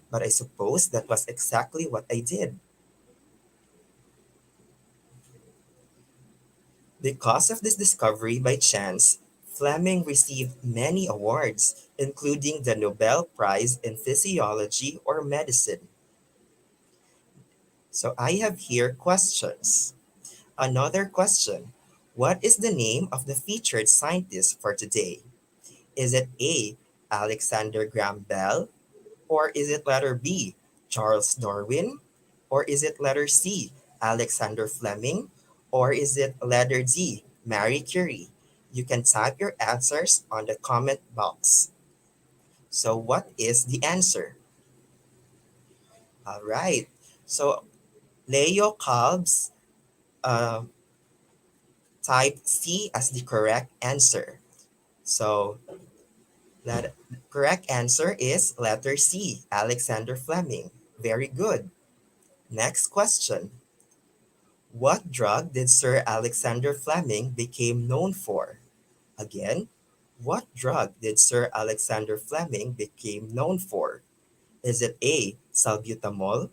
But I suppose that was exactly what I did. Because of this discovery by chance, Fleming received many awards, including the Nobel Prize in Physiology or Medicine. So I have here questions. Another question. What is the name of the featured scientist for today? Is it A. Alexander Graham Bell? Or is it letter B. Charles Darwin? Or is it letter C. Alexander Fleming? Or is it letter D. Marie Curie? You can type your answers on the comment box. So what is the answer? All right. So Leo Kalbs uh, typed C as the correct answer. So that correct answer is letter C, Alexander Fleming. Very good. Next question. What drug did Sir Alexander Fleming became known for? Again, what drug did Sir Alexander Fleming became known for? Is it A, salbutamol,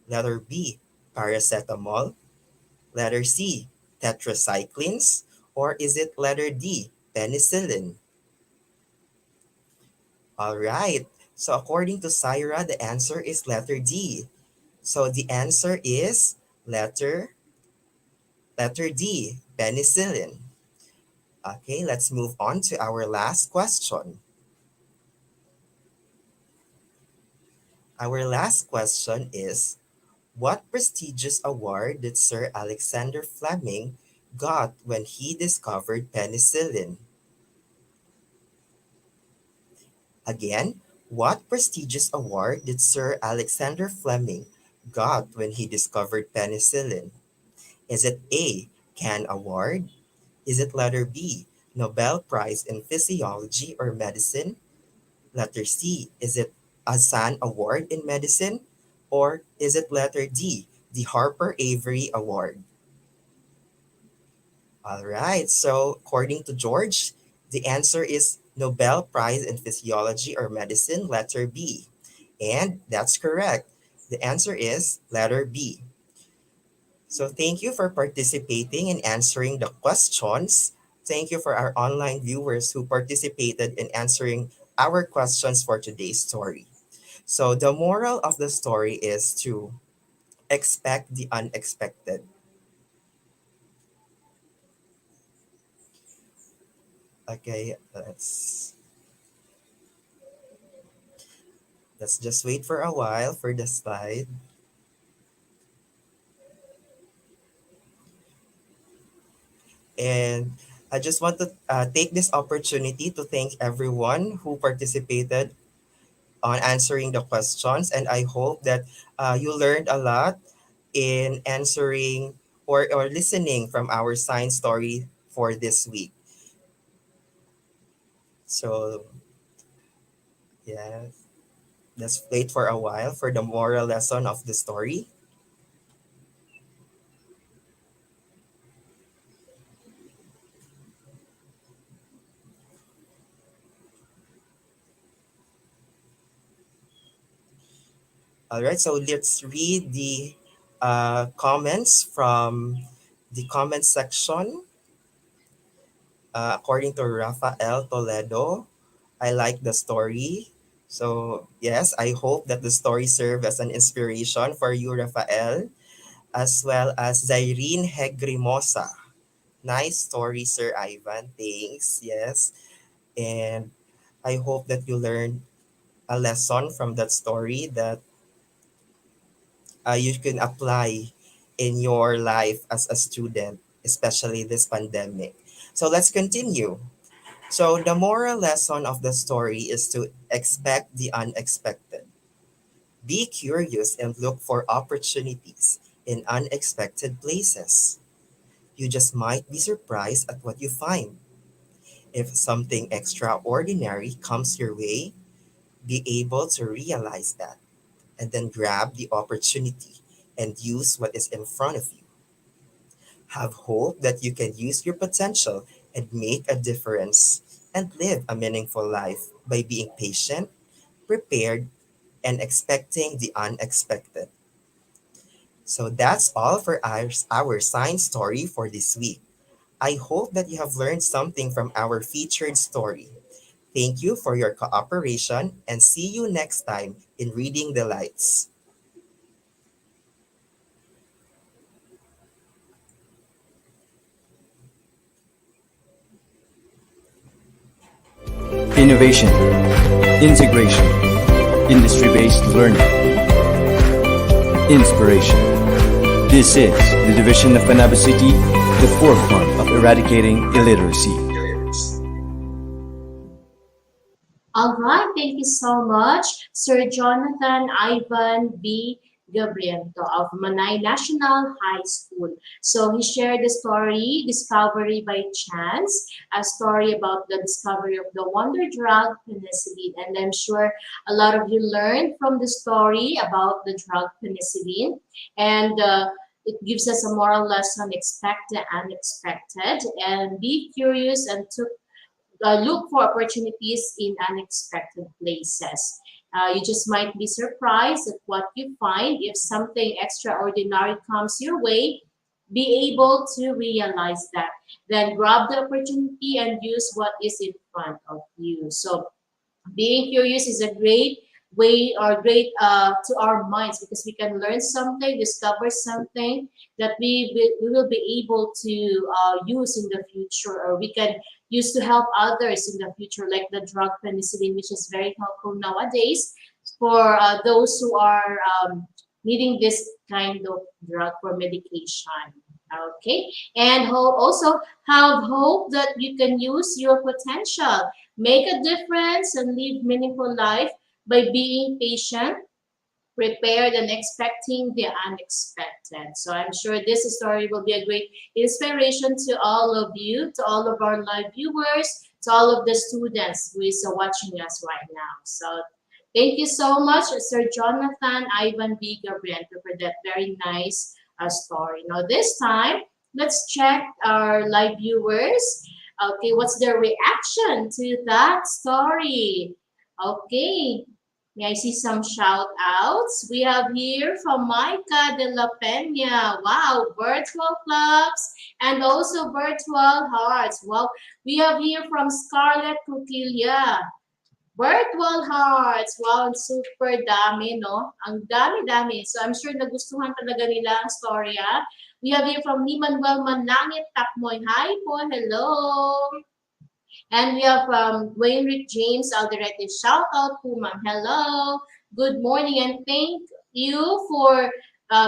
letter B, paracetamol, letter C, tetracyclines, or is it letter D, penicillin? All right. So according to Syra, the answer is letter D. So the answer is letter D, penicillin. Okay, let's move on to our last question. Our last question is, what prestigious award did Sir Alexander Fleming got when he discovered penicillin? Again, what prestigious award did Sir Alexander Fleming got when he discovered penicillin? Is it A, Can Award? Is it letter B, Nobel Prize in Physiology or Medicine? Letter C, is it a San Award in Medicine? Or is it letter D, the Harper Avery Award? All right, so according to George, the answer is Nobel Prize in Physiology or Medicine, letter B. And that's correct. The answer is letter B. So thank you for participating and answering the questions. Thank you for our online viewers who participated in answering our questions for today's story. So the moral of the story is to expect the unexpected. Okay, let's just wait for a while for the slide. And I just want to take this opportunity to thank everyone who participated on answering the questions. And I hope that you learned a lot in answering or listening from our science story for this week. So, yeah, let's wait for a while for the moral lesson of the story. All right, so let's read the comments from the comment section. According to Rafael Toledo, I like the story. So, yes, I hope that the story served as an inspiration for you, Rafael, as well as Zairine Hegrimosa. Nice story, Sir Ivan. Thanks. Yes. And I hope that you learned a lesson from that story that you can apply in your life as a student, especially this pandemic. So let's continue. So the moral lesson of the story is to expect the unexpected. Be curious and look for opportunities in unexpected places. You just might be surprised at what you find. If something extraordinary comes your way, be able to realize that and then grab the opportunity and use what is in front of you. Have hope that you can use your potential and make a difference and live a meaningful life by being patient, prepared, and expecting the unexpected. So that's all for our science story for this week. I hope that you have learned something from our featured story. Thank you for your cooperation and see you next time in Reading the Lights. Innovation, integration, industry-based learning, inspiration. This is the division of Panabo City, the forefront of eradicating illiteracy. All right, thank you so much, Sir Jonathan Ivan B. Gabriento of Manay National High School. So he shared the story, Discovery by Chance, a story about the discovery of the wonder drug penicillin. And I'm sure a lot of you learned from the story about the drug penicillin. And it gives us a moral lesson, expect the unexpected, and be curious and to look for opportunities in unexpected places. You just might be surprised at what you find if something extraordinary comes your way. Be able to realize that. Then grab the opportunity and use what is in front of you. So being curious is a great way or great to our minds because we can learn something, discover something that we will be able to use in the future, or we can use to help others in the future, like the drug penicillin, which is very helpful nowadays for those who are needing this kind of drug for medication. Okay, and also have hope that you can use your potential, make a difference, and live meaningful life by being patient, prepared, and expecting the unexpected. So I'm sure this story will be a great inspiration to all of you, to all of our live viewers, to all of the students who is watching us right now. So thank you so much, Sir Jonathan Ivan B. Gabriento, for that very nice story. Now this time, let's check our live viewers. Okay, what's their reaction to that story? Okay, may I see some shout outs? We have here from Micah de la Peña. Wow, virtual clubs and also virtual hearts. Wow, we have here from Scarlett Cuquilla. Virtual hearts. Wow, super dami, no? Ang dami-dami. So I'm sure nagustuhan talaga nila ang storya. We have here from Ni Manuel Manlangit Takmoy. Hi po, hello. And we have Wayne Rick James Alderete. Shout out po, ma'am. Hello. Good morning and thank you for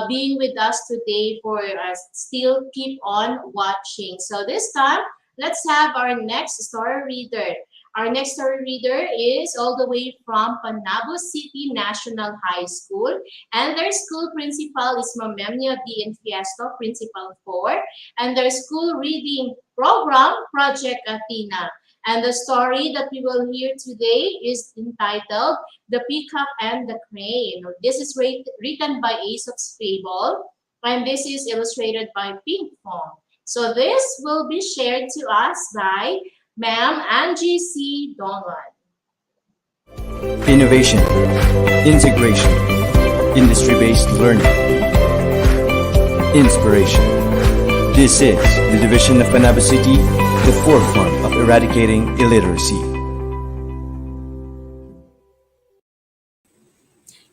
being with us today, for still keep on watching. So this time, let's have our next story reader. Our next story reader is all the way from Panabo City National High School, and their school principal is Mamemnia B. Fiesto, Principal 4, and their school reading program, Project Athena. And the story that we will hear today is entitled The Peacock and the Crane. This is written by Aesop's Fable, and this is illustrated by Pink Fong. So this will be shared to us by Ma'am Angie C. Donlan. Innovation, integration, industry-based learning, inspiration. This is the division of Panabo City, the forefront of eradicating illiteracy.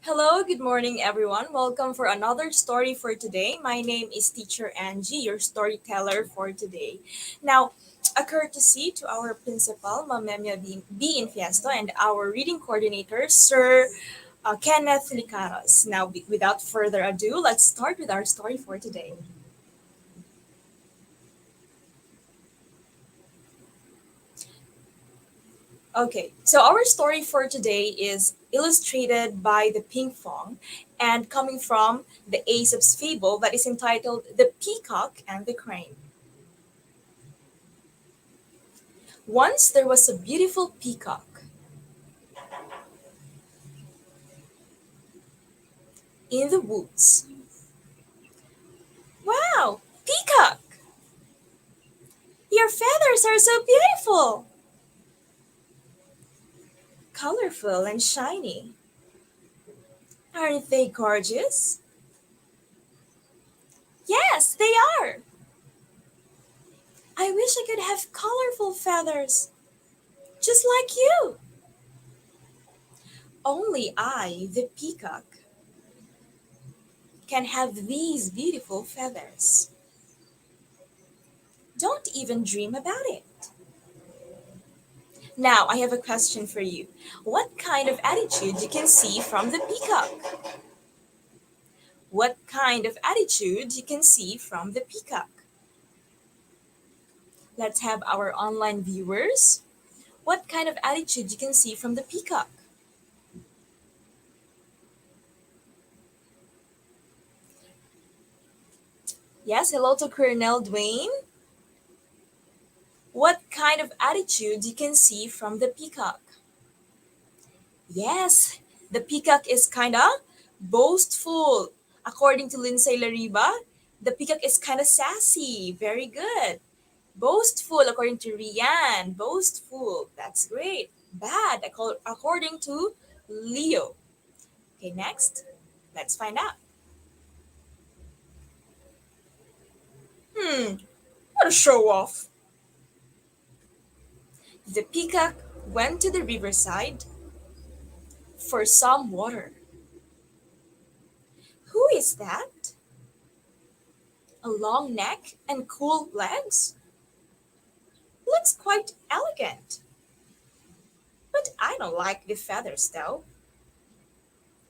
Hello, good morning everyone. Welcome for another story for today. My name is Teacher Angie, your storyteller for today. Now, a courtesy to our principal, Mamemia B. Infiesto, and our reading coordinator, Sir Kenneth Licaros. Now, without further ado, let's start with our story for today. Okay, so our story for today is illustrated by the Pink Fong and coming from the Aesop's Fable that is entitled The Peacock and the Crane. Once there was a beautiful peacock in the woods. Wow, Peacock! Your feathers are so beautiful! Colorful and shiny. Aren't they gorgeous? Yes, they are. I wish I could have colorful feathers, just like you. Only I, the peacock, can have these beautiful feathers. Don't even dream about it. Now, I have a question for you. What kind of attitude you can see from the peacock? What kind of attitude you can see from the peacock? Let's have our online viewers. What kind of attitude you can see from the peacock? Yes, hello to Colonel Dwayne. What kind of attitude you can see from the peacock? Yes, the peacock is kinda boastful. According to Lindsay Lariba, the peacock is kinda sassy. Very good. Boastful, according to Rian. Boastful. That's great. Bad, according to Leo. Okay, next. Let's find out. What a show off. The peacock went to the riverside for some water. Who is that? A long neck and cool legs? Looks quite elegant. But I don't like the feathers though.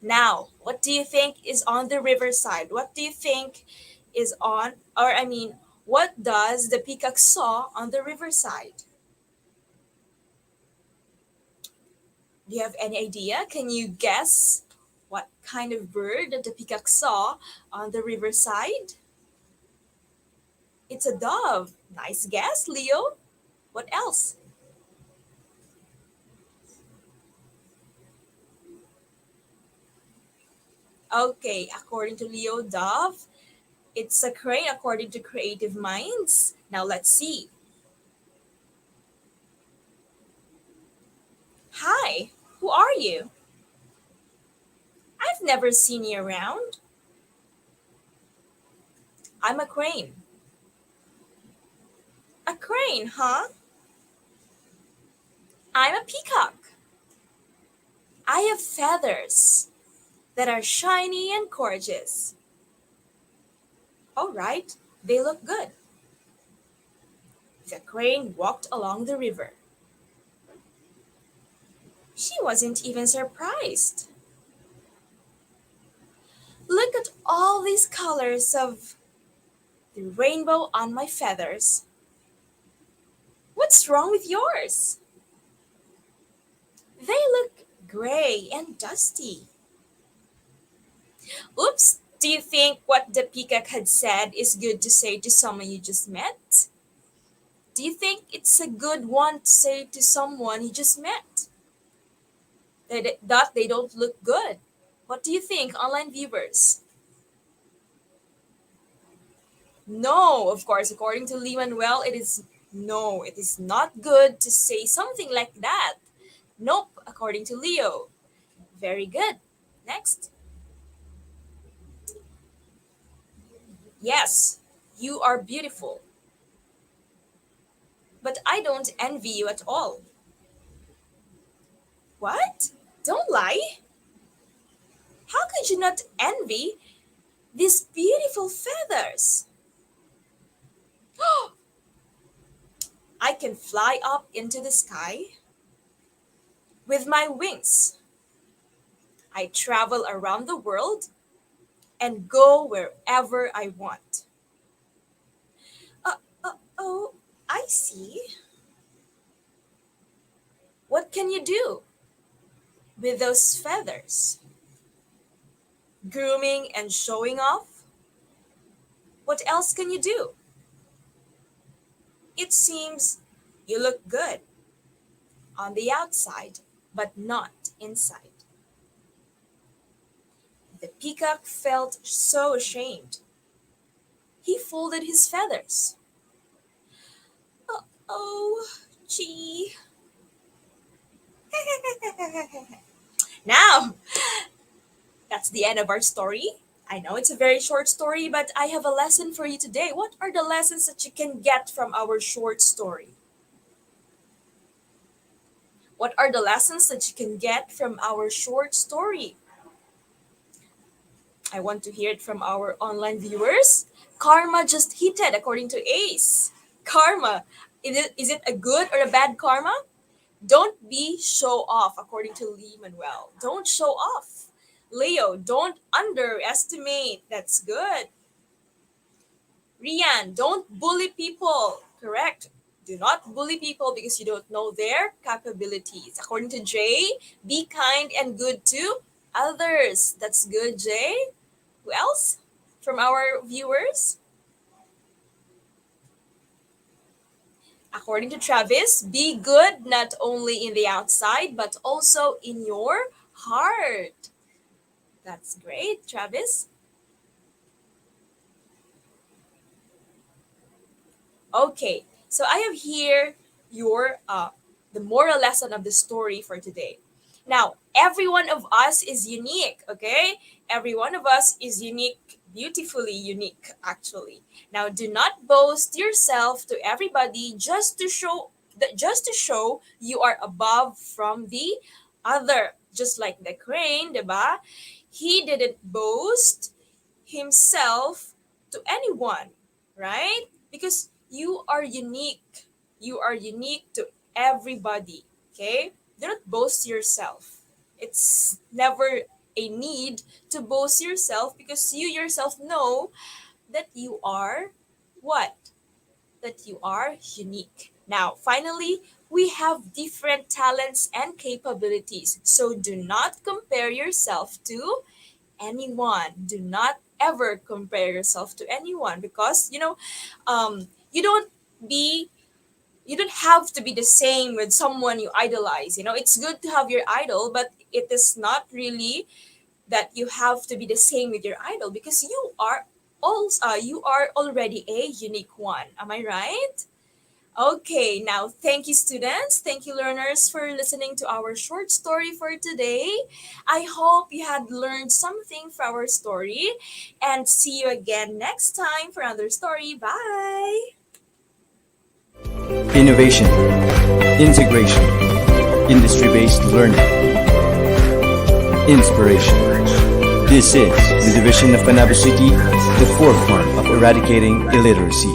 Now, what do you think is on the riverside? What do you think is on, what does the peacock saw on the riverside? Do you have any idea? Can you guess what kind of bird that the peacock saw on the riverside? It's a dove. Nice guess, Leo. What else? Okay, according to Leo, dove. It's a crane according to Creative Minds. Now let's see. Hi, who are you? I've never seen you around. I'm a crane. A crane, huh? I'm a peacock. I have feathers that are shiny and gorgeous. All right, they look good. The crane walked along the river. She wasn't even surprised. Look at all these colors of the rainbow on my feathers. What's wrong with yours? They look gray and dusty. Oops, do you think what the peacock had said is good to say to someone you just met? Do you think it's a good one to say to someone you just met? That they don't look good. What do you think, online viewers? No, of course, according to Lee Manuel, it is no, it is not good to say something like that. Nope, according to Leo. Very good. Next. Yes, you are beautiful. But I don't envy you at all. What? Don't lie. How could you not envy these beautiful feathers? I can fly up into the sky with my wings. I travel around the world and go wherever I want. Oh, I see. What can you do with those feathers? Grooming and showing off? What else can you do? It seems you look good on the outside, but not inside. The peacock felt so ashamed. He folded his feathers. Oh, gee. Now, that's the end of our story. I know it's a very short story, but I have a lesson for you today. What are the lessons that you can get from our short story? What are the lessons that you can get from our short story? I want to hear it from our online viewers. Karma just hit it according to Ace. Karma. Is it a good or a bad karma? Don't be show off according to Lee Manuel. Don't show off. Leo, don't underestimate. That's good. Rian, don't bully people. Correct. Do not bully people because you don't know their capabilities. According to Jay, be kind and good to others. That's good, Jay. Who else from our viewers? According to Travis, be good not only in the outside but also in your heart. That's great, Travis. Okay, so I have here your the moral lesson of the story for today. Now, every one of us is unique, okay? Every one of us is unique, beautifully unique, actually. Now, do not boast yourself to everybody just to show you are above from the other. Just like the crane, diba? He didn't boast himself to anyone, right? Because you are unique. You are unique to everybody, okay? Do not boast yourself. It's never a need to boast yourself because you yourself know that you are what? That you are unique. Now, finally, we have different talents and capabilities. So do not compare yourself to anyone. Do not ever compare yourself to anyone because you be you don't have to be the same with someone you idolize. It's good to have your idol, but it is not really that you have to be the same with your idol because you are already a unique one. Am I right? Okay, now thank you, students. Thank you, learners, for listening to our short story for today. I hope you had learned something from our story and see you again next time for another story. Bye. Innovation, integration, industry-based learning, inspiration. This is the division of Panabo City, the forefront of eradicating illiteracy.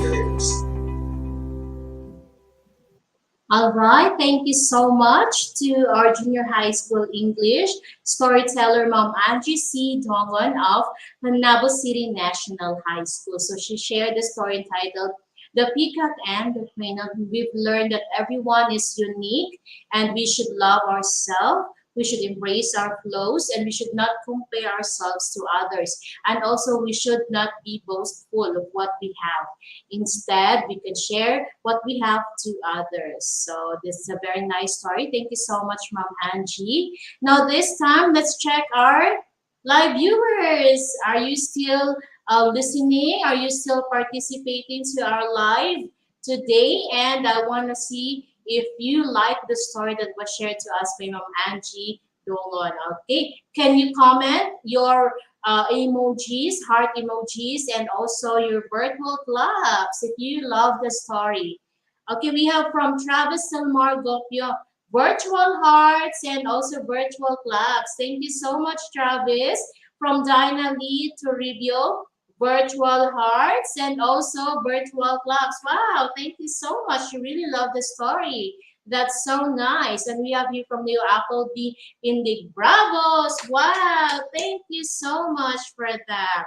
All right, thank you so much to our junior high school English storyteller, Ma'am Angie C. Dongon of Panabo City National High School. So she shared the story entitled the peacock and the queen. We've learned that everyone is unique and we should love ourselves. We should embrace our flaws and we should not compare ourselves to others. And also, we should not be boastful of what we have. Instead, we can share what we have to others. So, this is a very nice story. Thank you so much, Ma'am Angie. Now, this time, let's check our live viewers. Are you still listening? Are you still participating to our live today? And I want to see if you like the story that was shared to us by Ma'am Angie Dolon. Okay, can you comment your emojis, heart emojis, and also your virtual claps if you love the story? Okay, we have from Travis Salmar Gopio, virtual hearts and also virtual claps. Thank you so much, Travis. From Dinah Lee Toribio, virtual hearts and also virtual claps. Wow, thank you so much. You really love the story. That's so nice. And we have here from Leo Appleby in the Bravos. Wow, thank you so much for that.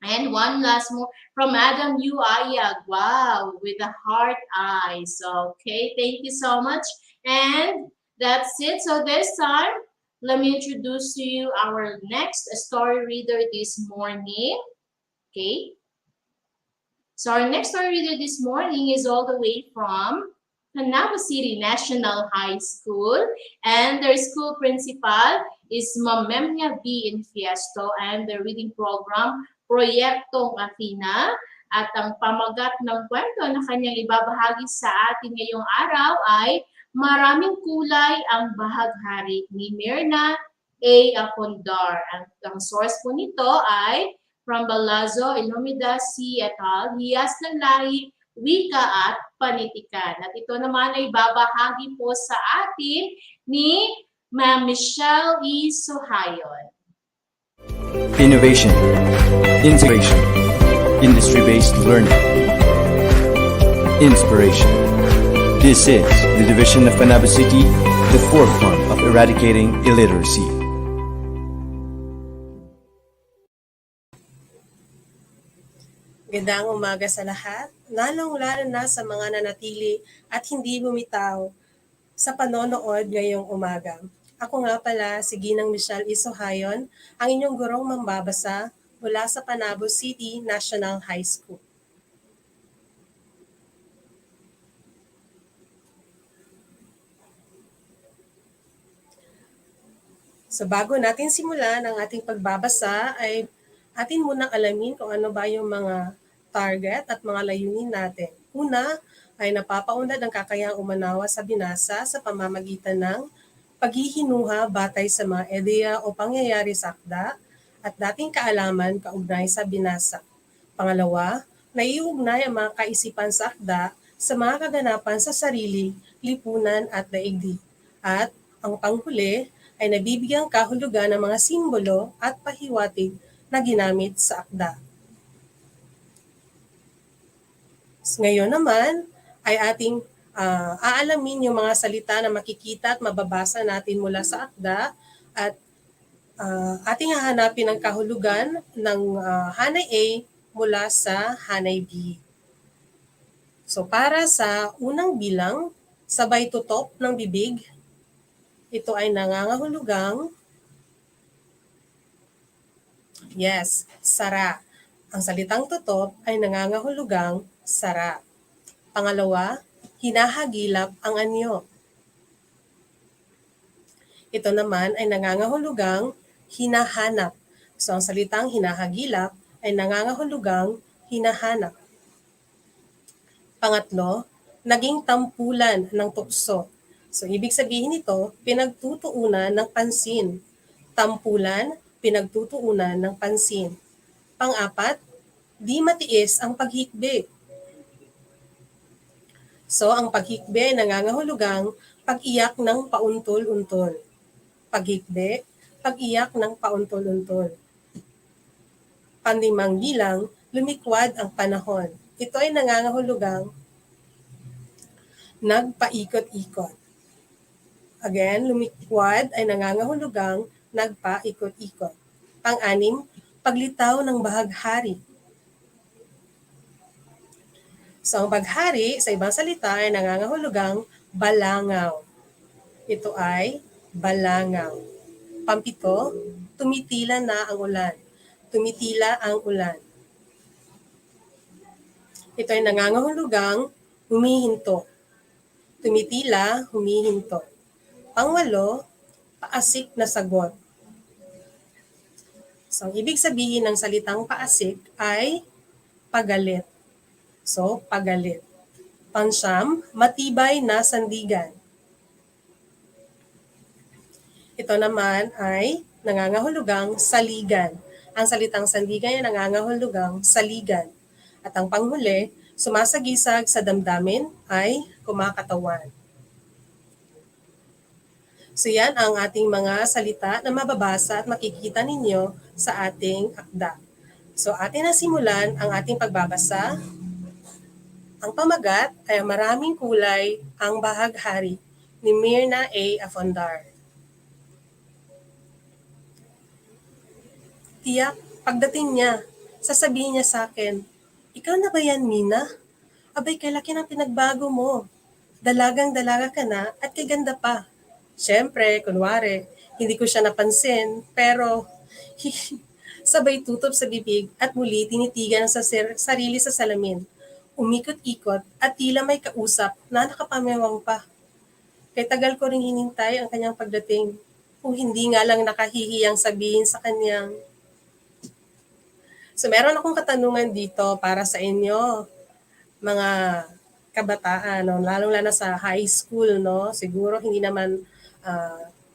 And one last more from Adam U. Ayag. Wow, with the heart eyes. Okay, thank you so much. And that's it. So this time, let me introduce to you our next story reader this morning. Okay. So our next story reader this morning is all the way from Panabo City National High School, and their school principal is Ma'am Memnia B. Infiesto, and the reading program, Proyektong Athena, at ang pamagat ng kwento na kanyang ibabahagi sa atin ngayong araw ay Maraming Kulay ang Bahaghari ni Mirna A. Apondar. Ang source po nito ay from Balazo, Ilumida C. et al., Hiyas ng Lahi, Wika at Panitikan. At ito naman ay babahagi po sa atin ni Ma'am Michelle E. Suhayon. Innovation, integration, industry-based learning, inspiration. This is the division of Panabo City, the forefront of eradicating illiteracy. Gandang umaga sa lahat, lalong-lalo na sa mga nanatili at hindi bumitaw sa panonood ngayong umaga. Ako nga pala si Ginang Michelle Isohayon, ang inyong gurong mambabasa mula sa Panabo City National High School. So bago natin simulan ang ating pagbabasa ay atin munang alamin kung ano ba yung mga target at mga layunin natin. Una ay napapaunlad ang kakayahang umanawa sa binasa sa pamamagitan ng paghihinuha batay sa mga ideya o pangyayari sa akda at dating kaalaman kaugnay sa binasa. Pangalawa, naiugnay ang mga kaisipan sa akda sa mga kaganapan sa sarili, lipunan at daigdig. At ang panghuli ay nabibigyang kahulugan ng mga simbolo at pahiwatig na ginamit sa akda. Ngayon naman ay ating aalamin yung mga salita na makikita at mababasa natin mula sa akda at ating hahanapin ang kahulugan ng hanay A mula sa hanay B. So para sa unang bilang, sabay tutop ng bibig, ito ay nangangahulugang yes, sara. Ang salitang tutop ay nangangahulugang sara. Pangalawa, hinahagilap ang anyo. Ito naman ay nangangahulugang hinahanap. So ang salitang hinahagilap ay nangangahulugang hinahanap. Pangatlo, naging tampulan ng tukso. So ibig sabihin nito, pinagtutuunan ng pansin. Tampulan, pinagtutuunan ng pansin. Pang-apat, di matiis ang paghikbi. So ang paghikbi ay nangangahulugang pag-iyak ng pauntol-untol. Paghikbi, pag-iyak ng pauntol-untol. Panlimang bilang, lumikwad ang panahon. Ito ay nangangahulugang nagpaikot-ikot. Again, lumikwad ay nangangahulugang nagpaikot-ikot. Pang-anim, paglitaw ng bahaghari. So ang paghari sa ibang salita ay nangangahulugang balangaw. Ito ay balangaw. Pampito, tumitila na ang ulan. Tumitila ang ulan. Ito ay nangangahulugang humihinto. Tumitila, humihinto. Pangwalo, paasik na sagot. So, ang ibig sabihin ng salitang paasik ay pagalit. So, pagalit. Pansyam, matibay na sandigan. Ito naman ay nangangahulugang saligan. Ang salitang sandigan ay nangangahulugang saligan. At ang panghuli, sumasagisag sa damdamin ay kumakatawan. So yan ang ating mga salita na mababasa at makikita ninyo sa ating akda. So atin na simulan ang ating pagbabasa. Ang pamagat ay maraming kulay ang bahaghari ni Myrna A. Afondar. Tiyak, pagdating niya, sasabihin niya sa akin, "Ikaw na ba yan, Mina? Abay, kalaki ng pinagbago mo. Dalagang-dalaga ka na at kaganda pa." Siyempre, kunwari, hindi ko siya napansin, pero sabay tutok sa bibig at muli tinitigan sa sarili sa salamin. Umikot-ikot at tila may kausap na nakapamewang pa. Kaya tagal ko ring hinintay ang kanyang pagdating. Kung hindi nga lang nakahihiyang sabihin sa kanyang. So meron akong katanungan dito para sa inyo, mga kabataan, no? Lalong-lalo sa high school, no? Siguro hindi naman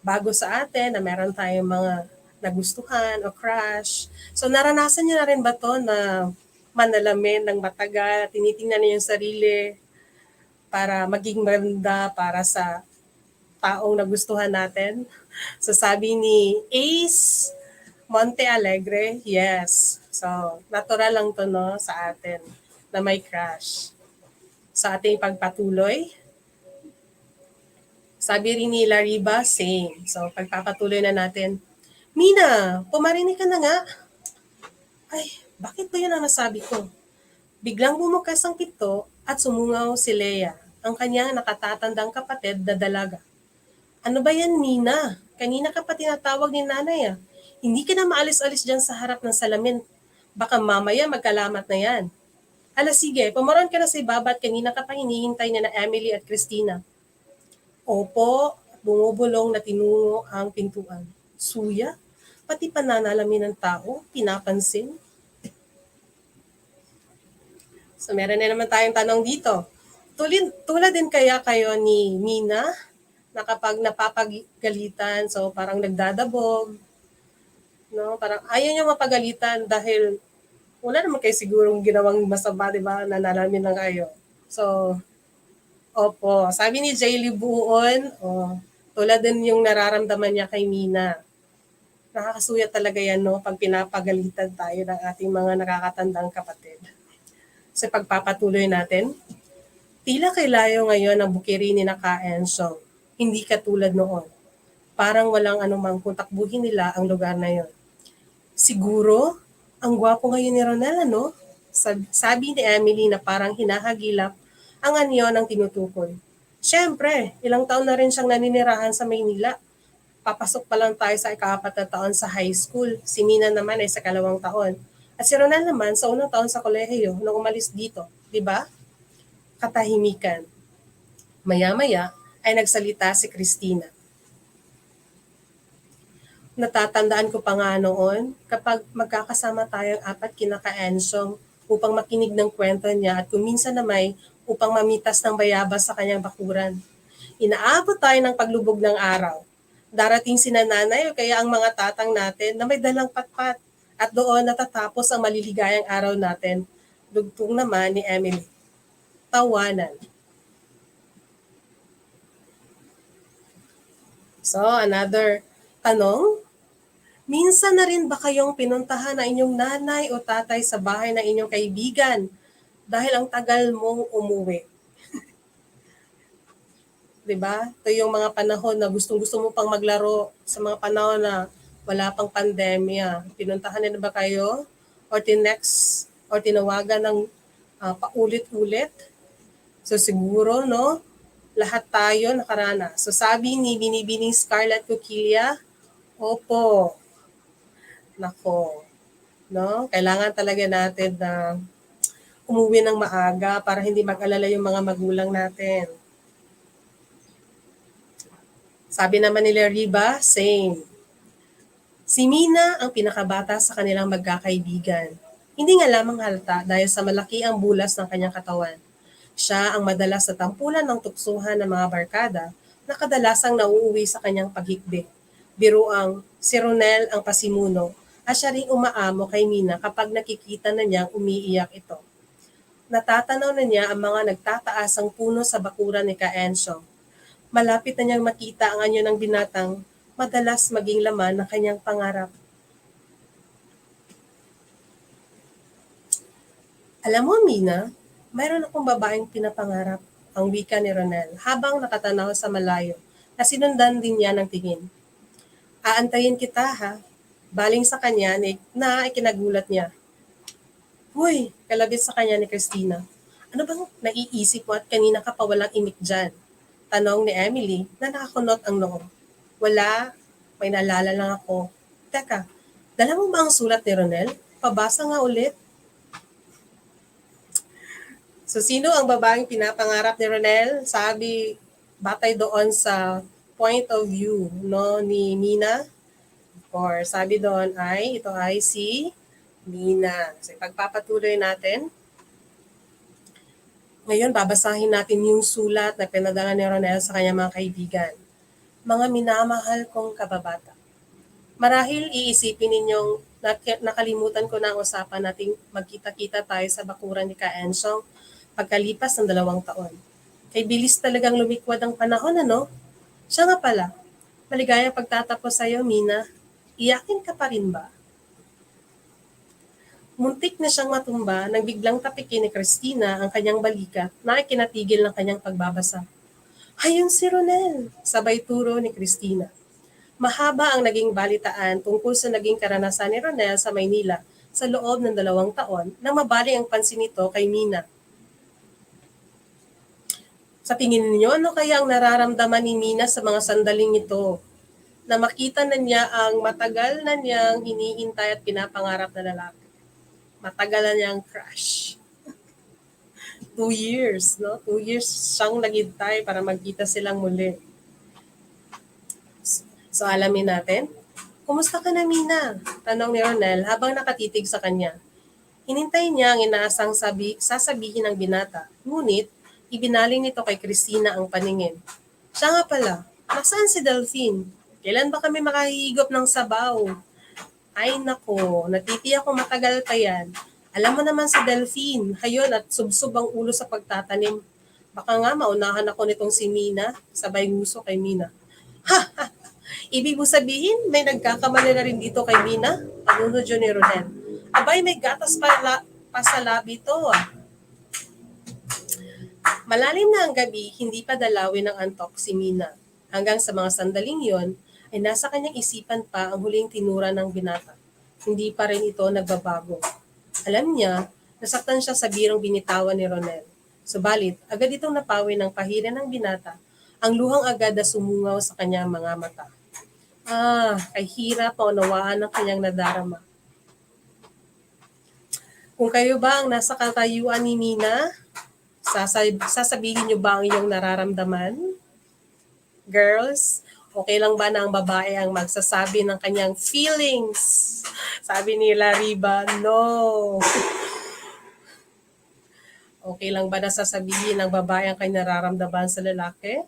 bago sa atin na meron tayong mga nagustuhan o crush. So naranasan niyo na rin ba to na manalamin ng matagal, tinitingnan niyo yung sarili para maging maganda para sa taong nagustuhan natin? So sabi ni Ace Monte Alegre, yes. So natural lang to, no, sa atin na may crush. Sa ating pagpatuloy, sabi rin ni Lariba, same. So pagpapatuloy na natin. Mina, pumarinig ka na nga. Ay, bakit ba yun ang nasabi ko? Biglang bumukas ang pinto at sumungaw si Leia, ang kanyang nakatatandang kapatid na dalaga. Ano ba yan, Mina? Kanina ka pa tinatawag ni nanay. Hindi ka na maalis-alis dyan sa harap ng salamin. Baka mamaya magkalamat na yan. Ala sige, pumaron ka na sa ibaba at kanina ka pa hinihintay niya na Emily at Christina. Opo, bumubulong na tinungo ang pintuan. Suya, pati pananalamin ng tao, pinapansin. So meron na naman tayong tanong dito. Tulad din kaya kayo ni Mina na kapag napapagalitan, so parang nagdadabog, no? Parang ayaw niyo mapagalitan dahil wala naman kayo sigurong ginawang masama, di ba? Nanalamin lang kayo. So, opo. Sabi ni Jay Libuon, tulad din yung nararamdaman niya kay Mina. Nakakasuya talaga yan, no? Pag pinapagalitan tayo ng ating mga nakakatandang kapatid. Sa pagpapatuloy natin, tila kay layo ngayon ang bukiri ni Naka-Ensyong. Hindi katulad noon. Parang walang anumang kung takbuhin nila ang lugar na yon. Siguro, ang gwapo ngayon ni Ronel, no? Sabi ni Emily na parang hinahagilap ang anyo ng tinutukoy. Siyempre, ilang taon na rin siyang naninirahan sa Maynila. Papasok pa lang tayo sa ika-4 na taon sa high school. Si Mina naman ay sa 2 taon. At si Ronel naman sa 1 taon sa kolehiyo nung umalis dito. Di ba? Katahimikan. Maya-maya ay nagsalita si Christina. Natatandaan ko pa nga noon, kapag magkakasama tayong 4 kinaka-Ensyong upang makinig ng kwento niya at kuminsan na may upang mamitas ng bayabas sa kanyang bakuran. Inaabot tayo ng paglubog ng araw. Darating si nanay o kaya ang mga tatang natin na may dalang patpat at doon natatapos ang maliligayang araw natin. Dugtong naman ni Emily. Tawanan. So, another tanong. Minsan na rin ba kayong pinuntahan ng inyong nanay o tatay sa bahay ng inyong kaibigan dahil ang tagal mong umuwi? Diba? Ito yung mga panahon na gustong-gusto mo pang maglaro sa mga panahon na wala pang pandemya. Pinuntahan na ba kayo? Or tinawagan ng paulit-ulit. So siguro, no, lahat tayo nakaranas. So sabi ni Binibining Scarlett Coquilla, opo, nako, no, kailangan talaga natin na umuwi ng maaga para hindi mag-alala yung mga magulang natin. Sabi naman nila Riba, same. Si Mina ang pinakabata sa kanilang magkakaibigan. Hindi nga lamang halata dahil sa malaki ang bulas ng kanyang katawan. Siya ang madalas na tampulan ng tuksuhan ng mga barkada na kadalasang nauuwi sa kanyang paghikbi. Biruang si Ronel ang pasimuno at siya ring umaamo kay Mina kapag nakikita na niyang umiiyak ito. Natatanaw na niya ang mga nagtataasang puno sa bakuran ni Kaensyong. Malapit na niyang makita ang anyo ng binatang madalas maging laman ng kanyang pangarap. Alam mo, Mina, mayroon akong babaeng pinapangarap, ang wika ni Ronel habang nakatanaw sa malayo na sinundan din niya ng tingin. Aantayin kita ha, baling sa kanya na ikinagulat niya. Huy, kalabit sa kanya ni Christina. Ano bang naiisip mo at kanina ka pa walang imik dyan? Tanong ni Emily na nakakunot ang noo. Wala, may naalala lang ako. Teka, dala mo ba ang sulat ni Ronel? Pabasa nga ulit. So sino ang babaeng pinapangarap ni Ronel? Sabi, batay doon sa point of view no, ni Mina. Or sabi doon ito ay si Mina. So pagpapatuloy natin. Ngayon, babasahin natin yung sulat na pinadala ni Ronel sa kanyang mga kaibigan. Mga minamahal kong kababata. Marahil iisipin ninyong nakalimutan ko na ang usapan nating magkita-kita tayo sa bakuran ni Kaensyong pagkalipas ng 2 taon. Kay bilis talagang lumikwad ang panahon, ano? Siya nga pala, maligayang pagtatapos sa'yo, Mina. Iyakin ka pa rin ba? Muntik na siyang matumba nang biglang tapikin ni Christina ang kanyang balikat na ikinatigil ng kanyang pagbabasa. Ayun si Ronel, sabay turo ni Christina. Mahaba ang naging balitaan tungkol sa naging karanasan ni Ronel sa Maynila sa loob ng 2 taon nang mabali ang pansin nito kay Mina. Sa tingin ninyo, ano kaya ang nararamdaman ni Mina sa mga sandaling ito? Na makita na niya ang matagal na niyang iniintay at pinapangarap na lalaki. Matagal na niyang crush. 2 years, no? 2 years siyang naghintay para magkita silang muli. So alamin natin. Kumusta ka na, Mina? Tanong ni Ronel habang nakatitig sa kanya. Hinintay niya ang inaasang sasabihin ng binata. Ngunit, ibinaling nito kay Christina ang paningin. Siya nga pala, nasaan si Delphine? Kailan ba kami makahigop ng sabaw? Ay nako, natitiyak ko matagal pa yan. Alam mo naman si Delphine, hayon at subsob ang ulo sa pagtatanim. Baka nga maunahan ako nitong si Mina, sabay nguso kay Mina. Ha! Ibig mo sabihin, may nagkakamali na rin dito kay Mina? Panunod yun ni Ronel. Abay, may gatas pa sa labi to ah. Malalim na ang gabi, hindi pa dalawin ng antok si Mina. Hanggang sa mga sandaling yon, ay nasa kanyang isipan pa ang huling tinura ng binata. Hindi pa rin ito nagbabago. Alam niya, nasaktan siya sa birong binitawan ni Ronel. Subalit, agad itong napawi ng pahiran ng binata, ang luhang agad na sumungaw sa kanyang mga mata. Kay hirap maunawaan ng kanyang nadarama. Kung kayo ba ang nasa katayuan ni Mina, sasabihin niyo ba ang iyong nararamdaman? Girls, okay lang ba na ang babae ang magsasabi ng kanyang feelings? Sabi ni Riba, no. Okay lang ba na sasabihin ng babae ang kanyang nararamdaman sa lalaki?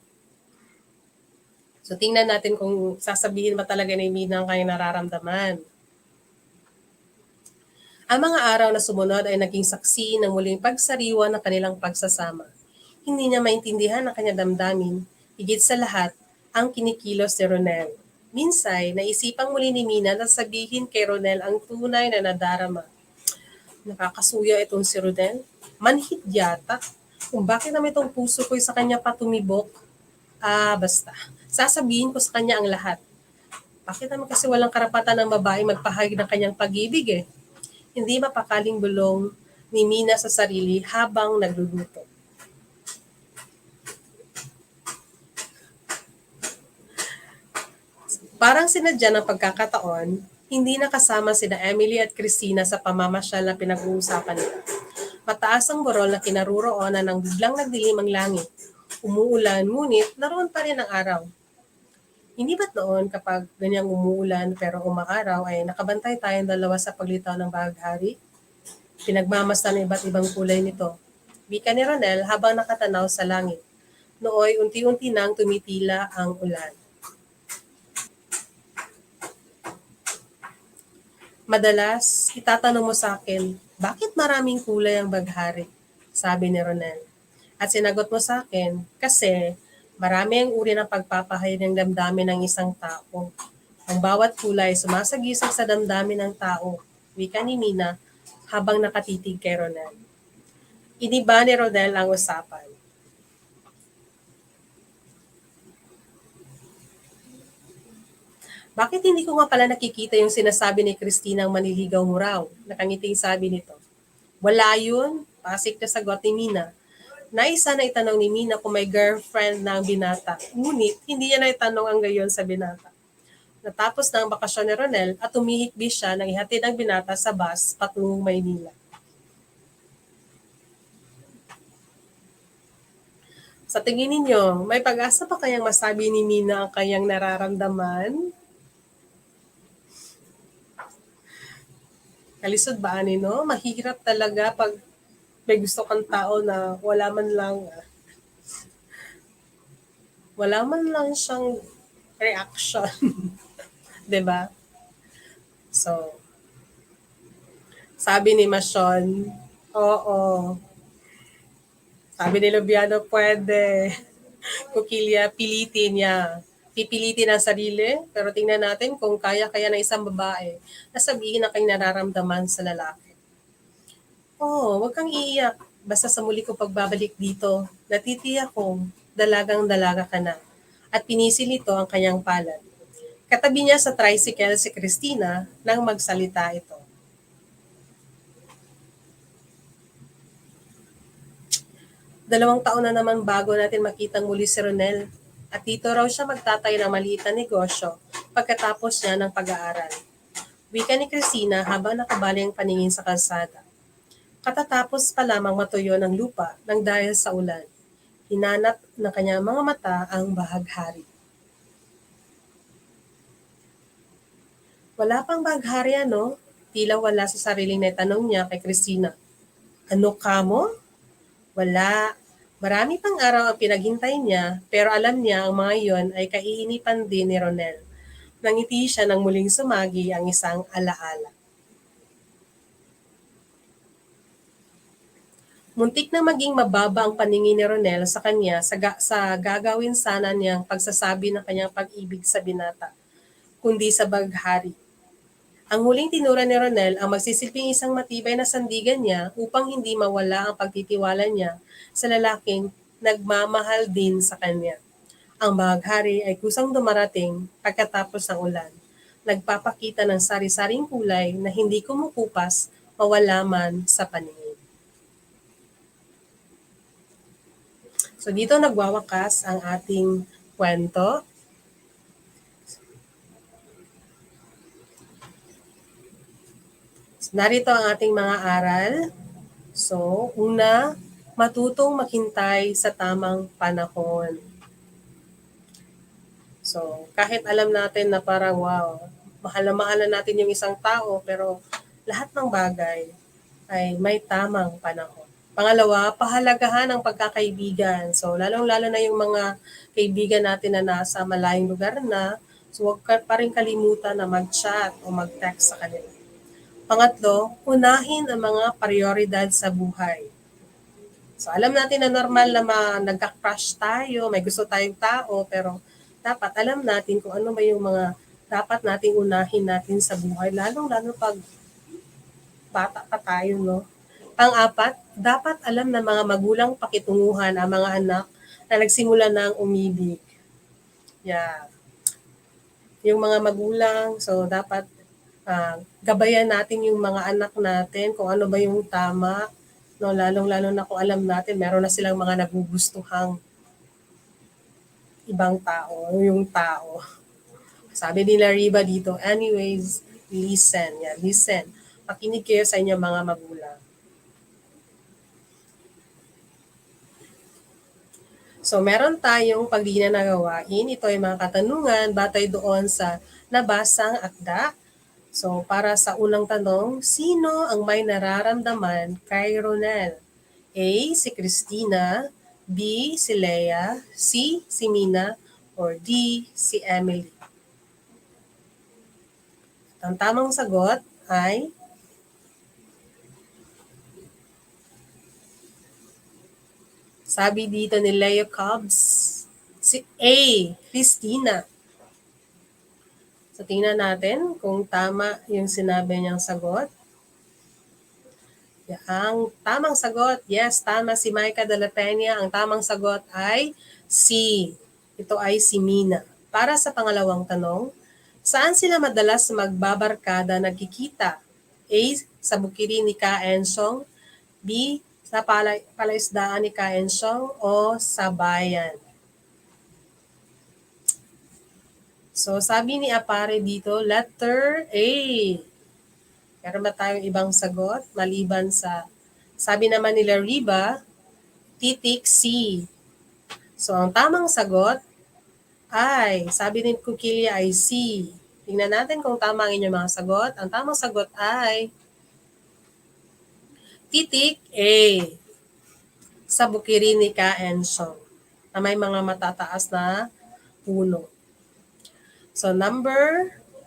So tingnan natin kung sasabihin ba talaga ni Mina ang kanyang nararamdaman. Ang mga araw na sumunod ay naging saksi ng muling pagsariwa ng kanilang pagsasama. Hindi niya maintindihan ang kanyang damdamin, higit sa lahat, ang kinikilos ni Ronel. Minsay, naisipang muli ni Mina na sabihin kay Ronel ang tunay na nadarama. Nakakasuya itong si Ronel. Manhid yata. Kung bakit naman itong puso ko'y sa kanya patumibok. Basta. Sasabihin ko sa kanya ang lahat. Bakit naman kasi walang karapatan ng babae magpahayag ng kanyang pag-ibig eh? Hindi mapakaling bulong ni Mina sa sarili habang nagluluto. Parang sinadya ng pagkakataon, hindi nakasama sina Emily at Christina sa pamamasyal na pinag-uusapan nila. Mataas ang burol na kinaruroonan ng biglang nagdilim ang langit. Umuulan, ngunit naroon pa rin ang araw. Hindi ba't noon kapag ganyang umuulan pero umaaraw ay nakabantay tayong dalawa sa paglitaw ng bahaghari? Pinagmamasdan ng iba't ibang kulay nito. Bika ni Ronel habang nakatanaw sa langit. Nooy unti-unti nang tumitila ang ulan. Madalas, itatanong mo sa akin, bakit maraming kulay ang baghari? Sabi ni Ronel. At sinagot mo sa akin, kasi marami ang uri ng pagpapahayag ng damdamin ng isang tao. Ang bawat kulay sumasagisag sa damdamin ng tao, wika ni Mina habang nakatitig kay Ronel. Iniba ni Ronel ang usapan. Bakit hindi ko nga pala nakikita yung sinasabi ni Christina ang maniligaw mo raw? Nakangiting sabi nito. Wala yun, pasik na sagot ni Mina. Naisa na itanong ni Mina kung may girlfriend na ang binata. Ngunit, hindi niya na itanong ang gayon sa binata. Natapos na ang bakasyon ni Ronel at umihikbi siya nang ihatid ang binata sa bus patungong Maynila. Sa tingin ninyo, may pag-asa pa kayang masabi ni Mina ang kanyang nararamdaman? Kalisod ba ani no? Mahirap talaga pag may gusto kang tao na wala man lang siyang reaction. 'Di ba? So, sabi ni Mason, oo. Sabi ni Lubiano, pwede. Kukilya, pilitin niya. Pipilitin ang sarili, pero tingnan natin kung kaya-kaya ng isang babae na sabihin ang kanyang nararamdaman sa lalaki. Huwag kang iiyak. Basta sa muli ko pagbabalik dito, natitiyak kong dalagang-dalaga ka na. At pinisil nito ang kanyang palad. Katabi niya sa tricycle si Christina nang magsalita ito. Dalawang taon na naman bago natin makitang muli si Ronel. At dito raw siya magtatayo ng maliit na negosyo pagkatapos niya ng pag-aaral. Wika ni Christina habang nakabali ang paningin sa kalsada. Katatapos pa lamang matuyo ng lupa nang dahil sa ulan. Hinanap ng kanyang mga mata ang bahaghari. Wala pang bahaghari ano? Tila wala sa sariling naitanong niya kay Christina. Ano ka mo? Wala. Marami pang araw ang pinaghintay niya, pero alam niya ang mga iyon ay kaiinipan din ni Ronel. Nangiti siya nang muling sumagi ang isang alaala. Muntik na maging mababa ang paningin ni Ronel sa kanya sa gagawin sana niyang pagsasabi ng kanyang pag-ibig sa binata, kundi sa baghari. Ang huling tinura ni Ronel ang magsisilbing isang matibay na sandigan niya upang hindi mawala ang pagtitiwala niya sa lalaking nagmamahal din sa kanya. Ang bahaghari ay kusang dumarating pagkatapos ng ulan. Nagpapakita ng sari-saring kulay na hindi kumukupas mawala man sa paningin. So dito nagwawakas ang ating kwento. Narito ang ating mga aral. So, una, matutong maghintay sa tamang panahon. So, kahit alam natin na parang wow, mahal na natin yung isang tao, pero lahat ng bagay ay may tamang panahon. Pangalawa, pahalagahan ang pagkakaibigan. So, lalong-lalo na yung mga kaibigan natin na nasa malayong lugar na, so huwag pa rin kalimutan na mag-chat o mag-text sa kanila. Pangatlo, unahin ang mga prioridad sa buhay. So alam natin na normal na nagka-crush tayo, may gusto tayong tao, pero dapat alam natin kung ano ba yung mga dapat nating unahin natin sa buhay, lalong-lalo pag bata pa tayo, no? Pang-apat, dapat alam ng mga magulang pakitunguhan ang mga anak na nagsimula ng umibig. Yeah. Yung mga magulang, so dapat gabayan natin yung mga anak natin kung ano ba yung tama No, lalong-lalo na kung alam natin, meron na silang mga nagugustuhang ibang tao, yung tao. Sabi nila Riba dito, anyways, listen. Yeah, listen. Makinig kayo sa inyong mga magulang. So, meron tayong paglina na gawain. Ito ay mga katanungan batay doon sa nabasang akda. So, para sa unang tanong, sino ang may nararamdaman kay Ronel? A. Si Christina, B. Si Leia, C. Si Mina, or D. Si Emily? Ang tamang sagot ay sabi dito ni Leo Cobbs, si A. Christina. So, tingnan natin kung tama yung sinabi niyang sagot. Ang tamang sagot, yes, tama si Micah de la Peña. Ang tamang sagot ay C. Ito ay si Mina. Para sa pangalawang tanong, saan sila madalas magbabarkada nagkikita? A. Sa bukirin ni Ka Ensong, B. Sa palaisdaan ni Ka Ensong, o sa bayan? So, sabi ni Apare dito, letter A. Meron ba tayong ibang sagot maliban sa, sabi naman nila Riba, titik C. So, ang tamang sagot ay, sabi ni Kukilia ay C. Tingnan natin kung tama ang inyong mga sagot. Ang tamang sagot ay titik A. Sa bukirin ni Ka Ensong na may mga matataas na puno. So,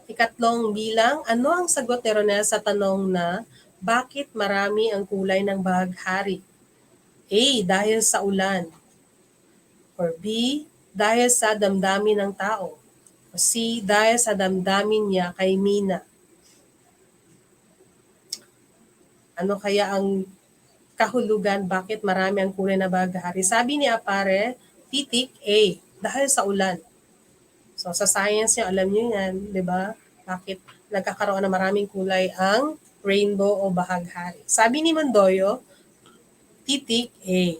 ikatlong bilang, ano ang sagot ni Ronel sa tanong na bakit marami ang kulay ng bahaghari? A. Dahil sa ulan. Or B. Dahil sa damdamin ng tao. O C. Dahil sa damdamin niya kay Mina. Ano kaya ang kahulugan bakit marami ang kulay na bahaghari? Sabi ni Apare, titik A. Dahil sa ulan. So, sa science niya, alam niyo yan, di ba? Bakit nagkakaroon ng maraming kulay ang rainbow o bahaghari? Sabi ni Mondoyo, titik A.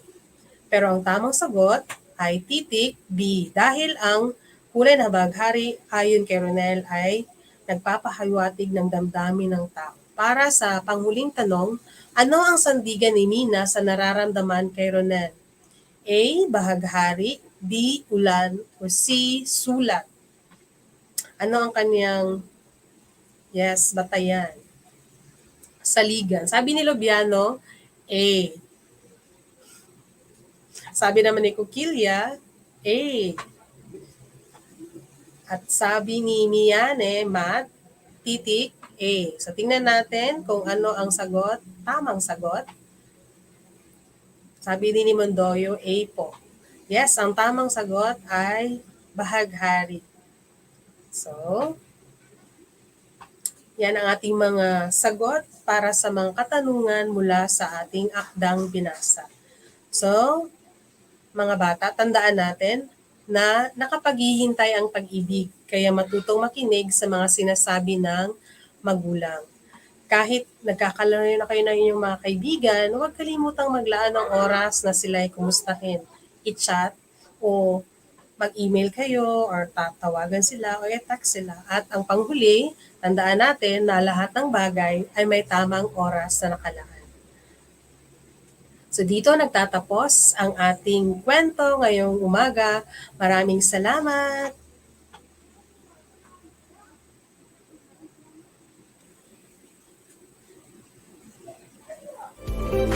Pero ang tamang sagot ay titik B. Dahil ang kulay na bahaghari, ayon kay Ronel, ay nagpapahiwatig ng damdamin ng tao. Para sa panghuling tanong, ano ang sandigan ni Mina sa nararamdaman kay Ronel? A. Bahaghari, B. Ulan, o C. Sulat? Ano ang kanyang, yes, batayan? Saligan. Sabi ni Lobiano, A. Sabi naman ni Kukilia, A. At sabi ni Miane, Matt, titik A. So, tingnan natin kung ano ang sagot, tamang sagot. Sabi ni Mondoyo, A po. Yes, ang tamang sagot ay bahaghari. So, yan ang ating mga sagot para sa mga katanungan mula sa ating akdang binasa. So, mga bata, tandaan natin na nakapaghihintay ang pag-ibig, kaya matutong makinig sa mga sinasabi ng magulang. Kahit nagkakalaro na kayo ng inyong mga kaibigan, huwag kalimutang maglaan ng oras na sila ay kumustahin. I-chat o mag-email kayo or tatawagan sila o i-text sila. At ang panghuli, tandaan natin na lahat ng bagay ay may tamang oras na nakalaan. So dito nagtatapos ang ating kwento ngayong umaga. Maraming salamat!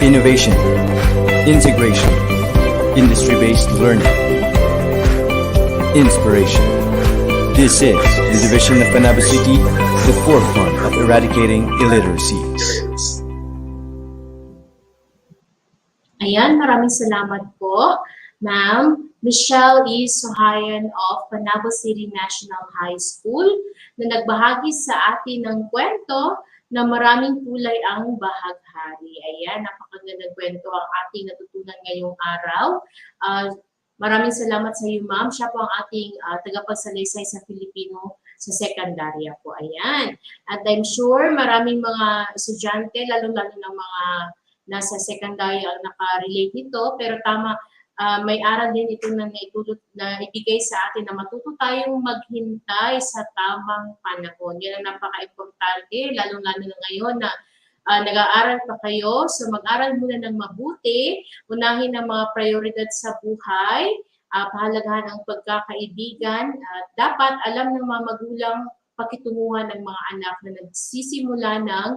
Innovation, integration, industry-based learning, inspiration. This is the division of Panabo City, the forefront of eradicating illiteracy. Ayan, maraming salamat po, Ma'am Michelle E. Sohayan of Panabo City National High School na nagbahagi sa atin ng kwento na maraming kulay ang bahaghari. Ayan, napakagandang kwento ang ating natutunan ngayong araw. Maraming salamat sa iyo, Ma'am. Siya po ang ating tagapagsalaysay sa Filipino sa sekundarya po. Ayan. At I'm sure maraming mga estudyante, lalo-lalo ng mga nasa secondary ang nakarelate nito, pero tama, may aral din ito na na ibigay sa atin na matuto tayong maghintay sa tamang panahon. Yan ang napaka-importante, lalong-lalo na ngayon na nag-aaral pa kayo. So mag-aral muna ng mabuti, unahin ang mga prioridad sa buhay, pahalagahan ang pagkakaibigan, dapat alam ng mga magulang pakitunguhan ng mga anak na nagsisimula ng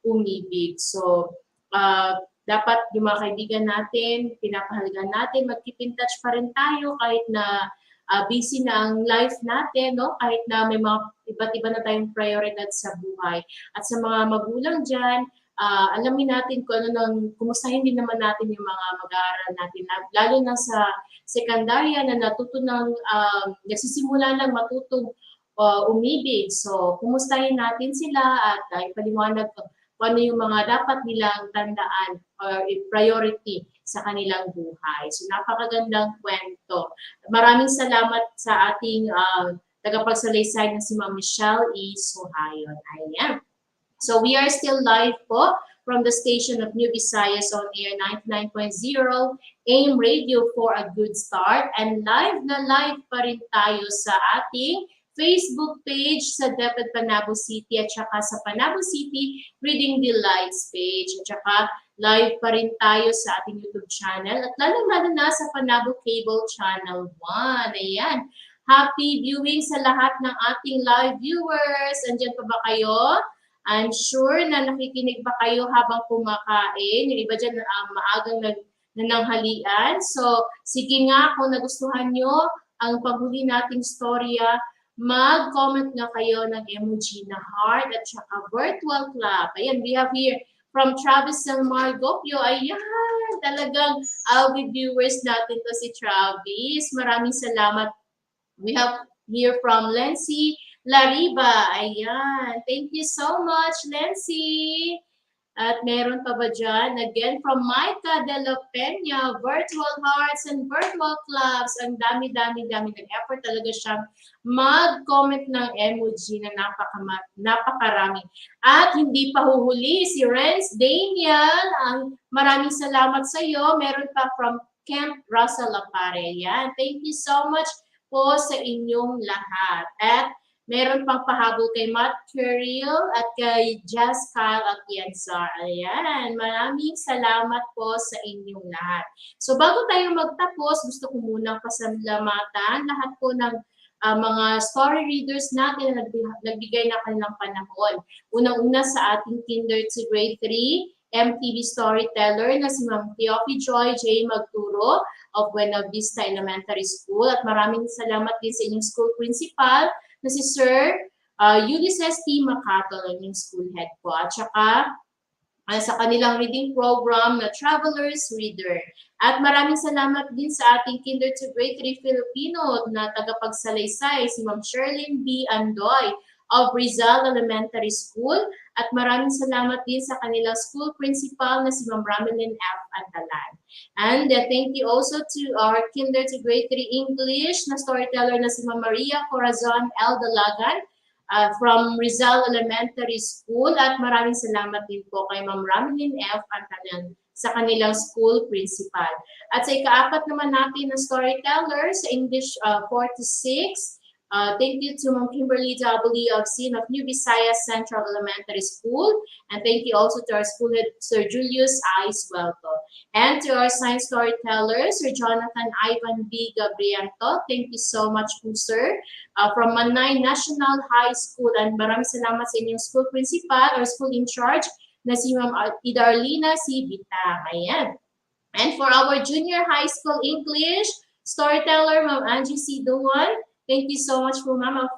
umibig. So, dapat yung mga kaibigan natin, pinapahalagan natin, mag-keep in touch pa rin tayo kahit na busy na ang life natin, no? Kahit na may mga iba't iba na tayong prioridad sa buhay. At sa mga magulang dyan, alamin natin kung ano nang, kumustahin din naman natin yung mga mag-aaral natin, lalo na sa sekundarya na natuto ng, nagsisimula lang matutong umibig. So, kumustahin natin sila at ipaliwanag kung ano yung mga dapat nilang tandaan or priority sa kanilang buhay. So, napakagandang kwento. Maraming salamat sa ating tagapagsalaysay na si Ma'am Michelle E. Suhayon. Ayan. So, we are still live po from the station of New Visayas on air 99.0 AIM Radio for a good start. And live na live pa rin tayo sa ating Facebook page sa DepEd Panabo City at saka sa Panabo City Reading Delights page. At saka live pa rin tayo sa ating YouTube channel at lalong-lalo na sa Panabo Cable Channel 1. Ayan. Happy viewing sa lahat ng ating live viewers. Andiyan pa ba kayo? I'm sure na nakikinig pa kayo habang kumakain. Yung iba dyan maagang nananghalian. So, sige nga kung nagustuhan nyo ang paghuli nating storya, mag-comment nga kayo ng emoji na heart at saka virtual clap. Ayan, we have here from Travis Selmar Gopio. Ayan, talagang avid viewers natin to si Travis. Maraming salamat. We have here from Lency Lariba. Ayan, thank you so much, Lency. At meron pa ba dyan? Again, from Micah de la Peña, virtual hearts and virtual claps. Ang dami nag-effort talaga siyang mag-comment ng emoji na napakarami. At hindi pa huhuli, si Renz Daniel, ang maraming salamat sa iyo. Meron pa from Camp Russell Lapare. Yan. Thank you so much po sa inyong lahat. At meron pang pahabol kay Matt Curriel at kay Jazz Kyle at Yansar. Ayan, maraming salamat po sa inyong lahat. So bago tayo magtapos, gusto ko munang pasalamatan lahat po ng mga story readers natin na nagbigay na kanilang panahon. Unang-una sa ating kinder to grade 3, MTV storyteller na si Ma'am Theophie Joy J. Magturo of Buena Vista Elementary School. At maraming salamat din sa inyong school principal na si Sir Ulysses T. Macato, yung school head po. At saka sa kanilang reading program na Traveler's Reader. At maraming salamat din sa ating Kinder to Grade 3 Filipino na tagapagsalaysay, si Ma'am Sherlyn B. Andoy of Rizal Elementary School. At maraming salamat din sa kanilang school principal na si Ma'am Ramelin F. Antalan. And thank you also to our Kinder to Grade 3 English na storyteller na si Ma'am Maria Corazon L. Dalagan from Rizal Elementary School. At maraming salamat din po kay Ma'am Ramelin F. Antalan sa kanilang school principal. At sa ikaapat naman natin na storyteller sa English 4 to 6, thank you to Ma'am Kimberly W. of Sin of New Visayas Central Elementary School. And thank you also to our school head, Sir Julius I. Suelto. And to our science storyteller, Sir Jonathan Ivan B. Gabrianto. Thank you so much po, sir. From Manay National High School. And maraming salamat sa inyong school principal or school in charge na si Ma'am Idarlina C. Bitang. Ayan. And for our junior high school English storyteller, Ma'am Angie C. Duan. Thank you so much po, Ma'am, of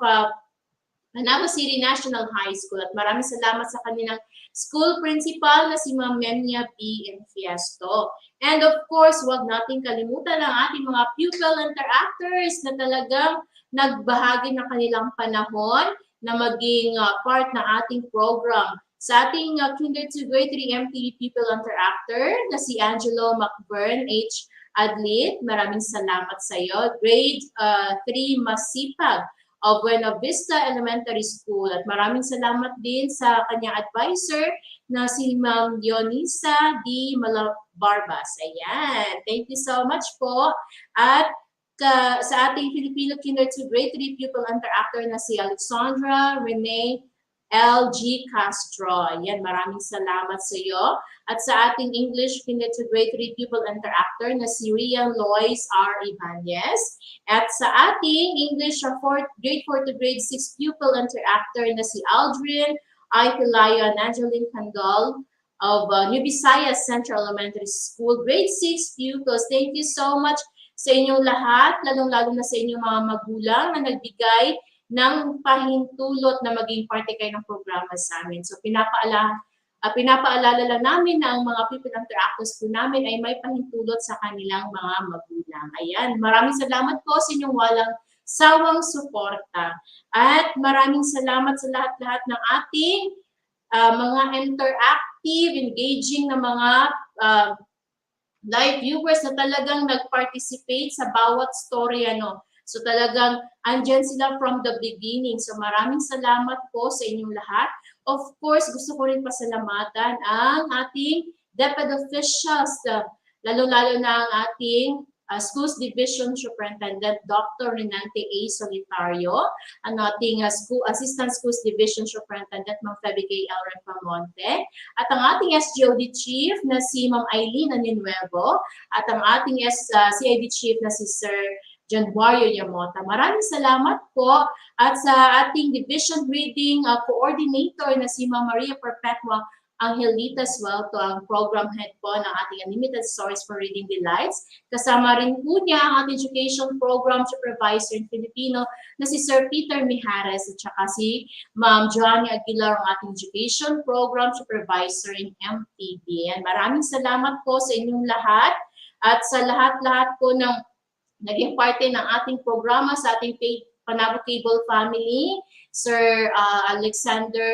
Panabo City National High School. At maraming salamat sa kanilang school principal na si Ma'am Memnia B. Infiesto. And of course, huwag nating kalimutan ang ating mga pupil interactors na talagang nagbahagi ng kanilang panahon na maging part ng ating program. Sa ating Kinder to Grade 3 MTV Pupil Interactor na si Angelo McBurn H. Adlit, maraming salamat sa iyo. Grade 3 Masipag of Buena Vista Elementary School. At maraming salamat din sa kanyang advisor na si Ma'am Dionisa D. Malabarbas. Ayan. Thank you so much po. At sa ating Filipino Kinder to Grade 3 pupil interactor na si Alexandra Renee L.G. Castro. Ayan, maraming salamat sa iyo. At sa ating English Kinder to Grade 3 pupil interactor na si Rian Lois R. Ibanez. At sa ating English Grade 4 to Grade 6 pupil interactor na si Aldrin I. Pilaya Angeline Candol of New Visayas Central Elementary School, Grade 6 pupils. Thank you so much sa inyong lahat, lalong-lalo na sa inyong mga magulang na nagbigay ng pahintulot na maging parte kayo ng programa sa amin. So pinapaalala lang namin na ang mga people interactors po namin ay may pahintulot sa kanilang mga magulang. Ayan, maraming salamat po sa inyong walang sawang suporta. At maraming salamat sa lahat-lahat ng ating mga interactive, engaging na mga live viewers na talagang nag-participate sa bawat story. So talagang andyan sila from the beginning. So maraming salamat po sa inyong lahat. Of course, gusto ko rin pasalamatan ang ating DepEd officials, lalo-lalo na ang ating Schools Division Superintendent Dr. Renante A. Solitario, ang ating Assistant Schools Division Superintendent Ma'am Feby K. L. Refamonte, at ang ating SGOD Chief na si Ma'am Eileen Aninuevo, at ang ating CID Chief na si Sir John Wario Yamota. Maraming salamat po. At sa ating Division Reading Coordinator na si Ma'am Maria Perpetua Angelita Suelto, ang program head po ng ating Unlimited Stories for Reading Delights. Kasama rin po niya ang ating Education Program Supervisor in Filipino na si Sir Peter Mijares at saka si Ma'am Joanny Aguilar, ang ating Education Program Supervisor in MTB. And maraming salamat po sa inyong lahat at sa lahat-lahat po ng naging parte ng ating programa sa ating Panabo Cable family, Sir Alexander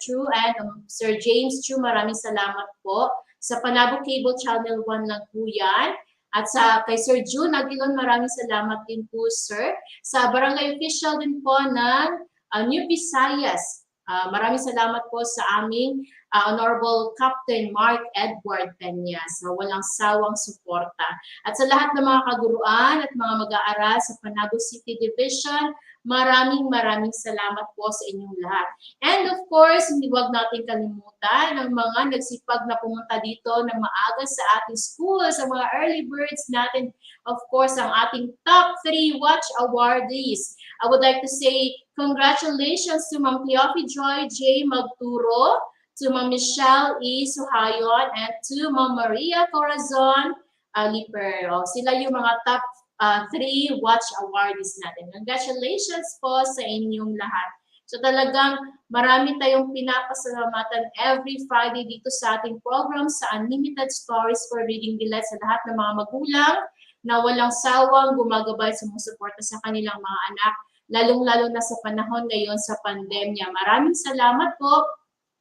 True and Sir James True, maraming salamat po. Sa Panabo Cable Channel 1 lang po yan. At kay Sir June Aguilon, maraming salamat din po, Sir. Sa Barangay Official din po ng New Visayas, maraming salamat po sa aming Honorable Captain Mark Edward Peña. So walang sawang suporta. At sa lahat ng mga kaguruan at mga mag-aaral sa Panabo City Division, maraming salamat po sa inyong lahat. And of course, hindi wag natin kalimutan ang mga nagsipag na pumunta dito ng maaga sa ating school, sa mga early birds natin. Of course, ang ating top 3 watch awardees. I would like to say congratulations to Ma'am Cleophie Joy J. Magturo, to Ma'am Michelle E. Suhayon, and to Ma'am Maria Corazon Lipero. Sila yung mga top 3 watch awardees natin. Congratulations po sa inyong lahat. So talagang marami tayong pinapasalamatan every Friday dito sa ating program sa Unlimited Stories for Reading Delights sa lahat ng mga magulang na walang sawang gumagabay, sumusuporta sa kanilang mga anak, lalong-lalo na sa panahon ngayon sa pandemya. Maraming salamat po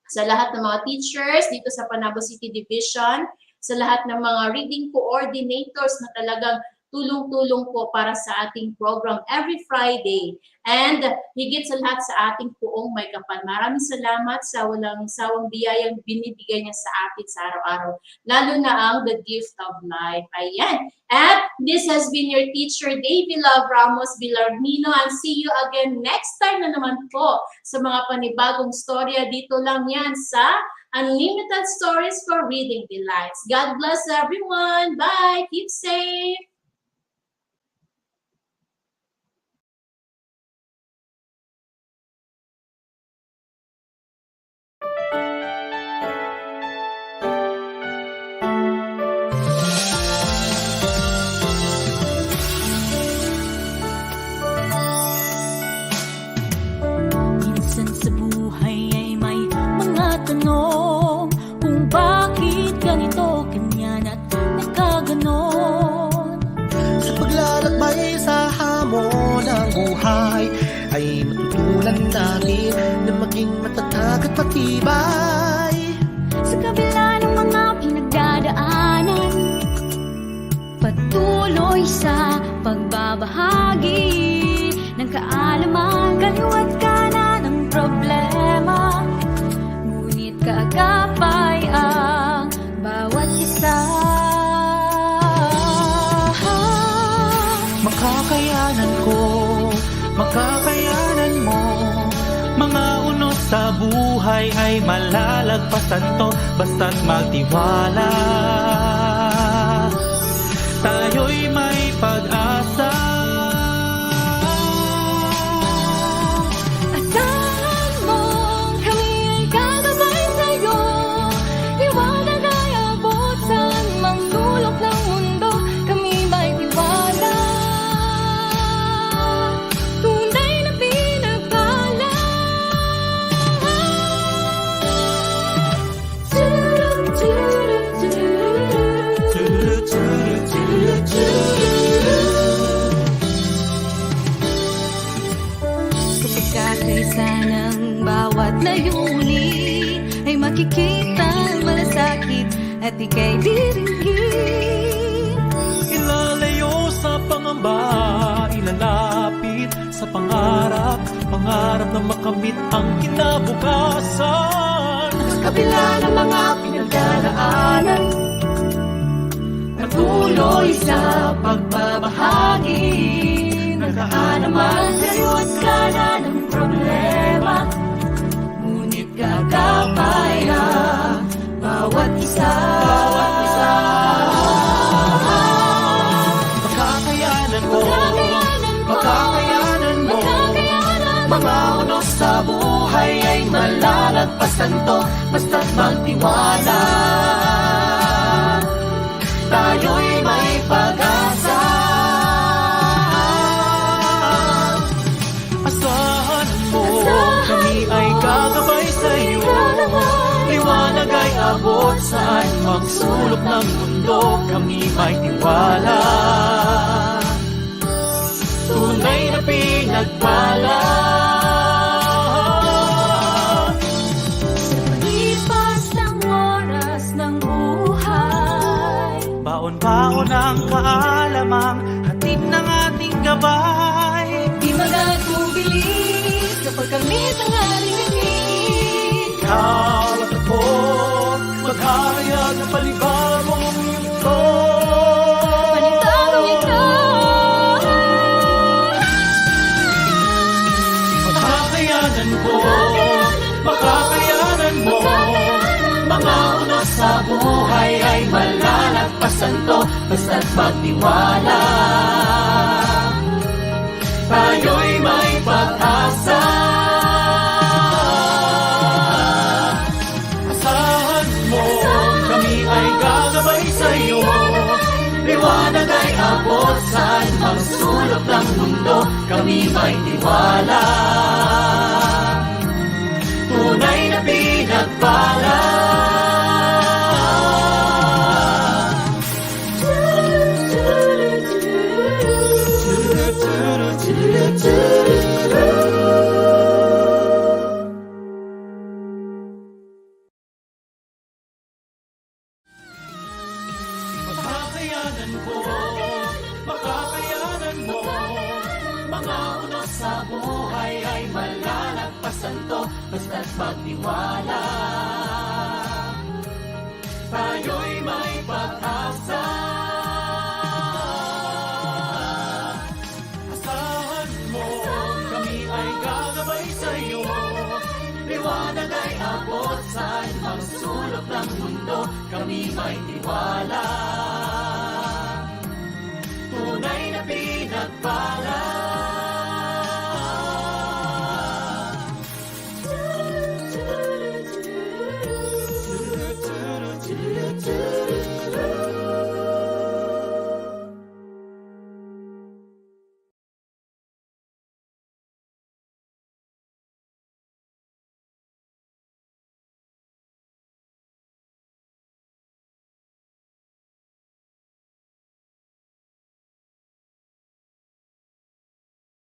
sa lahat ng mga teachers dito sa Panabo City Division, sa lahat ng mga reading coordinators na talagang tulong-tulong po para sa ating program every Friday. And higit sa lahat sa ating puong may kapal. Maraming salamat sa walang sawang biyayang binibigay niya sa atin sa araw-araw. Lalo na ang the gift of life. Ayan. And this has been your teacher, Davy Love Ramos Villarmino. And see you again next time na naman po sa mga panibagong storya. Dito lang yan sa Unlimited Stories for Reading Delights. God bless everyone. Bye. Keep safe. Minsan sa buhay ay may mga tanong kung bakit ganito, ganyan at nagkaganon. Sa paglalakbay sa hamon ng buhay ay matutunan natin na maging matatag at matibay. Sa kabila ng mga pinagdadaanan, patuloy sa pagbabahagi ng kaalaman, kaliwat kanan ng problema, ngunit kaagapay ang bawat isa. Makakayanan ko, makakayanan mo. Mga unos sa buhay ay malalagpasan to, basta't magtiwala. Tayo'y may pag-asa. Asahan mong kami ay gagabay sa'yo, liwanag ay abot sa anumang sulok ng mundo, kami may tiwala. Tunay na pinagpala. Kapag kakaisa ng bawat layunin ay makikita malasakit at ika'y diringgin. Ilalayo sa pangamba, ilalapit sa pangarap, pangarap na makamit ang kinabukasan. Sa kabila ng mga pinagdaraanan, patuloy sa pagbabahagi, nagkaalaman kaliwat kanan ng problema, ngunit gagapay ang bawat isa. Makakayanan mo, makakayanan mo. Mga unos sa buhay ay malalagpasan to, basta't magtiwala. Tayo'y may pag-asa. Asahan mo, kami ay gagabay sa'yo. Liwanag ay abot saan magsulok ng mundo, kami may tiwala. Tunay na pinagpala. Sa paglipas ng oras ng buhay, Baon-baon ang kaalamang hatid ng ating gabay. di magatubilis kapag kamit ang ating hingin. Ikaw at ako, maghahayag ng palibagong mundo. Panibagong ikaw. Makakayanan ko, makakayanan mo. Mga unos sa buhay ay malalagpasan to, basta't magtiwala. Tayo'y may pag-asa. Asahan mo, kami ay gagabay sa'yo. Liwanag ay abot saan mang sulok ng mundo, kami may tiwala. Tunay na pinagpala. Makakayanan ko, makakayanan mo. Mga unos sa buhay ay malalagpasan to, basta't magtiwala. Tayo'y may pag-asa. Asahan mo, kami ay gagabay sa'yo. Liwanag ay abot saan mang sulok ng mundo, kami may tiwala. Tunay na pinagpala.